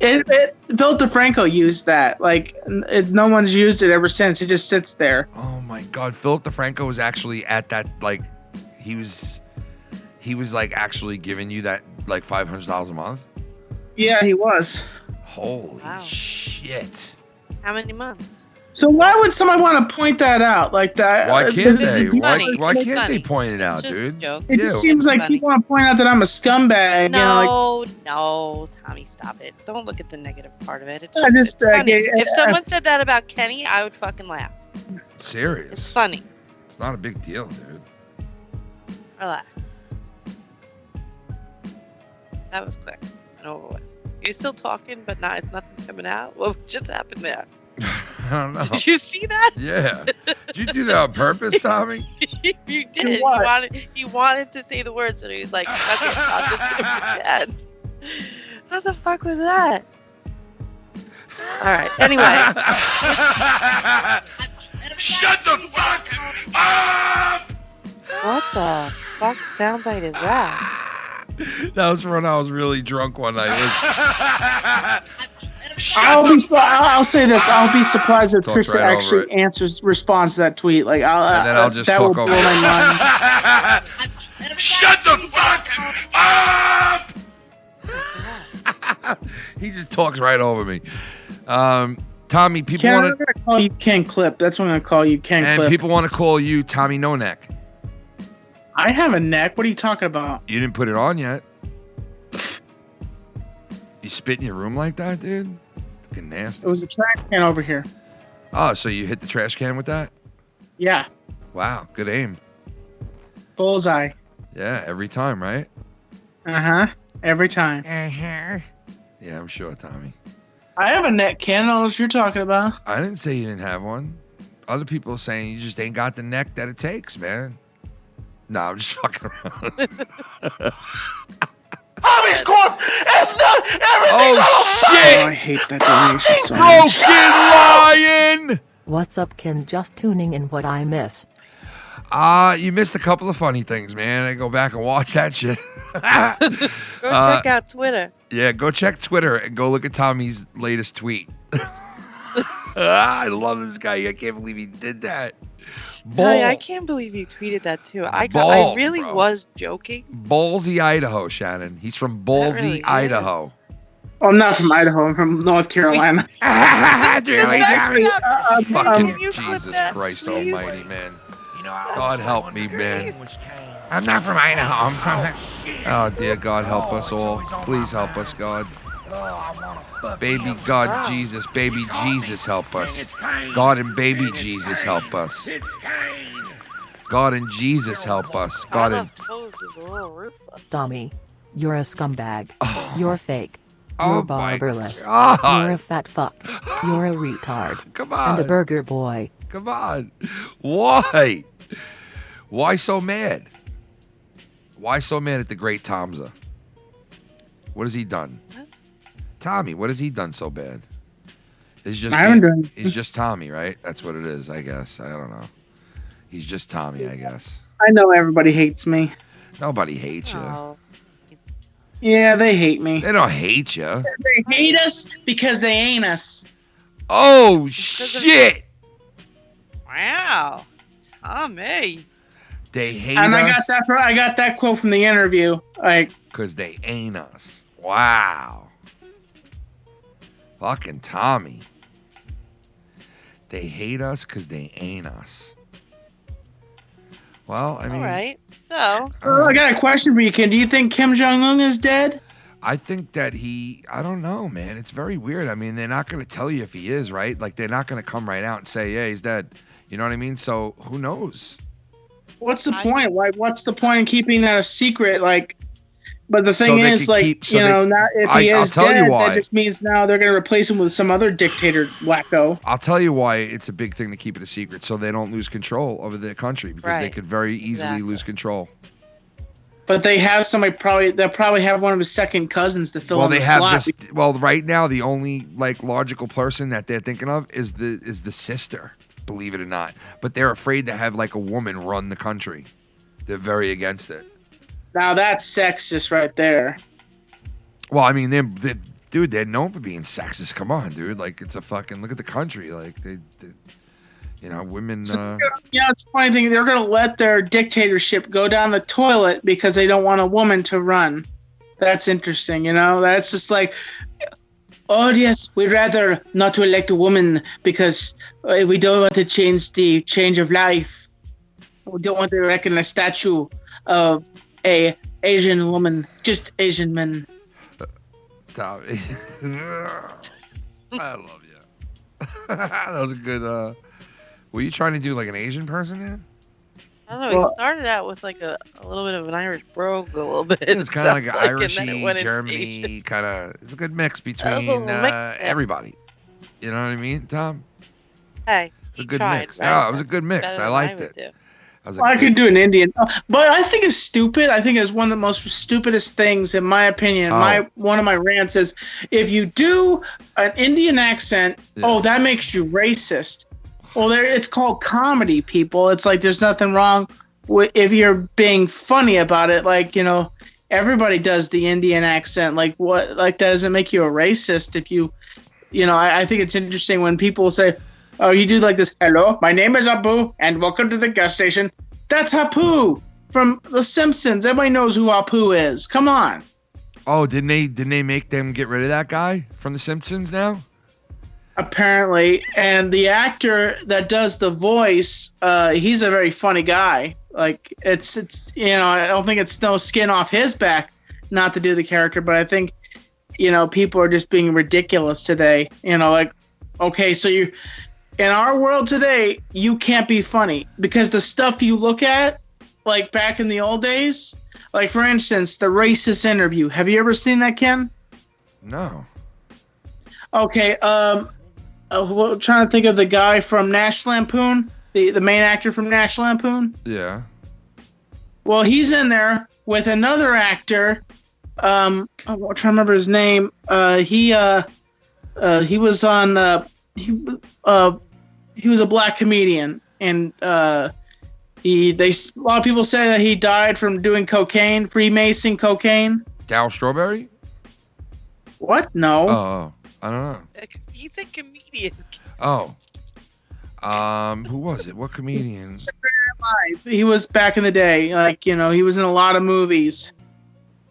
Phil DeFranco used that. Like, no one's used it ever since. It just sits there. Oh, my God. Philip DeFranco was actually at that, like, he was like, actually giving you that, like, $500 a month? Yeah, he was. Holy shit. How many months? So why would somebody want to point that out like that? Why can't they? Why can't they point it out, dude? It just seems like people want to point out that I'm a scumbag. No, no, Tommy, stop it. Don't look at the negative part of it. It's just, it's funny. If someone said that about Kenny, I would fucking laugh. Serious? It's funny. It's not a big deal, dude. Relax. That was quick and over with. You're still talking, but nothing's coming out. What just happened there? I don't know. Did you see that? Yeah. Did you do that on purpose, Tommy? You did. He wanted to say the words, and he was like, "Fuck it, I'm just gonna pretend." What the fuck was that? All right. Anyway. Shut the fuck up! What the fuck soundbite is that? That was when I was really drunk one night. I'll say this. I'll be surprised if Talk Trisha right actually responds to that tweet. Like, and then I'll just that talk will blow over my mind. Shut the fuck up! He just talks right over me. Tommy, people I'm want gonna call you Ken Clip. That's what I'm gonna call you, Ken and Clip. people want to call you Tommy No Neck. I have a neck. What are you talking about? You didn't put it on yet. You spit in your room like that, dude? Fucking nasty. It was a trash can over here. Oh, so you hit the trash can with that? Yeah. Wow, good aim. Bullseye. Yeah, every time, right? Every time. Yeah, I'm sure, Tommy. I have a neck can. I don't know what you're talking about. I didn't say you didn't have one. Other people are saying you just ain't got the neck that it takes, man. No, I'm just fucking around. Tommy's corpse! It's not everything! Oh, shit! Oh, I hate that donation so Broken lion! What's up, Ken? Just tuning in what I miss. You missed a couple of funny things, man. I go back and watch that shit. Go check out Twitter. Yeah, go check Twitter and go look at Tommy's latest tweet. I love this guy. I can't believe he did that. Hey, I can't believe you tweeted that too. I really was joking. Ballsy, Idaho, Shannon. He's from Ballsy, really Idaho. I'm not from Idaho. I'm from North Carolina. Fucking Jesus Christ Almighty, man. God help me, man. I'm not from Idaho. I'm from... Oh, dear God, help us all. Please help us, God. Baby God Jesus, baby Jesus, help us. God and baby Jesus, help us. God and Jesus, help us. God and... Tommy, you're a scumbag. Oh. You're fake. Oh You're my barbarous. God. You're a fat fuck. You're a retard. Come on. And a burger boy. Come on. Why? Why so mad? Why so mad at the great Hamza? What has he done? What? Tommy, what has he done so bad? He's just he's just Tommy, right? That's what it is, I guess. I don't know. He's just Tommy, I guess. I know everybody hates me. Nobody hates you. Oh. Yeah, they hate me. They don't hate you. They hate us because they ain't us. Oh, shit. Wow. Tommy. They hate and us. I got that quote from the interview. Like, because they ain't us. Wow. Fucking Tommy. They hate us because they ain't us. Well, I mean. All right. So. I got a question for you, Ken. Do you think Kim Jong-un is dead? I think that I don't know, man. It's very weird. I mean, they're not going to tell you if he is, right? Like, they're not going to come right out and say, yeah, he's dead. You know what I mean? So, who knows? What's the point? Like, what's the point in keeping that a secret? Like, but the thing is, like, not if he is dead, that just means now they're going to replace him with some other dictator wacko. I'll tell you why it's a big thing to keep it a secret, so they don't lose control over the country, because they could very easily lose control. But they have somebody they'll probably have one of his second cousins to fill in the slot. Well, right now the only like logical person that they're thinking of is the sister, believe it or not. But they're afraid to have like a woman run the country. They're very against it. Now that's sexist right there. Well, I mean, they're known for being sexist. Come on, dude. Like, it's a fucking look at the country. Like they women. So, it's a funny thing. They're going to let their dictatorship go down the toilet because they don't want a woman to run. That's interesting. That's just like, oh yes, we'd rather not to elect a woman because we don't want to change the change of life. We don't want to erect a statue of a Asian woman, just Asian men. Tommy, I love you. That was a good. Were you trying to do like an Asian person, man? I don't know. He started out with like a little bit of an Irish brogue, a little bit. It's kind of like an Irishy, Germany kind of. It's a good mix between everybody. You know what I mean, Tom? Hey, it's a good mix. Right? It was a good mix. I liked it. I could do an Indian, but I think it's stupid. I think it's one of the most stupidest things, in my opinion. One of my rants is, if you do an Indian accent, that makes you racist. Well, it's called comedy, people. It's like there's nothing wrong with if you're being funny about it. Like, everybody does the Indian accent. Like, what? Like, that doesn't make you a racist. If I think it's interesting when people say, oh, you do like this. Hello, my name is Apu, and welcome to the gas station. That's Apu from The Simpsons. Everybody knows who Apu is. Come on. Oh, didn't they make them get rid of that guy from The Simpsons now? Apparently, and the actor that does the voice, he's a very funny guy. Like, it's I don't think it's no skin off his back not to do the character, but I think people are just being ridiculous today. Like, okay, so in our world today, you can't be funny because the stuff you look at, like back in the old days, like for instance, the racist interview. Have you ever seen that, Ken? No. Okay, I'm trying to think of the guy from National Lampoon, the main actor from National Lampoon. Yeah. Well, he's in there with another actor. I'm trying to remember his name. He was on. He was a black comedian, and a lot of people say that he died from doing cocaine, Freemason cocaine. Darryl Strawberry? What? No. Oh, I don't know. He's a comedian. Oh. Who was it? What comedian? He was back in the day. Like, he was in a lot of movies.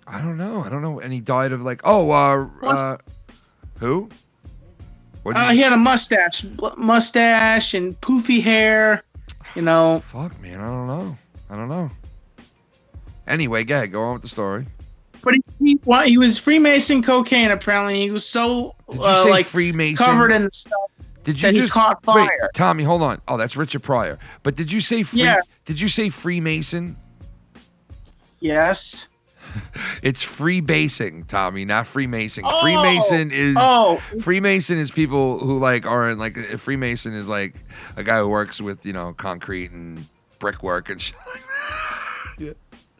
I don't know. And he died of like, who? He had a mustache and poofy hair, Fuck, man, I don't know. Anyway, go ahead, go on with the story. But he was Freemason cocaine, apparently. He was so Freemason? covered in the stuff he caught fire. Wait, Tommy, hold on. Oh, that's Richard Pryor. But did you say Did you say Freemason? Yes. It's freebasing, Tommy, not Freemason. Oh, Freemason is people who like are in like a Freemason is like a guy who works with concrete and brickwork and shit like that. Yeah.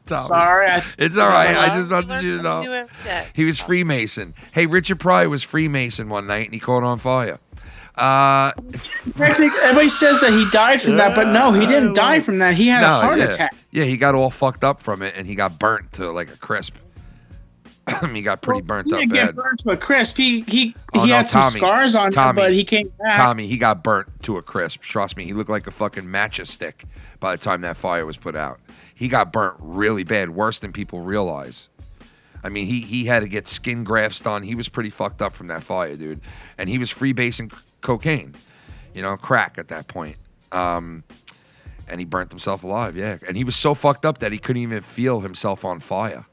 Tommy. Sorry, it's all right. I just wanted you to know. He was Oh. Freemason. Hey, Richard Pryor was Freemason one night and he caught on fire. Everybody says that he died from that, but no, he didn't die from that. He had a heart attack. Yeah, he got all fucked up from it and he got burnt to like a crisp. He got pretty burnt He up didn't bad. get burnt to a crisp. He Oh, no, had some Tommy. scars on him, but he came back. Tommy, he got burnt to a crisp. Trust me, he looked like a fucking matchstick by the time that fire was put out. He got burnt really bad, worse than people realize. I mean, he had to get skin grafts done. He was pretty fucked up from that fire, dude. And he was freebasing cocaine, crack at that point. And he burnt himself alive, yeah. And he was so fucked up that he couldn't even feel himself on fire.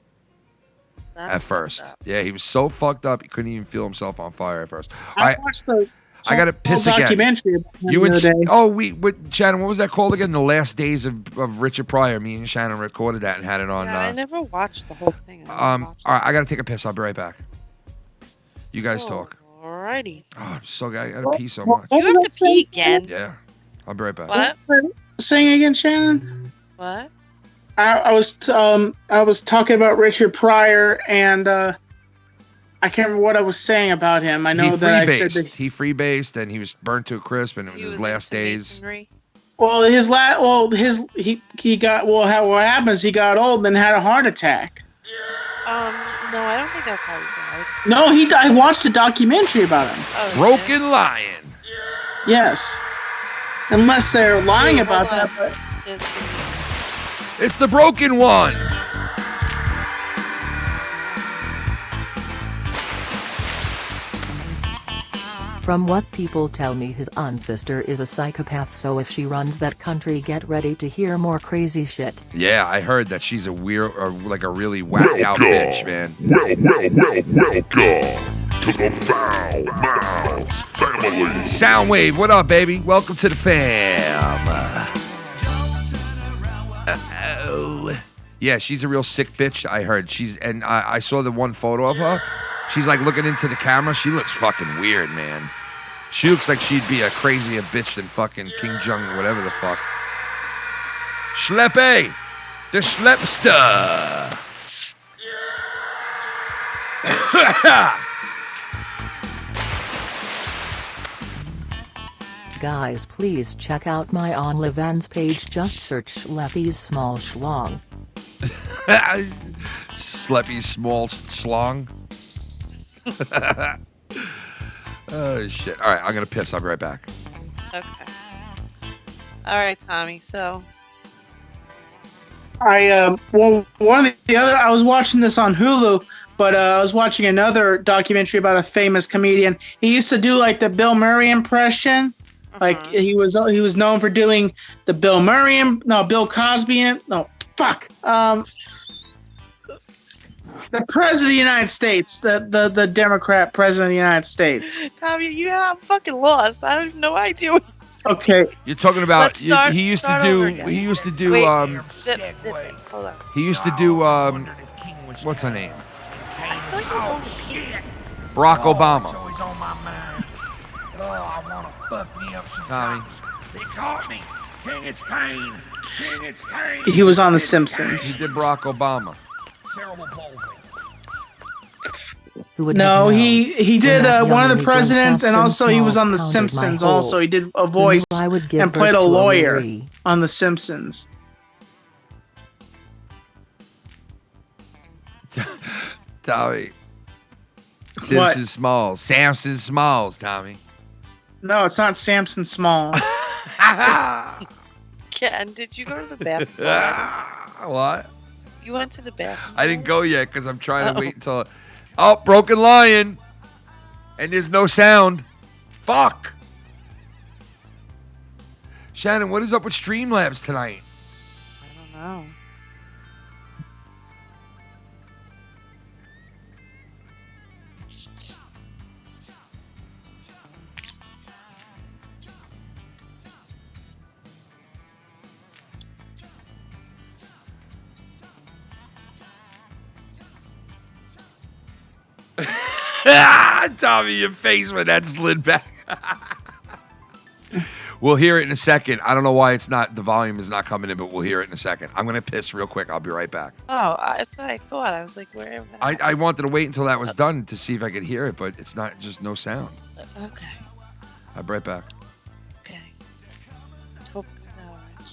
At first. Yeah, he was so fucked up he couldn't even feel himself on fire at first. I watched the I got to piss again. documentary about him You the and other day. Shannon, what was that called again? The Last Days of Richard Pryor. Me and Shannon recorded that and had it on. Yeah, I never watched the whole thing. All right, I got to take a piss. I'll be right back. You guys talk. Alrighty. Oh, I'm so I got to pee so much. You have to pee again. Yeah, I'll be right back. What? Saying again, Shannon? What? I was talking about Richard Pryor, and I can't remember what I was saying about him. I know that I said that he freebased and he was burnt to a crisp, and it was his last days. Masonry. Well, he got what happens? He got old and then had a heart attack. No, I don't think that's how he died. No, he died. I watched a documentary about him. Oh, Broken Lion. Yes, unless they're lying about that. But It's the broken one. From what people tell me, his aunt sister is a psychopath, so if she runs that country, get ready to hear more crazy shit. Yeah, I heard that she's a weird, or like a really whacked out bitch, man. Welcome to the Foul Mouth family. Soundwave, what up, baby? Welcome to the fam. Yeah, she's a real sick bitch, I heard. I saw the one photo of her. She's like looking into the camera. She looks fucking weird, man. She looks like she'd be a crazier bitch than fucking King Jung, whatever the fuck. Schleppe! The Schlepster! Guys, please check out my OnlyFans page. Just search Schleppy's Small Schlong. Schleppy's Small Schlong? Oh, shit. All right, I'm going to piss. I'll be right back. Okay. All right, Tommy. So. I was watching this on Hulu, but I was watching another documentary about a famous comedian. He used to do like the Bill Murray impression. Like he was known for doing the Bill Cosby. The president of the United States, the Democrat president of the United States. Tommy, I'm fucking lost. I have no idea what Okay. You're talking about he used to do Wait, zip it. Hold on. he used to do what's her name? I thought you were going to pee. Barack Obama. Always on my mind. Oh, I want to fuck me up some Tommy. cops. They caught me. King it's Kane. King it's Kane. He was on The Simpsons. He did Barack Obama. Terrible bowling. Who would No, have known? he did When that one of young the presidents, and Negro also he was on The Smalls pounded my Simpsons. Also, he holes. did a Who voice knew I would give and played birth a to lawyer Marie? on The Simpsons. Tommy. Simpson Smalls. Samson Smalls, Tommy. No, it's not Samson Smalls. Ken, did you go to the bathroom already? What? You went to the bathroom? I didn't go yet because I'm trying to wait until. Oh, Broken Lion. And there's no sound. Fuck. Shannon, what is up with Streamlabs tonight? I don't know. Tommy, your face when that slid back. We'll hear it in a second. I don't know why the volume is not coming in, but we'll hear it in a second. I'm going to piss real quick. I'll be right back. Oh, that's what I thought. I was like, where? I wanted to wait until that was done to see if I could hear it, but it's not, just no sound. Okay. I'll be right back. Okay. Hope all right.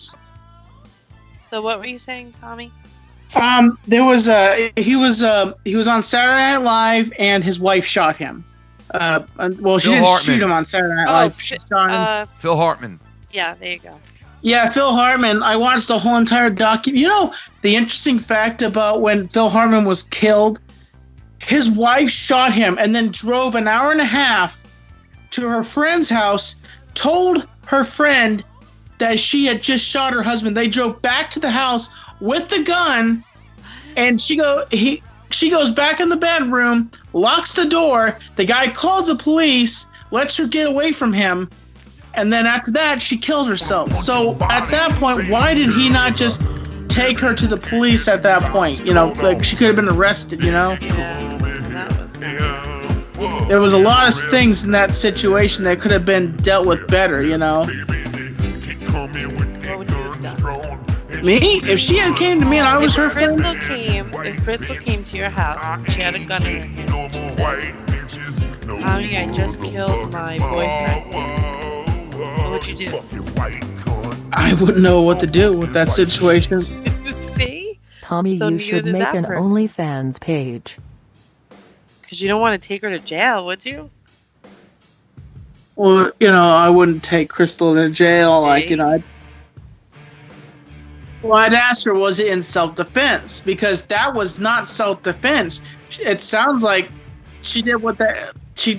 So what were you saying, Tommy? There was he was on Saturday Night Live and his wife shot him. Well, she didn't shoot him on Saturday Night Live. She shot him. Phil Hartman. Yeah, there you go. Yeah, Phil Hartman. I watched the whole entire document. You know, the interesting fact about when Phil Hartman was killed, his wife shot him and then drove an hour and a half to her friend's house, told her friend that she had just shot her husband. They drove back to the house with the gun, and she goes back in the bedroom, locks the door. The guy calls the police, lets her get away from him, and then after that, she kills herself. So at that point, why did he not just take her to the police at that point? You know, like she could have been arrested, you know? There was a lot of things in that situation that could have been dealt with better, you know? Me? If she had came to me and I was her friend... If Crystal came to your house and she had a gun in her hand, she said, Tommy, I just killed my boyfriend. What would you do? I wouldn't know what to do with that situation. See? Tommy, So you neither should did make that an person. OnlyFans page. Because you don't want to take her to jail, would you? Well, you know, I wouldn't take Crystal to jail. Like, you know, I'd ask her, was it in self-defense? Because that was not self-defense. It sounds like she did what happened to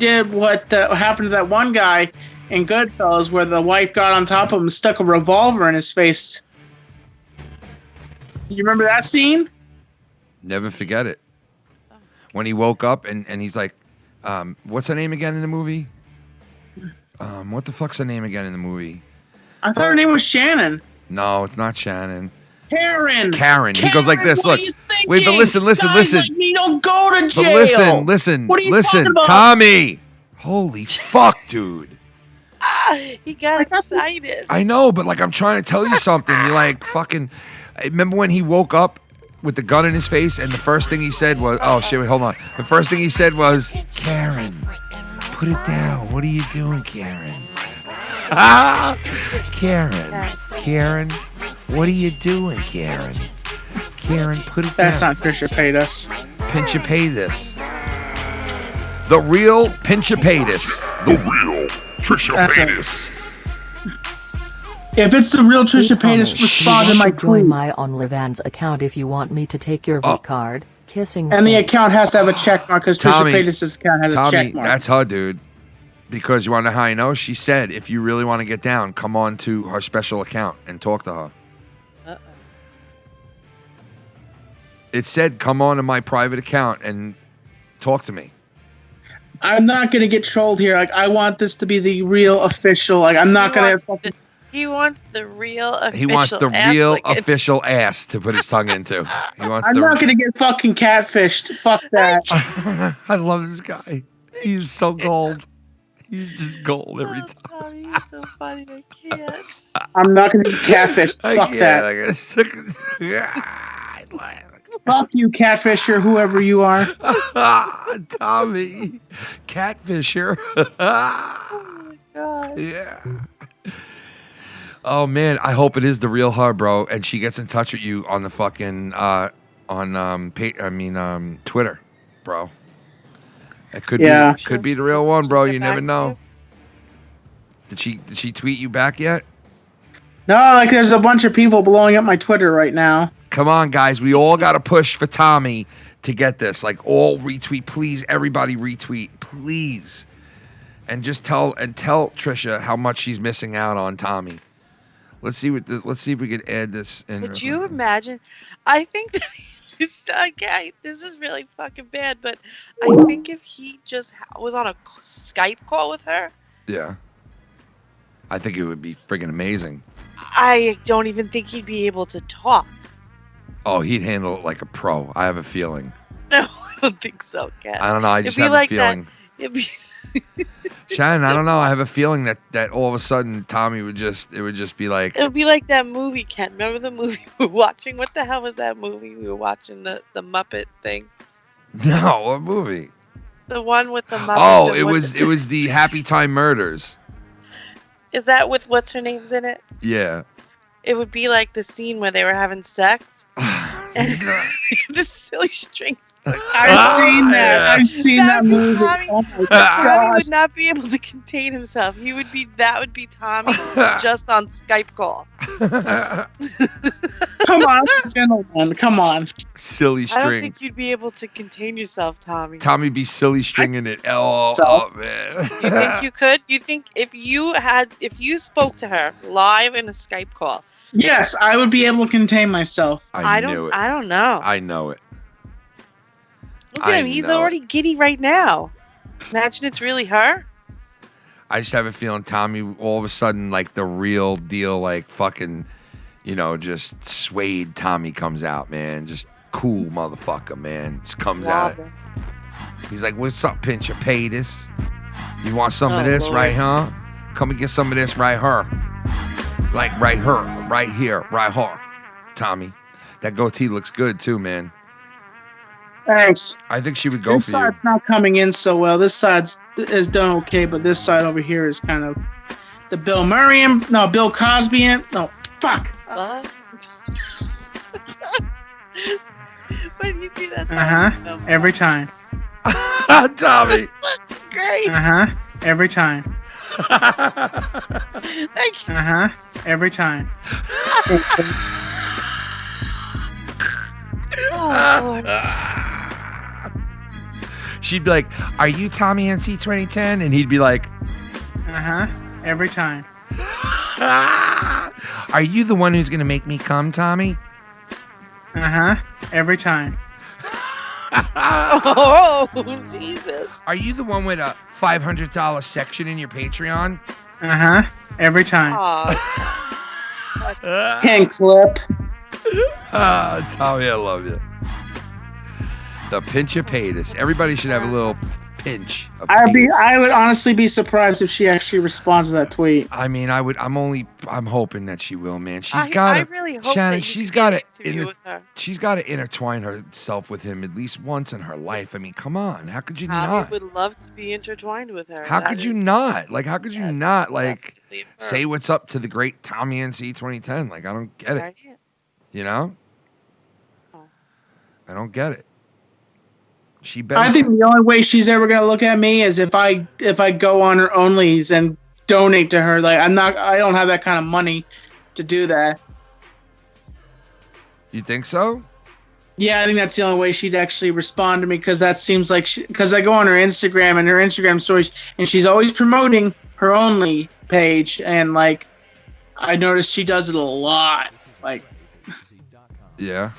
that one guy in Goodfellas, where the wife got on top of him and stuck a revolver in his face. You remember that scene? Never forget it. When he woke up and he's like, what's her name again in the movie? What the fuck's her name again in the movie? I thought her name was Shannon. No, it's not Shannon. Karen. He goes like this. What Look. are you thinking? Wait, but listen. Guys like me don't go to jail. But listen. What are you talking about? Tommy. Holy fuck, dude. He got excited. I know, but like I'm trying to tell you something. You're like fucking. I remember when he woke up with the gun in his face, and the first thing he said was, "Oh shit, wait, hold on." The first thing he said was, "Karen, put it down. What are you doing, Karen?" Karen, what are you doing, Karen? Karen, put it down. That's not Trisha Paytas. Pinch and pay this. The real Pinch and pay this. The real Trisha Paytas. If it's the real Trisha Paytas, respond to my Join tweet. my OnlyFans account if you want me to take your V card. Kissing. And the face. account has to have a check mark because Trisha Tommy, Paytas' account has a check mark. That's her, dude. Because you want to know how I know? She said, if you really want to get down, come on to her special account and talk to her. Uh-oh. It said, come on to my private account and talk to me. I'm not gonna get trolled here. Like, I want this to be the real official. Like, I'm not gonna. He wants the real official. He wants the real official ass to put his tongue into. He wants I'm not gonna get fucking catfished. Fuck that. I love this guy. He's so gold. He's just gold every time. Tommy, he's so funny. I can't. I'm not gonna get catfished. Fuck that. Fuck you, catfisher, whoever you are. Tommy, catfisher. Oh my god. Yeah. Oh man, I hope it is the real her, bro, and she gets in touch with you on the fucking Twitter, bro. It could be the real one, bro. You never know. Did she tweet you back yet? No, like there's a bunch of people blowing up my Twitter right now. Come on, guys. We all got to push for Tommy to get this. Like, all retweet. Please, everybody retweet. Please. And just tell Trisha how much she's missing out on Tommy. Let's see if we could add this in. Could you imagine? I think that this is really fucking bad, but I think if he just was on a Skype call with her. Yeah. I think it would be friggin' amazing. I don't even think he'd be able to talk. Oh, he'd handle it like a pro. I have a feeling. No, I don't think so, Ken. I don't know. I just It'd be have like a feeling. that. It'd be. Shannon, I don't know. I have a feeling that all of a sudden Tommy would just be like. It would be like that movie, Ken. Remember the movie we were watching? What the hell was that movie we were watching? The Muppet thing. No, what movie? The one with the Muppets. Oh, it was the Happy Time Murders. Is that with what's her name's in it? Yeah. It would be like the scene where they were having sex. And the silly strings. I've seen that. I've seen that movie. Tommy, Oh my Tommy gosh. would not be able to contain himself. That would be Tommy just on Skype call. Come on, gentlemen. Come on. Silly string. I don't think you'd be able to contain yourself, Tommy. Tommy be silly stringing it all up, man. You think you could? You think if you spoke to her live in a Skype call? Yes, I would be able to contain myself. I knew it. I don't know. I know it. Look at him. He's already giddy right now. Imagine it's really her. I just have a feeling Tommy, all of a sudden, like the real deal, like fucking, just suede Tommy comes out, man. Just cool motherfucker, man. Just comes out. He's like, what's up, pinch of Patus? You want some of this, Lord. right, huh? Come and get some of this right here. Like right here, right here, right here. Tommy. That goatee looks good too, man. Thanks. I think she would go This for you. side's not coming in so well. This side's is done okay, but this side over here is kind of the Bill Cosby. No, fuck. What? Why do you do that? Every time. Tommy. Great. Every time. Thank you. Every time. Oh, Lord. She'd be like, are you Tommy NC 2010? And he'd be like, Every time. are you the one who's going to make me come, Tommy? Every time. Oh, Jesus. Are you the one with a $500 section in your Patreon? Every time. Oh. 10 clip. Tommy, I love you. The pinch of Patus. Everybody should have a little pinch of Patus. I would honestly be surprised if she actually responds to that tweet. I mean, I'm hoping that she will, man. I really hope Shannon, that she's got to with her. she's got to intertwine herself with him at least once in her life. I mean, come on. How could you Tommy not? would love to be intertwined with her. How could you not? Like, how could you not, like, say what's up to the great Tommy NC 2010? Like, I don't get it. You know? I don't get it. She better. I think the only way she's ever gonna look at me is if I go on her onlys and donate to her. Like I don't have that kind of money to do that. You think so? Yeah, I think that's the only way she'd actually respond to me, because that seems like because I go on her Instagram and her Instagram stories, and she's always promoting her only page, and like I noticed she does it a lot. Like, yeah.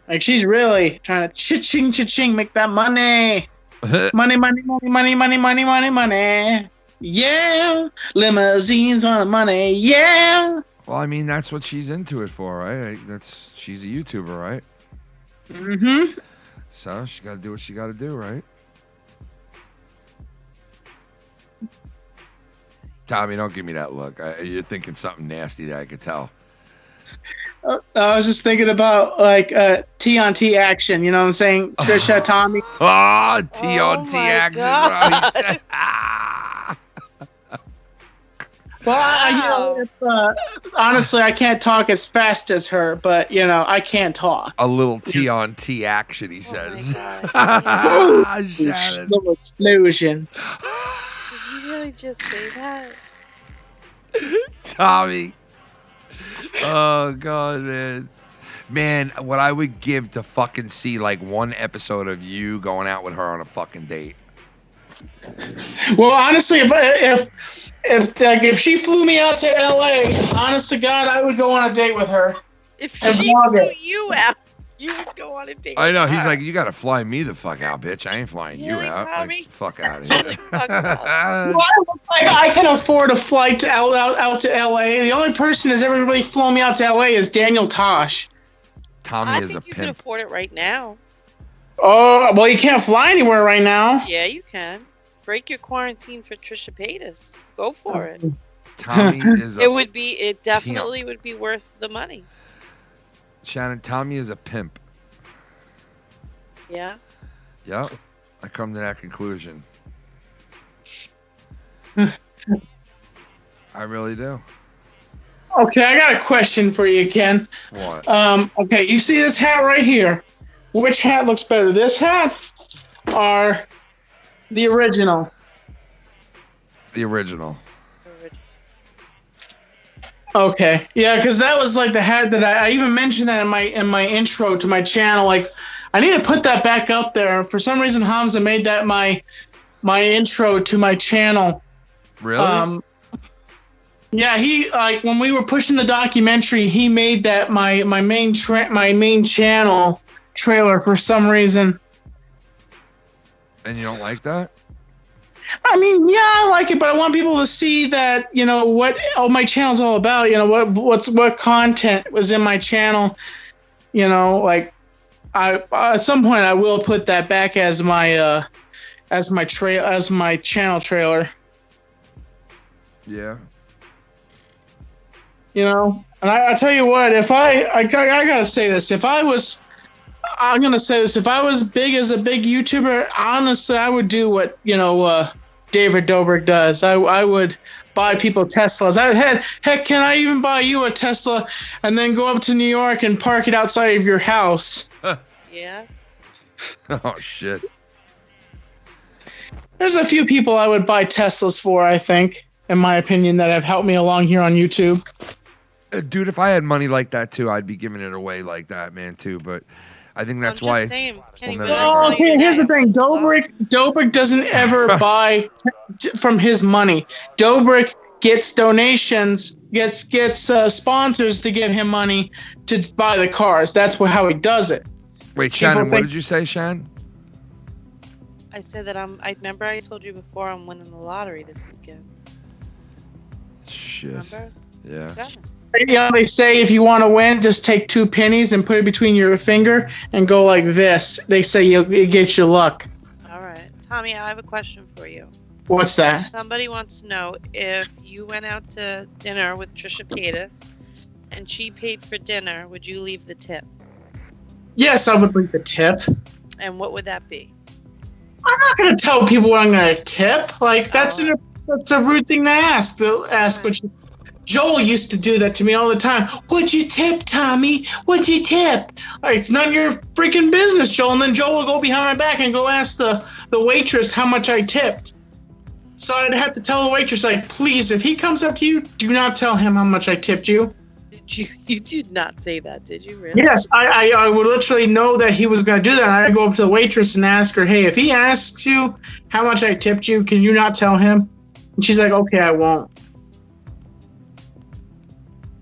Like she's really trying to cha-ching, cha-ching, make that money. Money, money, money, money, money, money, money, money. Yeah. Limousines on the money. Yeah. Well, I mean, that's what she's into it for, right? She's a YouTuber, right? Mm-hmm. So she got to do what she got to do, right? Tommy, don't give me that look. You're thinking something nasty that I could tell. I was just thinking about like T on T action. You know what I'm saying? Trisha, Tommy. Oh, T on T action. Well, honestly, I can't talk as fast as her, but I can talk. A little T on T action, he says. Shannon. Little explosion. Did you really just say that? Tommy. Oh, God, man. Man, what I would give to fucking see like one episode of you going out with her on a fucking date. Well, honestly, if she flew me out to LA, honest to God, I would go on a date with her. If she flew you out, you would go on a date. I know. with He's her. like, you got to fly me the fuck out, bitch. I ain't flying you out. Tommy? Like, fuck out of here. I look like I can afford a flight out to LA. The only person that's ever really flown me out to LA is Daniel Tosh. Tommy I is a think you can pimp. afford it right now. Oh, well, you can't fly anywhere right now. Yeah, you can. Break your quarantine for Trisha Paytas. Go for it. Tommy is a It definitely would be worth the money. Shannon, Tommy is a pimp. Yeah. Yep. I come to that conclusion. I really do. Okay, I got a question for you, Ken. What? Okay, you see this hat right here? Which hat looks better, this hat or the original? The original. Okay, yeah, because that was like the hat that I even mentioned that in my intro to my channel. Like, I need to put that back up there. For some reason, Hamza made that my intro to my channel. Really? Yeah, he like when we were pushing the documentary, he made that my main channel trailer for some reason. And you don't like that? I mean, yeah, I like it, but I want people to see that, you know, what my channel's all about. You know, what content was in my channel. You know, like I at some point I will put that back as my channel trailer. Yeah. You know, and I tell you what, if I gotta say this, I'm gonna say this, if I was big as a big YouTuber, honestly, I would do what, you know, David Dobrik does. I would buy people Teslas. Heck, can I even buy you a Tesla and then go up to New York and park it outside of your house? Yeah. Oh, shit. There's a few people I would buy Teslas for, I think, in my opinion, that have helped me along here on YouTube. Dude, if I had money like that, too, I'd be giving it away like that, man, too. But I think that's why... Oh, okay, here's the thing. Dobrik doesn't ever buy from his money. Dobrik gets donations, gets sponsors to give him money to buy the cars. That's how he does it. Wait, Shannon, what did you say, Shannon? I said that I remember I told you before I'm winning the lottery this weekend. Shit. Remember? Yeah. You know, they say if you want to win, just take 2 pennies and put it between your finger and go like this. They say it gets you luck. All right. Tommy, I have a question for you. What's that? Somebody wants to know if you went out to dinner with Trisha Paytas and she paid for dinner, would you leave the tip? Yes, I would leave the tip. And what would that be? I'm not going to tell people what I'm going to tip. Like, that's a rude thing to ask. Joel used to do that to me all the time. What'd you tip, Tommy? What'd you tip? All right, it's none of your freaking business, Joel. And then Joel will go behind my back and go ask the waitress how much I tipped. So I'd have to tell the waitress, like, please, if he comes up to you, do not tell him how much I tipped you. You did not say that, did you really? Yes, I would literally know that he was going to do that. I'd go up to the waitress and ask her, hey, if he asks you how much I tipped you, can you not tell him? And she's like, okay, I won't.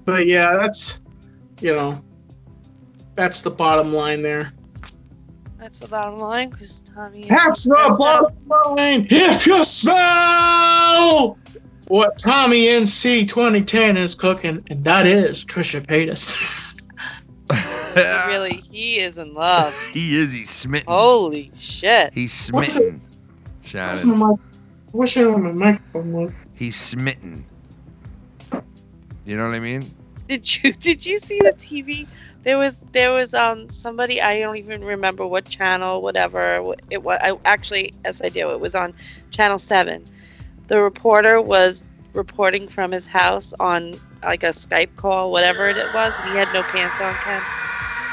But yeah, that's, you know, that's the bottom line there. That's the bottom line, because Tommy... That's the bottom line! If you smell what Tommy NC 2010 is cooking, and that is Trisha Paytas. He is in love. He is. He's smitten. Holy shit. He's smitten, Shannon. I wish I knew what my microphone was. He's smitten. You know what I mean? Did you see the TV? There was somebody, I don't even remember what channel, whatever it was. Yes, I do. It was on Channel 7. The reporter was reporting from his house on like a Skype call, whatever it was, and he had no pants on, Ken.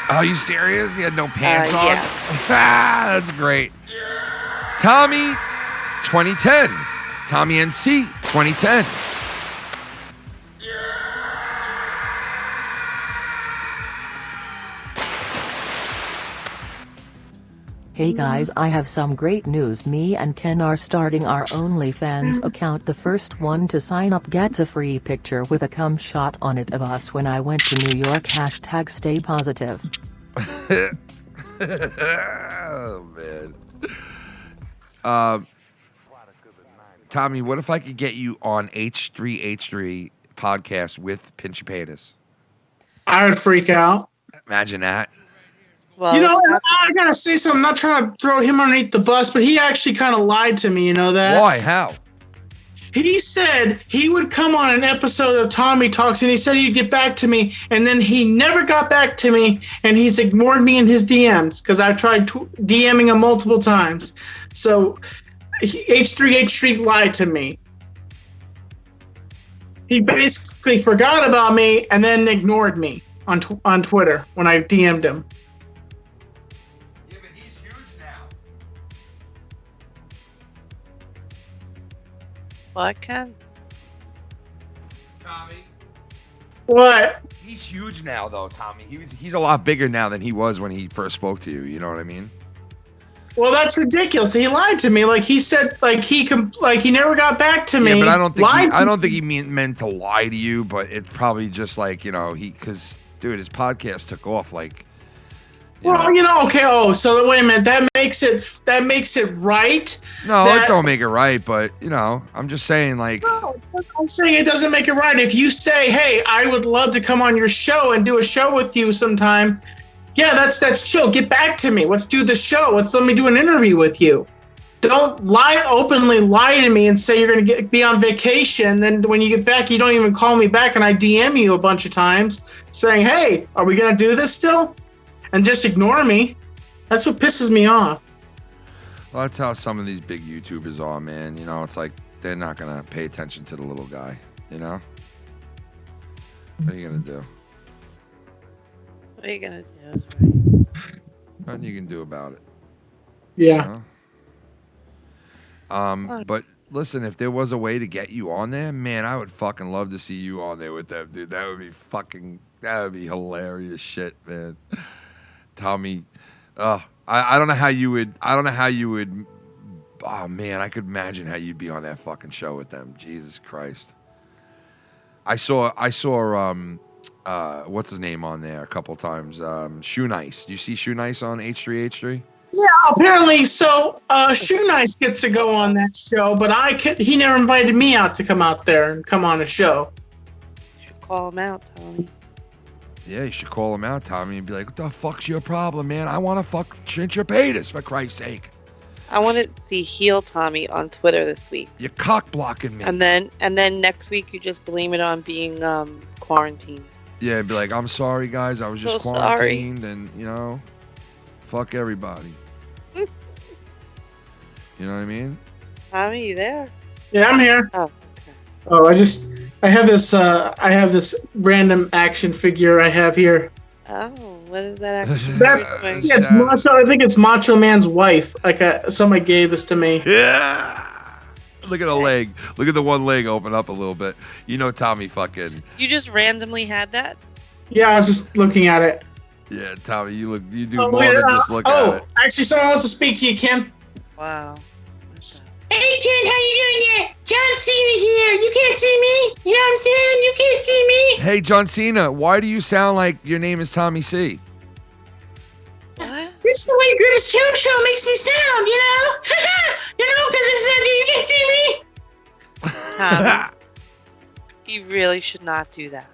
Are you serious? He had no pants on? Yeah. That's great. Tommy 2010. Tommy NC 2010. Hey guys, I have some great news. Me and Ken are starting our OnlyFans account. The first one to sign up gets a free picture with a cum shot on it of us when I went to New York. #stay positive. Oh, man. Tommy, what if I could get you on H3H3 podcast with Pinchy Paytas? I would freak out. Imagine that. Well, You know, I gotta say something. I'm not trying to throw him underneath the bus, but he actually kind of lied to me. You know that? Why? How? He said he would come on an episode of Tommy Talks, and he said he'd get back to me, and then he never got back to me, and he's ignored me in his DMs because I tried DMing him multiple times. So H3H3 lied to me. He basically forgot about me and then ignored me on Twitter when I DM'd him. Yeah, but he's huge now. What, Ken? Tommy. What? He's huge now, though, Tommy. He's a lot bigger now than he was when he first spoke to you. You know what I mean? Well, that's ridiculous. He lied to me. Like he said, he never got back to me. Yeah, but I don't think he meant to lie to you. But it's probably just like because dude, his podcast took off like. Okay. Oh, so wait a minute. That makes it right. No, it don't make it right. But I'm just saying like. No, I'm saying it doesn't make it right. If you say, "Hey, I would love to come on your show and do a show with you sometime," yeah, that's chill. Get back to me. Let's do the show. Let me do an interview with you. Don't openly lie to me and say you're going to be on vacation. Then when you get back, you don't even call me back, and I DM you a bunch of times saying, "Hey, are we going to do this still?" And just ignore me. That's what pisses me off. Well, that's how some of these big YouTubers are, man. It's like they're not going to pay attention to the little guy, What are you going to do? What are you gonna do? Nothing you can do about it. Yeah. But listen, if there was a way to get you on there, man, I would fucking love to see you on there with them, dude. That would be hilarious shit, man. Tommy, I don't know how you would. Oh man, I could imagine how you'd be on that fucking show with them. Jesus Christ. I saw what's his name on there a couple times. Shoe Nice. Do you see Shoe Nice on H3H3? Yeah, apparently so. Shoe Nice gets to go on that show, but he never invited me out to come out there and come on a show. You should call him out, Tommy. Yeah, you should call him out, Tommy, and be like, "What the fuck's your problem, man? I want to fuck Chinch your Patus, for Christ's sake." I want to see heel Tommy on Twitter this week. You're cock blocking me. And then next week you just blame it on being quarantined. Yeah, be like, "I'm sorry, guys. I was just So quarantined, and fuck everybody." You know what I mean? Tommy, you there? Yeah, I'm here. Oh, okay. Oh, I have this random action figure I have here. Oh, what is that actually? Yeah, I think it's Macho Man's wife. Somebody gave this to me. Yeah. Look at the leg. Look at the one leg open up a little bit. Tommy fucking. You just randomly had that? Yeah, I was just looking at it. Yeah, Tommy, you do more than just look at it. Actually, someone wants to speak to you, Kim. Wow. Hey, Jen, how you doing there? John Cena's here. You can't see me. You know what I'm saying? You can't see me. Hey, John Cena, why do you sound like your name is Tommy C? What? This is the way Greatest Show makes me sound, because it said you can't see me. Tommy, you really should not do that.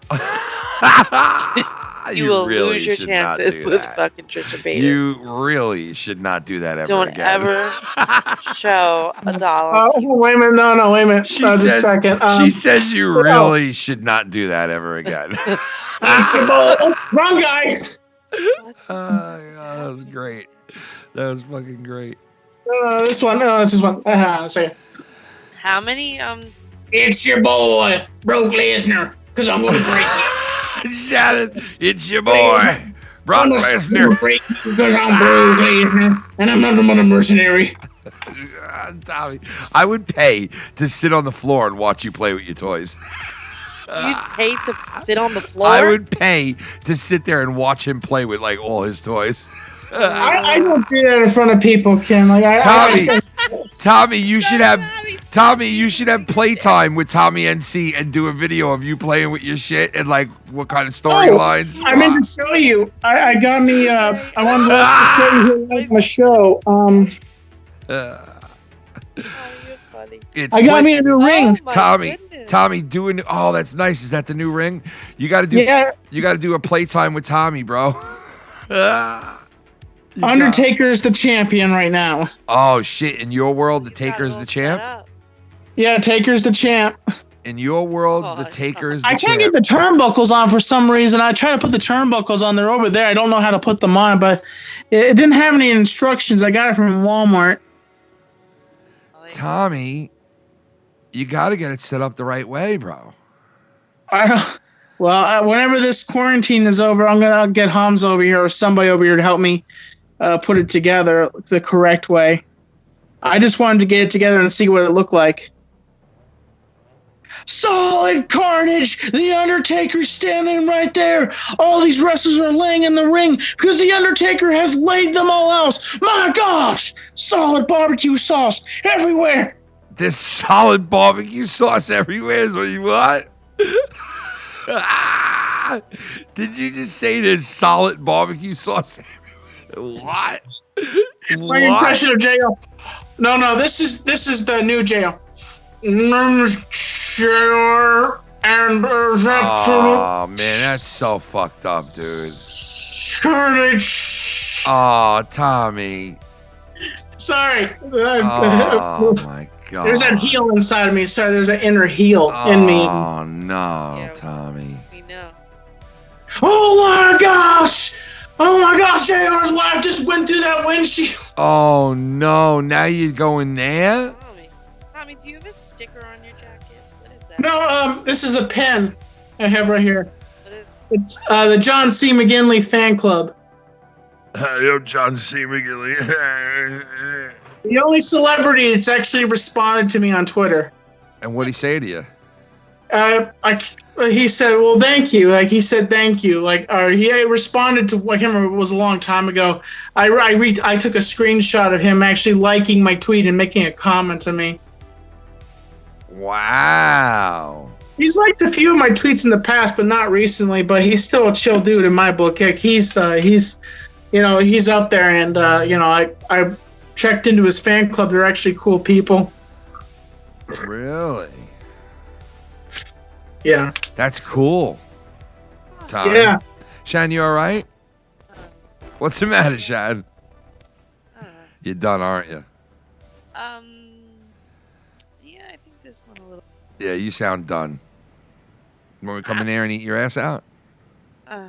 You will really lose your should not chances do with that. fucking Trisha Paytas. You really should not do that ever Don't again. ever show a dollar. Wait a minute. No, wait a minute. Just a second. She says you really should not do that ever again. Wrong guy. That was great. That was fucking great. This one. No, this is one. Say. How many It's your boy, Brock Lesnar, because I'm going to break you. Shannon, it's your boy, Brock Lesnar. Because I'm Brock Lesnar, and I'm not a mercenary. Tommy, I would pay to sit on the floor and watch you play with your toys. You'd pay to sit on the floor? I would pay to sit there and watch him play with all his toys. I don't do that in front of people, Ken. Tommy, you should have playtime with Tommy NC and do a video of you playing with your shit and what kind of storylines. I meant to show you. I got me. I wanted to show you who liked my show. I got me a new ring. Tommy, doing. Oh, that's nice. Is that the new ring? You got to do. Yeah. You got to do a playtime with Tommy, bro. Undertaker's the champion right now. Oh shit! In your world, the Taker's the champ. Yeah, Taker's the champ. In your world, the Taker's the I champ. can't get the turnbuckles on for some reason. I try to put the turnbuckles on. They're over there. I don't know how to put them on, but it didn't have any instructions. I got it from Walmart. Tommy, you got to get it set up the right way, bro. Whenever this quarantine is over, I'm gonna get Hamza over here or somebody over here to help me put it together the correct way. I just wanted to get it together and see what it looked like. Solid carnage! The Undertaker's standing right there. All these wrestlers are laying in the ring because the Undertaker has laid them all out. My gosh! Solid barbecue sauce everywhere. There's solid barbecue sauce everywhere is what you want? Did you just say there's solid barbecue sauce everywhere? What? My impression of JL. No, this is the new JL. Oh man, that's so fucked up, dude. Carnage. Oh, Tommy. Sorry. Oh my god. There's that heel inside of me. Sorry, there's an inner heel in me. Oh no, Tommy. We know. Oh my gosh! Oh my gosh, JR's wife just went through that windshield. Oh no, now you're going there? Tommy, do you have a sticker on your jacket? What is that? No, this is a pen I have right here. What is It's the John C. McGinley fan club. Yo, John C. McGinley. The only celebrity that's actually responded to me on Twitter. And what'd he say to you? He said, "Well, thank you." Like he said, "Thank you." Like, he responded to. I can't remember. It was a long time ago. I took a screenshot of him actually liking my tweet and making a comment to me. Wow. He's liked a few of my tweets in the past, but not recently. But he's still a chill dude in my book. Like he's up there, and I checked into his fan club. They're actually cool people. Really? Yeah. That's cool. Tom. Yeah. Shan, you all right? What's the matter, Shan? You're done, aren't you? Yeah, I think this one a little. Yeah, you sound done. Want me to come in there and eat your ass out? No.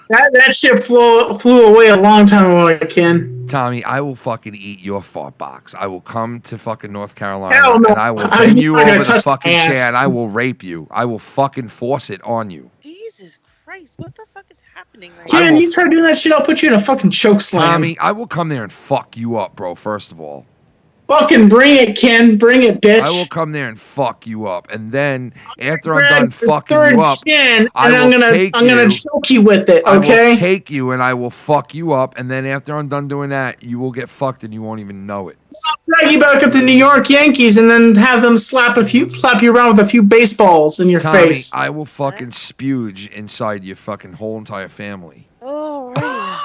That shit flew away a long time ago, Ken. Tommy, I will fucking eat your fart box. I will come to fucking North Carolina Hell no. and I will bring you over the touch fucking my ass. chair and I will rape you. I will fucking force it on you. Jesus Christ, what the fuck is happening right Ken, you try doing that shit, I'll put you in a fucking choke slam. Tommy, I will come there and fuck you up, bro, first of all. Fucking bring it, Ken. Bring it, bitch. I will come there and fuck you up. And then after I'm done fucking you up, I'm gonna choke you with it, okay? I will take you and I will fuck you up. And then after I'm done doing that, you will get fucked and you won't even know it. I'll drag you back at the New York Yankees and then have them slap you around with a few baseballs in your Tommy, face. I will fucking spooge inside your fucking whole entire family. Oh, right.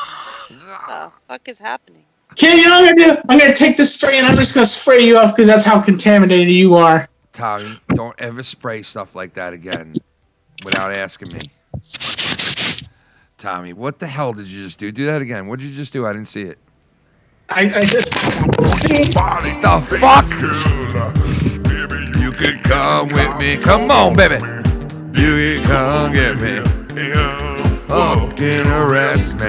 What the fuck is happening? Ken, you know what I'm gonna do? I'm gonna take this spray and I'm just gonna spray you off because that's how contaminated you are. Tommy, don't ever spray stuff like that again without asking me. Tommy, what the hell did you just do? Do that again. What did you just do? I didn't see it. I just... The fuck? You can come with me. Come on, baby. You can come get me. Fucking arrest me.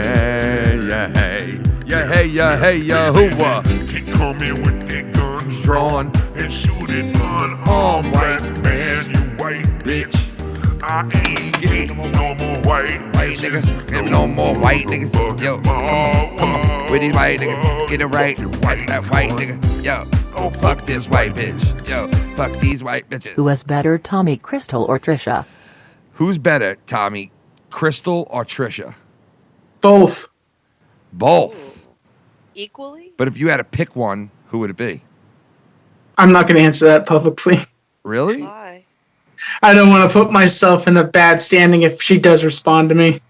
Yeah, hey. Yeah, hey, yeah, hey, yeah, hoo-wah. Can come in with their guns drawn and shoot it on white man, you white bitch. I ain't getting no more white niggas. No more white niggas. Yo, come on. With these white niggas. Get it right. That white nigga. Yo, oh, fuck this white bitch. Yo, fuck these white bitches. Who is better, Tommy, Crystal, or Trisha? Who's better, Tommy, Crystal or Trisha? Both. Both. Equally? But if you had to pick one, who would it be? I'm not going to answer that publicly. Really? Why? I don't want to put myself in a bad standing if she does respond to me.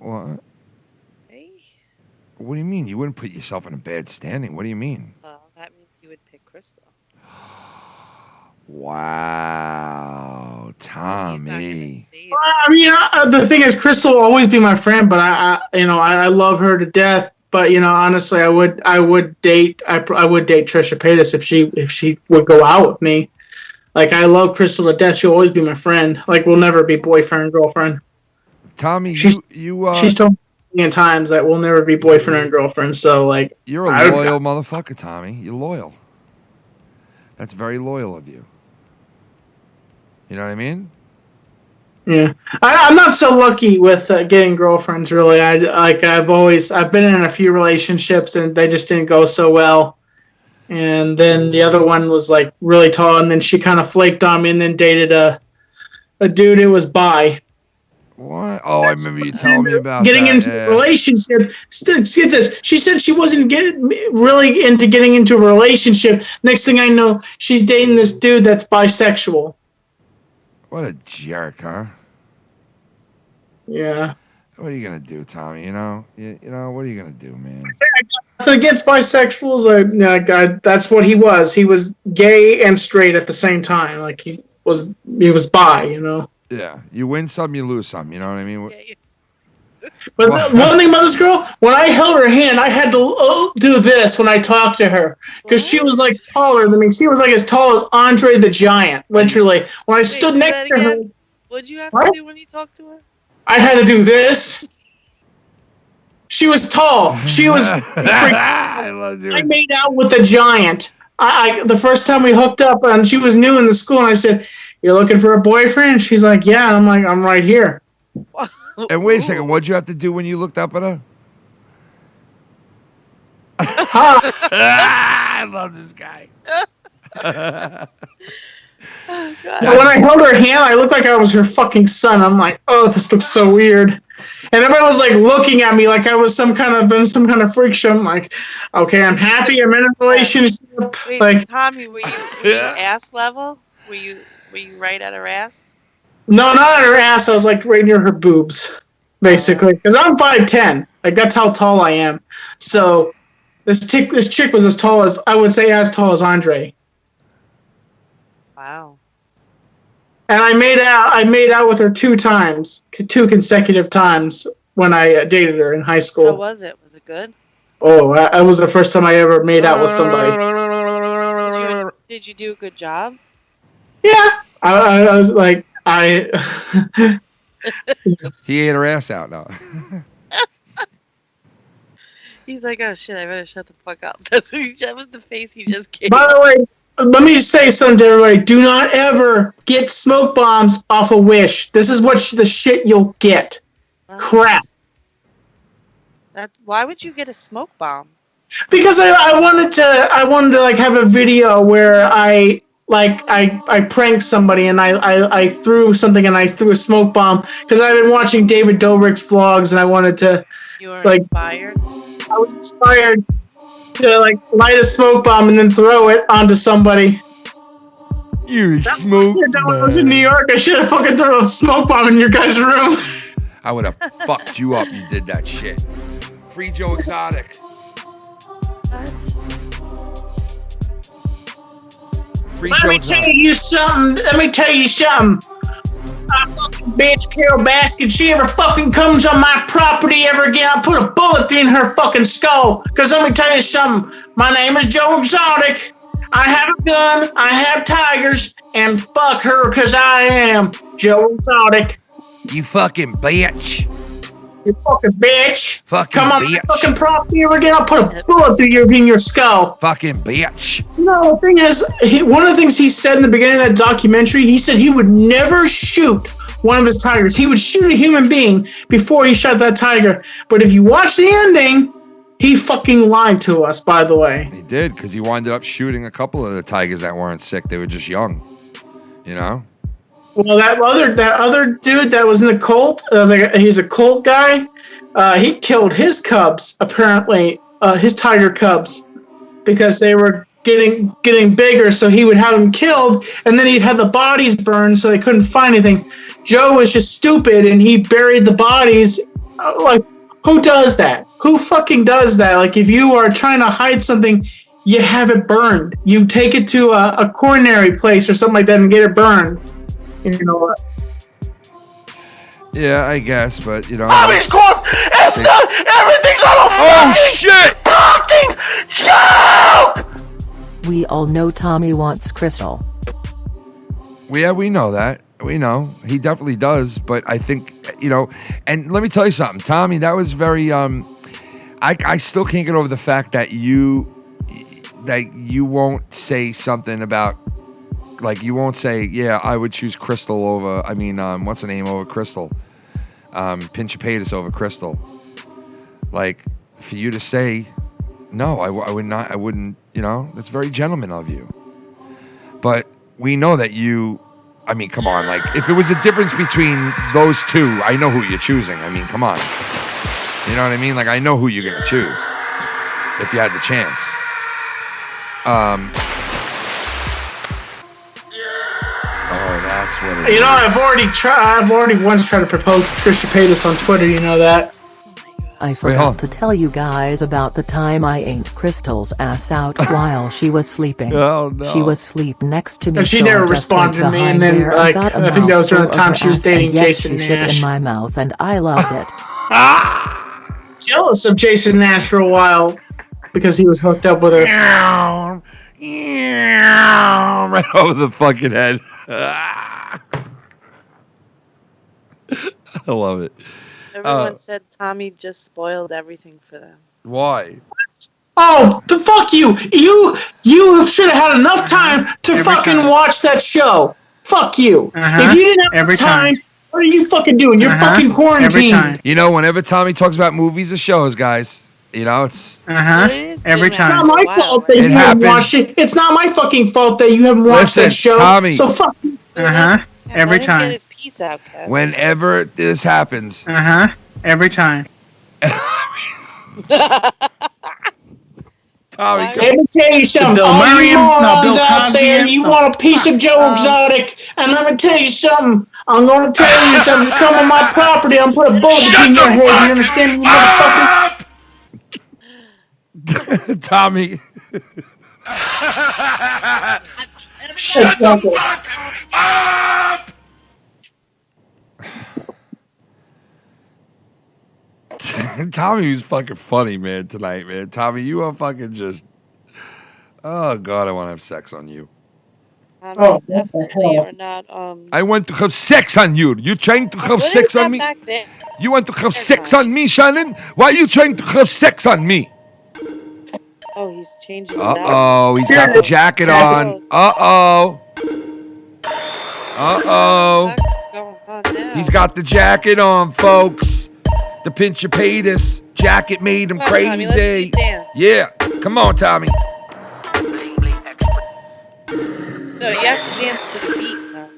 What? Hey? What do you mean? You wouldn't put yourself in a bad standing. What do you mean? Well, that means you would pick Crystal. Wow. Tommy. I mean, the thing is, Crystal will always be my friend, but I love her to death. But honestly, I would date Trisha Paytas if she would go out with me. Like, I love Crystal to death. She'll always be my friend. Like, we'll never be boyfriend and girlfriend. Tommy, she's told me in times that we'll never be boyfriend and girlfriend. So, like, you're a loyal motherfucker, Tommy. You're loyal. That's very loyal of you. You know what I mean? Yeah, I'm not so lucky with getting girlfriends. Really, I've been in a few relationships and they just didn't go so well. And then the other one was like really tall, and then she kind of flaked on me, and then dated a dude who was bi. What? Oh, I remember you telling me about getting that. into a relationship. Get this. She said she wasn't really into getting into a relationship. Next thing I know, she's dating this dude that's bisexual. What a jerk, huh? Yeah. What are you gonna do, Tommy? You know, what are you gonna do, man? Against bisexuals, that's what he was. He was gay and straight at the same time. Like he was bi, Yeah, you win some, you lose some. You know what I mean? But one thing about this girl, when I held her hand, I had to do this when I talked to her because she was like taller than me. She was like as tall as Andre the Giant, literally. When I stood next to her, what'd you have to do when you talked to her? I had to do this. She was tall. She was. I made out with the giant. The first time we hooked up, and she was new in the school, and I said, "You're looking for a boyfriend?" And she's like, "Yeah." And I'm like, "I'm right here." And wait a second, what'd you have to do when you looked up at her? I love this guy. When I held her hand, I looked like I was her fucking son. I'm like, oh, this looks so weird. And everybody was like looking at me like I was some kind of freak show. I'm like, okay, I'm happy. I'm in a relationship. Wait, like, Tommy, were you ass level? Were you right at her ass? No, not at her ass. I was like right near her boobs, basically, because I'm 5'10". Like that's how tall I am. So this chick was as tall as as tall as Andre. Wow. And I made out with her 2 consecutive times when I dated her in high school. How was it? Was it good? Oh, that was the first time I ever made out with somebody. Did you do a good job? Yeah, I was like, He ate her ass out now. He's like, oh shit, I better shut the fuck up. That was the face he just gave. By the way, let me say something to everybody. Do not ever get smoke bombs off a Wish. This is the shit you'll get. Crap. Why would you get a smoke bomb? Because I wanted to like have a video where I pranked somebody and I threw something and I threw a smoke bomb because I've been watching David Dobrik's vlogs and I wanted to. You were inspired? I was inspired to like light a smoke bomb and then throw it onto somebody. That's smoke what I was in New York. I should have fucking thrown a smoke bomb in your guys' room. I would have fucked you up. You did that shit. Free Joe Exotic. Let me tell you something. I fucking bitch Carol Baskin. She ever fucking comes on my property ever again, I'll put a bullet in her fucking skull. Because let me tell you something. My name is Joe Exotic. I have a gun. I have tigers. And fuck her because I am Joe Exotic. You fucking bitch. You fucking bitch. Fucking Come on bitch. my fucking property ever again, I'll put a bullet in your skull. Fucking bitch. No, the thing is, one of the things he said in the beginning of that documentary, he said he would never shoot one of his tigers. He would shoot a human being before he shot that tiger. But if you watch the ending, he fucking lied to us, by the way. He did, because he wound up shooting a couple of the tigers that weren't sick. They were just young, you know? Well, that other dude that was in the cult, he's a cult guy. He killed his cubs, apparently, his tiger cubs, because they were getting bigger. So he would have them killed, and then he'd have the bodies burned, so they couldn't find anything. Joe was just stupid, and he buried the bodies. Like, who does that? Who fucking does that? Like, if you are trying to hide something, you have it burned. You take it to a coronary place or something like that and get it burned. You know what? Yeah, I guess, but you know. Tommy's corpse is not. Everything's on a Oh shit! fucking joke. We all know Tommy wants Crystal. Yeah, we know that. We know he definitely does, but I think and let me tell you something, Tommy. That was very. I still can't get over the fact that you won't say something about. Like, you won't say, yeah, I would choose Crystal over, what's the name over Crystal? Pinchapatus over Crystal. Like, for you to say, no, I would not, I wouldn't, that's very gentleman of you. But we know that you, come on, like, if it was a difference between those two, I know who you're choosing. Come on. You know what I mean? Like, I know who you're going to choose if you had the chance. Oh, that's what it is. I've already once tried to propose to Trisha Paytas on Twitter, you know that? I forgot to tell you guys about the time I ate Crystal's ass out while she was sleeping. Oh, no. She was asleep next to me. And she so never I just responded went to me, and behind then, there like, got a I think that was around the mouthful time of she was her dating ass, and Jason yes, she shit Nash. in my mouth, and I loved it. Jealous of Jason Nash for a while because he was hooked up with her. Right over the fucking head. I love it. Everyone said Tommy just spoiled everything for them. Why? Oh, the fuck you! You should have had enough time to fucking watch that show. Fuck you! If you didn't have time, what are you fucking doing? You're fucking quarantined. Whenever Tommy talks about movies or shows, guys, it's every time. It's not my fault that you haven't watched it. It's not my fucking fault that you haven't watched that show. Tommy. So fuck you. Every time. Get his piece out, Kev. Whenever this happens. Every time. Tommy, let me tell you something. Bill All Murray you morons Bill out Cosby there, you want a piece of Joe Exotic, and let me tell you something. I'm going to tell you something. You come on my property, I'm going to put a bullet between your head. You understand me, motherfucker? Tommy. Shut the fuck up! Tommy was fucking funny, man, tonight, man. Tommy, you are fucking just... Oh, God, I want to have sex on you. Definitely are not. I want to have sex on you. You trying to have sex on me? You want to have sex on me, Shannon? Why are you trying to have sex on me? Oh, he's changing. Uh-oh, he's got the jacket on. Uh-oh. Uh-oh. He's got the jacket on, folks. The Pinchapatus jacket made him crazy. Tommy, let's get down. Yeah, come on, Tommy. No, you have to dance to the beat, though.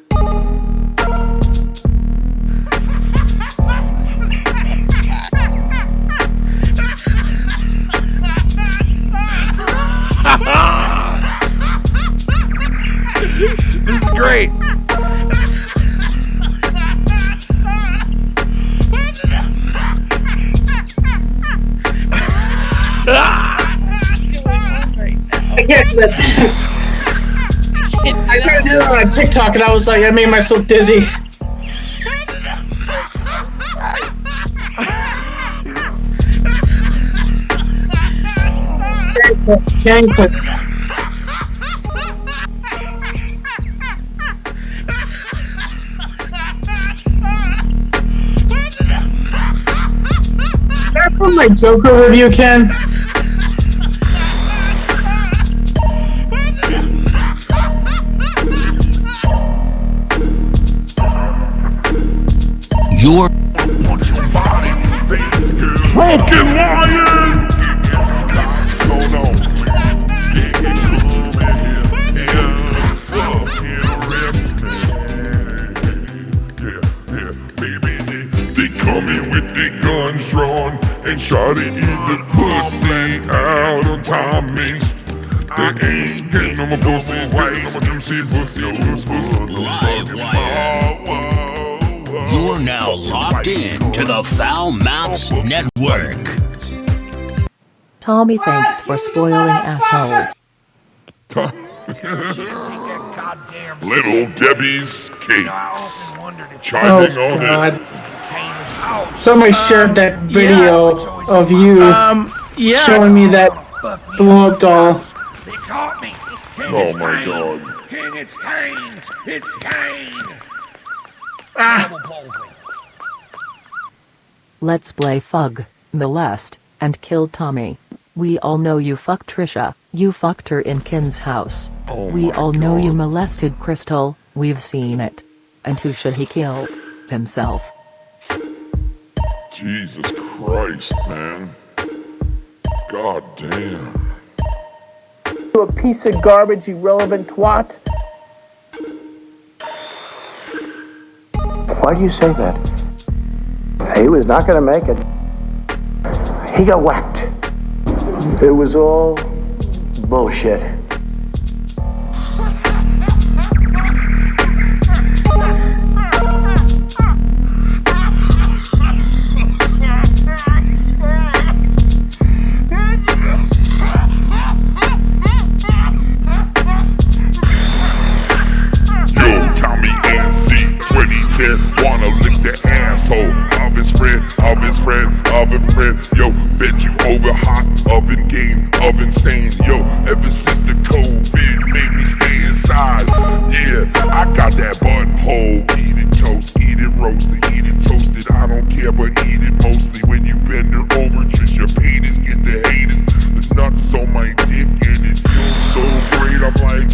This is great. I can't do that. I tried to do it on TikTok and I was like, I made myself dizzy. Gang clip. Is that from my Joker review, Ken? Your broken lion. Hold on. They coming with their guns drawn and try to eat the pussy out of Tommy's. They ain't getting no more pussy, white, no more them shit pussy, You're now locked in to the Foul Mouths Network. Tommy, thanks for spoiling, asshole. Little Debbie's Kate. often wondered if Chiming on God. it. Somebody shared that video of you yeah. showing me that blow up doll. They caught me. King Oh is my Kane. God. King is Kane. It's Kane. Let's play Fug, molest, and kill Tommy. We all know you fucked Trisha, you fucked her in Ken's house. Oh We my all know you God. molested Crystal, we've seen it. And who should he kill? Himself. Jesus Christ, man. God damn. You a piece of garbage, irrelevant twat. Why do you say that? He was not going to make it. He got whacked. It was all bullshit. Yo, Tommy NC 2010 wanna lick the asshole of his friend, of his friend, of a friend. Yo, bet you over hot oven game, oven stain. Yo, ever since the COVID made me stay inside. Yeah, I got that butthole. Eat it toast, eat it roasted, eat it toasted. I don't care, but eat it mostly. When you bend her over, just your penis get the haters. The nuts on my dick and it feels so great. I'm like,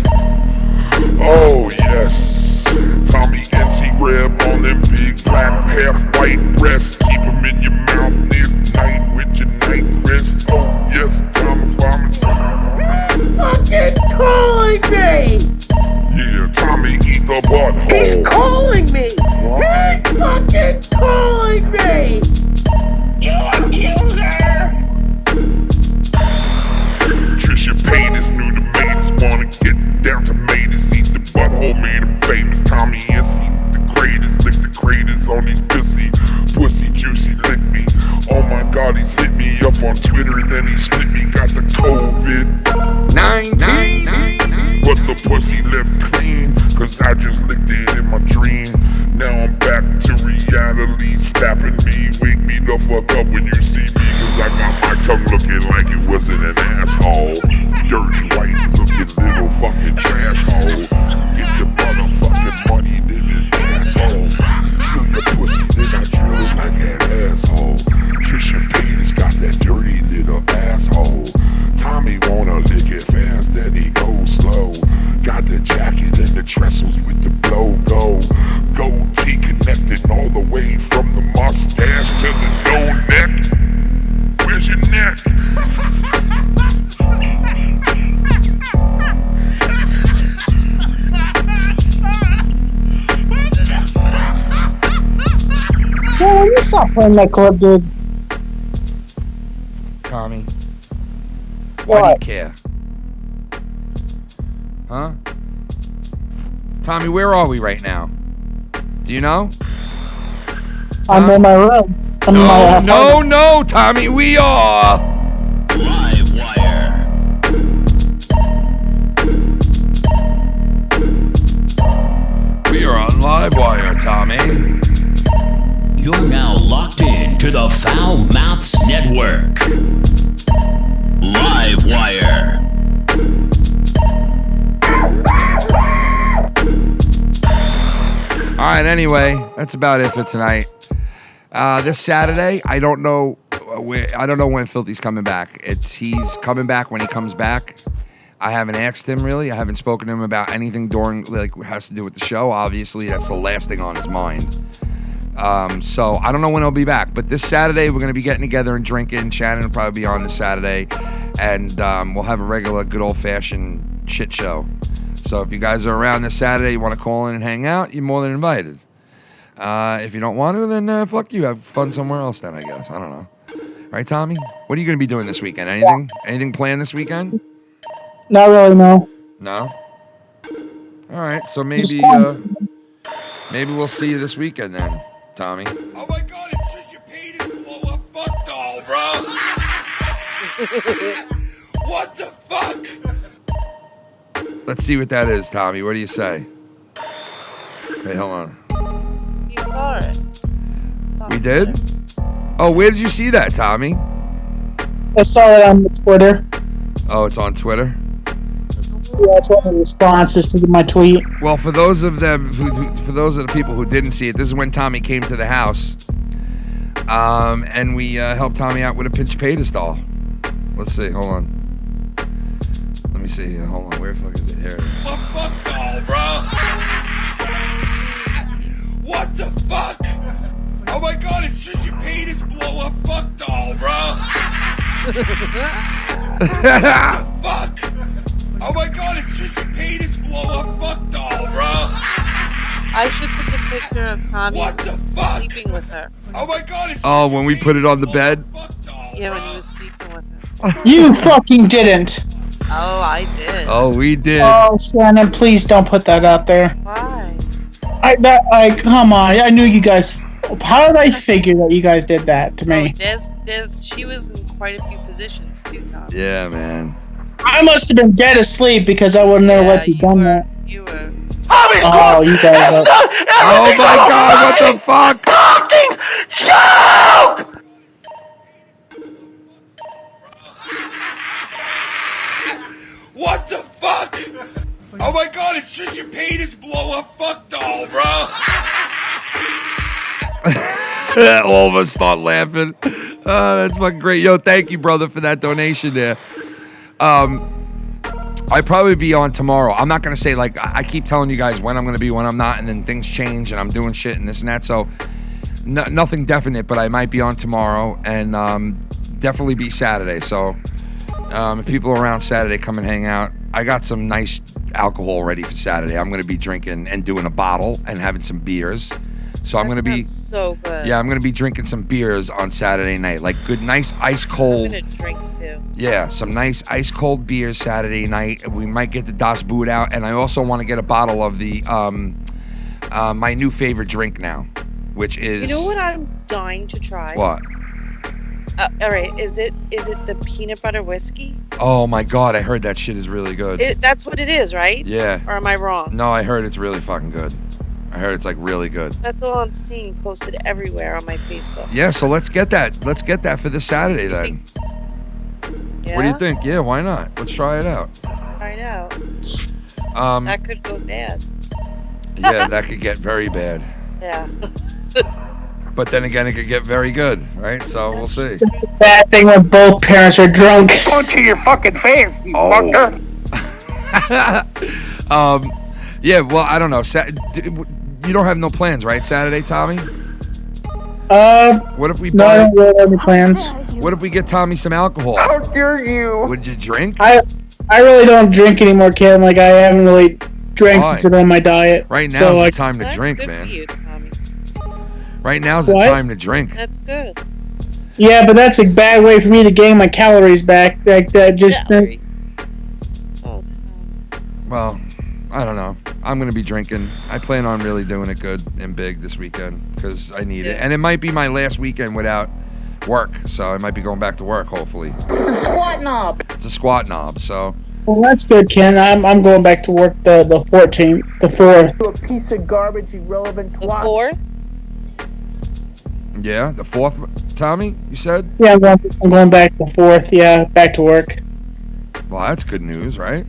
oh yes, Tommy NC grab on them big black half white breasts. Keep them in your mouth midnight with your night wrist. Oh yes, Tommy Farmer. Fucking calling me! Yeah, Tommy eat the butthole. He's calling me! He's fucking calling me! You accuser! Trisha Paytas knew the mates wanna get down to tomatoes. Eat the butthole, made him famous. Tommy NC the greatest, lick the greatest on these pussy juicy lick me. Oh my God, he's hit me up on Twitter and then he split me. Got the COVID-19, but the pussy left clean, cause I just licked it in my dream. Now I'm back to reality, snapping me. Wake me the fuck up when you see me, cause I got my tongue looking like it wasn't an asshole. Dirty white looking little fucking trash hole. Get your motherfucking money, then an asshole. Kill your pussy, then I drill it like an asshole. Trisha Paytas got that dirty little asshole. Tommy wanna lick it fast, then he goes slow. Got the jacket and the trestles with the blow go. Goatee connected all the way from the mustache to the no neck. Where's your neck? Well, you stop playing that clip, dude. Tommy. Why do you care? Huh? Tommy, where are we right now? Do you know? I'm in my room. No, Tommy, we are LiveWire. We are on LiveWire, Tommy. You're now locked in to the Foul Mouths Network. LiveWire. All right, anyway, that's about it for tonight. This Saturday, I don't know when Filthy's coming back. He's coming back when he comes back. I haven't asked him really. I haven't spoken to him about anything during has to do with the show. Obviously, that's the last thing on his mind. So I don't know when he'll be back. But this Saturday, we're going to be getting together and drinking. Shannon will probably be on this Saturday, and we'll have a regular, good old-fashioned shit show. So if you guys are around this Saturday, you want to call in and hang out, you're more than invited. If you don't want to, then fuck you. Have fun somewhere else then, I guess. I don't know. Right, Tommy? What are you going to be doing this weekend? Anything? Anything planned this weekend? Not really, no. No? All right, so maybe we'll see you this weekend then, Tommy. Oh my God, it's just your penis blow up fuck doll, bro. What the fuck? Let's see what that is, Tommy. What do you say? Hey, hold on. You saw it. We did? Oh, where did you see that, Tommy? I saw it on Twitter. Oh, it's on Twitter? Yeah, it's one of the responses to my tweet. Well, for those of them, for those of the people who didn't see it, this is when Tommy came to the house, and we helped Tommy out with a pinch Patus doll. Let's see. Hold on. Let me see. Hold on. Where the fuck is it? Here it is. A fuck doll, bro. What the fuck? Oh my god, it's just your penis blow up fuck doll, bro. What the fuck? Oh my god, it's just your penis blow up fuck doll, bro. I should put the picture of Tommy sleeping with her. Oh my god, it's Oh, when we put it on the bed? Yeah, when he was sleeping with her. You fucking didn't. Oh, I did. Oh, we did. Oh, Shannon, please don't put that out there. Why? Come on. I knew you guys. How did I figure that you guys did that to me? She was in quite a few positions too, Tom. Yeah, man. I must have been dead asleep because I wouldn't have let you done that. You were. Oh, you guys. Oh my god, what the fuck? Fucking joke! What the fuck? Oh my god, it's just your penis blow up fuck doll, bro. All of us start laughing. That's fucking great. Yo, thank you, brother, for that donation there. I'd probably be on tomorrow. I'm not going to say, like, I keep telling you guys when I'm going to be, when I'm not, and then things change, and I'm doing shit and this and that, so nothing definite, but I might be on tomorrow, and definitely be Saturday, so if people are around Saturday, come and hang out. I got some nice alcohol ready for Saturday. I'm going to be drinking and doing a bottle and having some beers. So I'm going to be so good. Yeah, I'm going to be drinking some beers on Saturday night. Like good, nice, ice cold. I'm going to drink too. Yeah, some nice ice cold beers Saturday night. We might get the Das Boot out. And I also want to get a bottle of the my new favorite drink now, which is... You know what I'm dying to try? What? All right, is it the peanut butter whiskey? Oh my god, I heard that shit is really good. That's what it is, right? Yeah. Or am I wrong? No, I heard it's really fucking good. I heard it's like really good. That's all I'm seeing posted everywhere on my Facebook. Yeah, so let's get that. Let's get that for this Saturday then. Yeah? What do you think? Yeah, why not? Let's try it out. Try it out. That could go bad. Yeah, that could get very bad. Yeah. But then again, it could get very good, right? So we'll see. Bad thing when both parents are drunk. Go to your fucking face, you fucker. Yeah, well, I don't know. You don't have no plans, right, Saturday, Tommy? What if we no, I don't really have any plans. What if we get Tommy some alcohol? How dare you? Would you drink? I really don't drink anymore, kid. Like, I haven't really drank since it's on my diet. Right now so, is like, the time to That's drink, good man. For you, Tommy. Right now is the What? time to drink. That's good. Yeah, but that's a bad way for me to gain my calories back. Like that, just. Well, I don't know. I'm going to be drinking. I plan on really doing it good and big this weekend because I need it. And it might be my last weekend without work, so I might be going back to work, hopefully. It's a squat knob. It's a squat knob, so... Well, that's good, Ken. I'm going back to work the 14th, the 4th. You a piece of garbage, irrelevant twat. The 4th? Yeah, the 4th, Tommy, you said? Yeah, I'm going back the 4th. Yeah, back to work. Well, that's good news, right?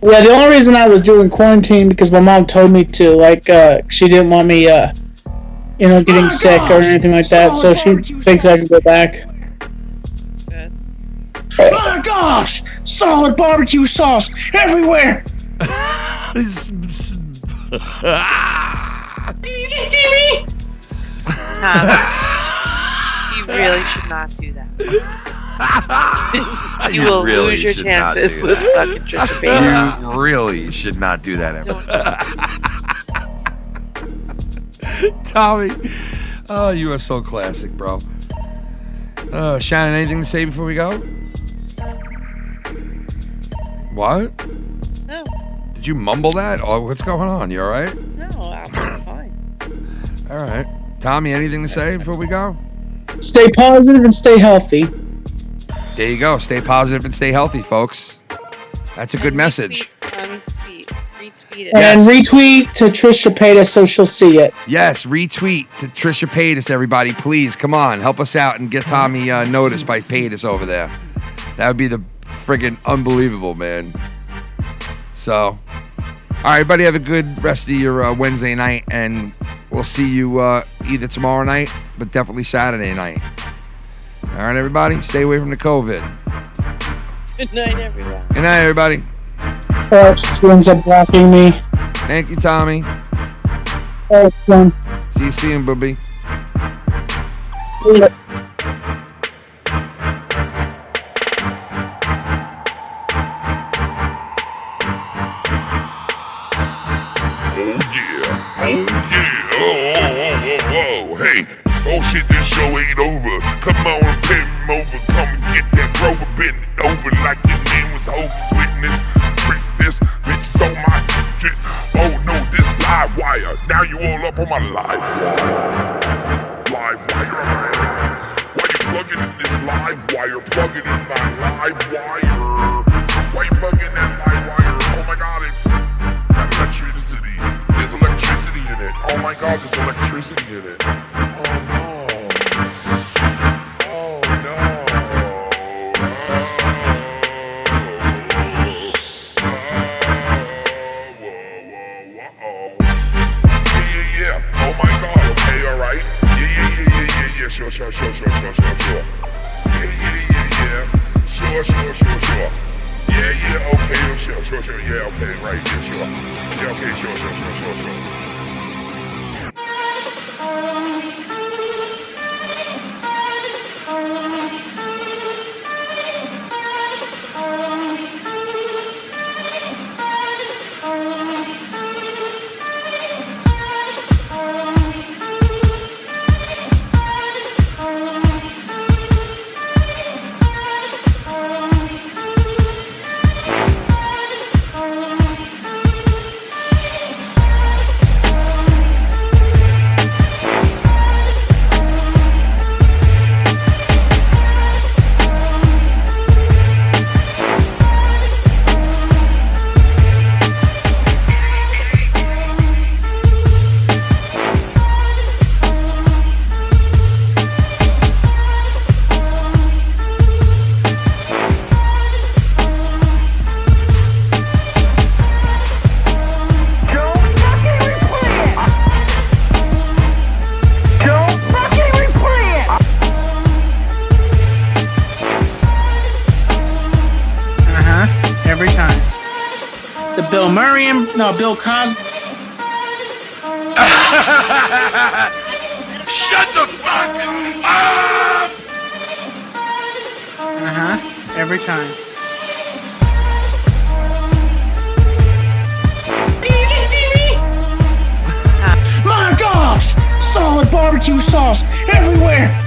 Yeah, the only reason I was doing quarantine because my mom told me to. Like, she didn't want me, getting sick or anything like that. So she thinks I can go back. Good. Oh my gosh! Solid barbecue sauce everywhere! You can see me? Tom, you really should not do that. you will really lose your should not chances do with that. fucking Trisha Bailey. You really should not do that ever. Tommy, oh, you are so classic, bro. Shannon, anything to say before we go? What? No. Did you mumble that? Oh, what's going on? You all right? No, I'm fine. All right. Tommy, anything to say before we go? Stay positive and stay healthy. There you go. Stay positive and stay healthy, folks. That's a good message. Tommy's tweet. retweet it. And retweet to Trisha Paytas so she'll see it. Yes, retweet to Trisha Paytas, everybody. Please, come on. Help us out and get Tommy noticed by Paytas over there. That would be the friggin' unbelievable, man. So, all right, everybody, have a good rest of your Wednesday night, and we'll see you either tomorrow night, but definitely Saturday night. All right, everybody, stay away from the COVID. Good night, everyone. Good night, everybody. She ends up blocking me. Thank you, Tommy. See you soon, booby. Hey, oh shit, this show ain't over. Come on, pin him over. Come and get that Grover, bend it over like your name was Hope Witness. Trick this, bitch, so my shit. Oh no, this live wire. Now you all up on my live wire. Live wire. Why you plugging in this live wire? Plug it in my live wire. Why you plugging that live wire? Oh my god, it's electricity. There's electricity in it. Oh my god, there's electricity in it. Sure. Yeah. Sure. Yeah, okay, sure. Yeah, okay, right, yeah, sure. Yeah, okay, sure. Bill Cosby. Shut the fuck up! Every time. You can see me? My gosh! Solid barbecue sauce everywhere!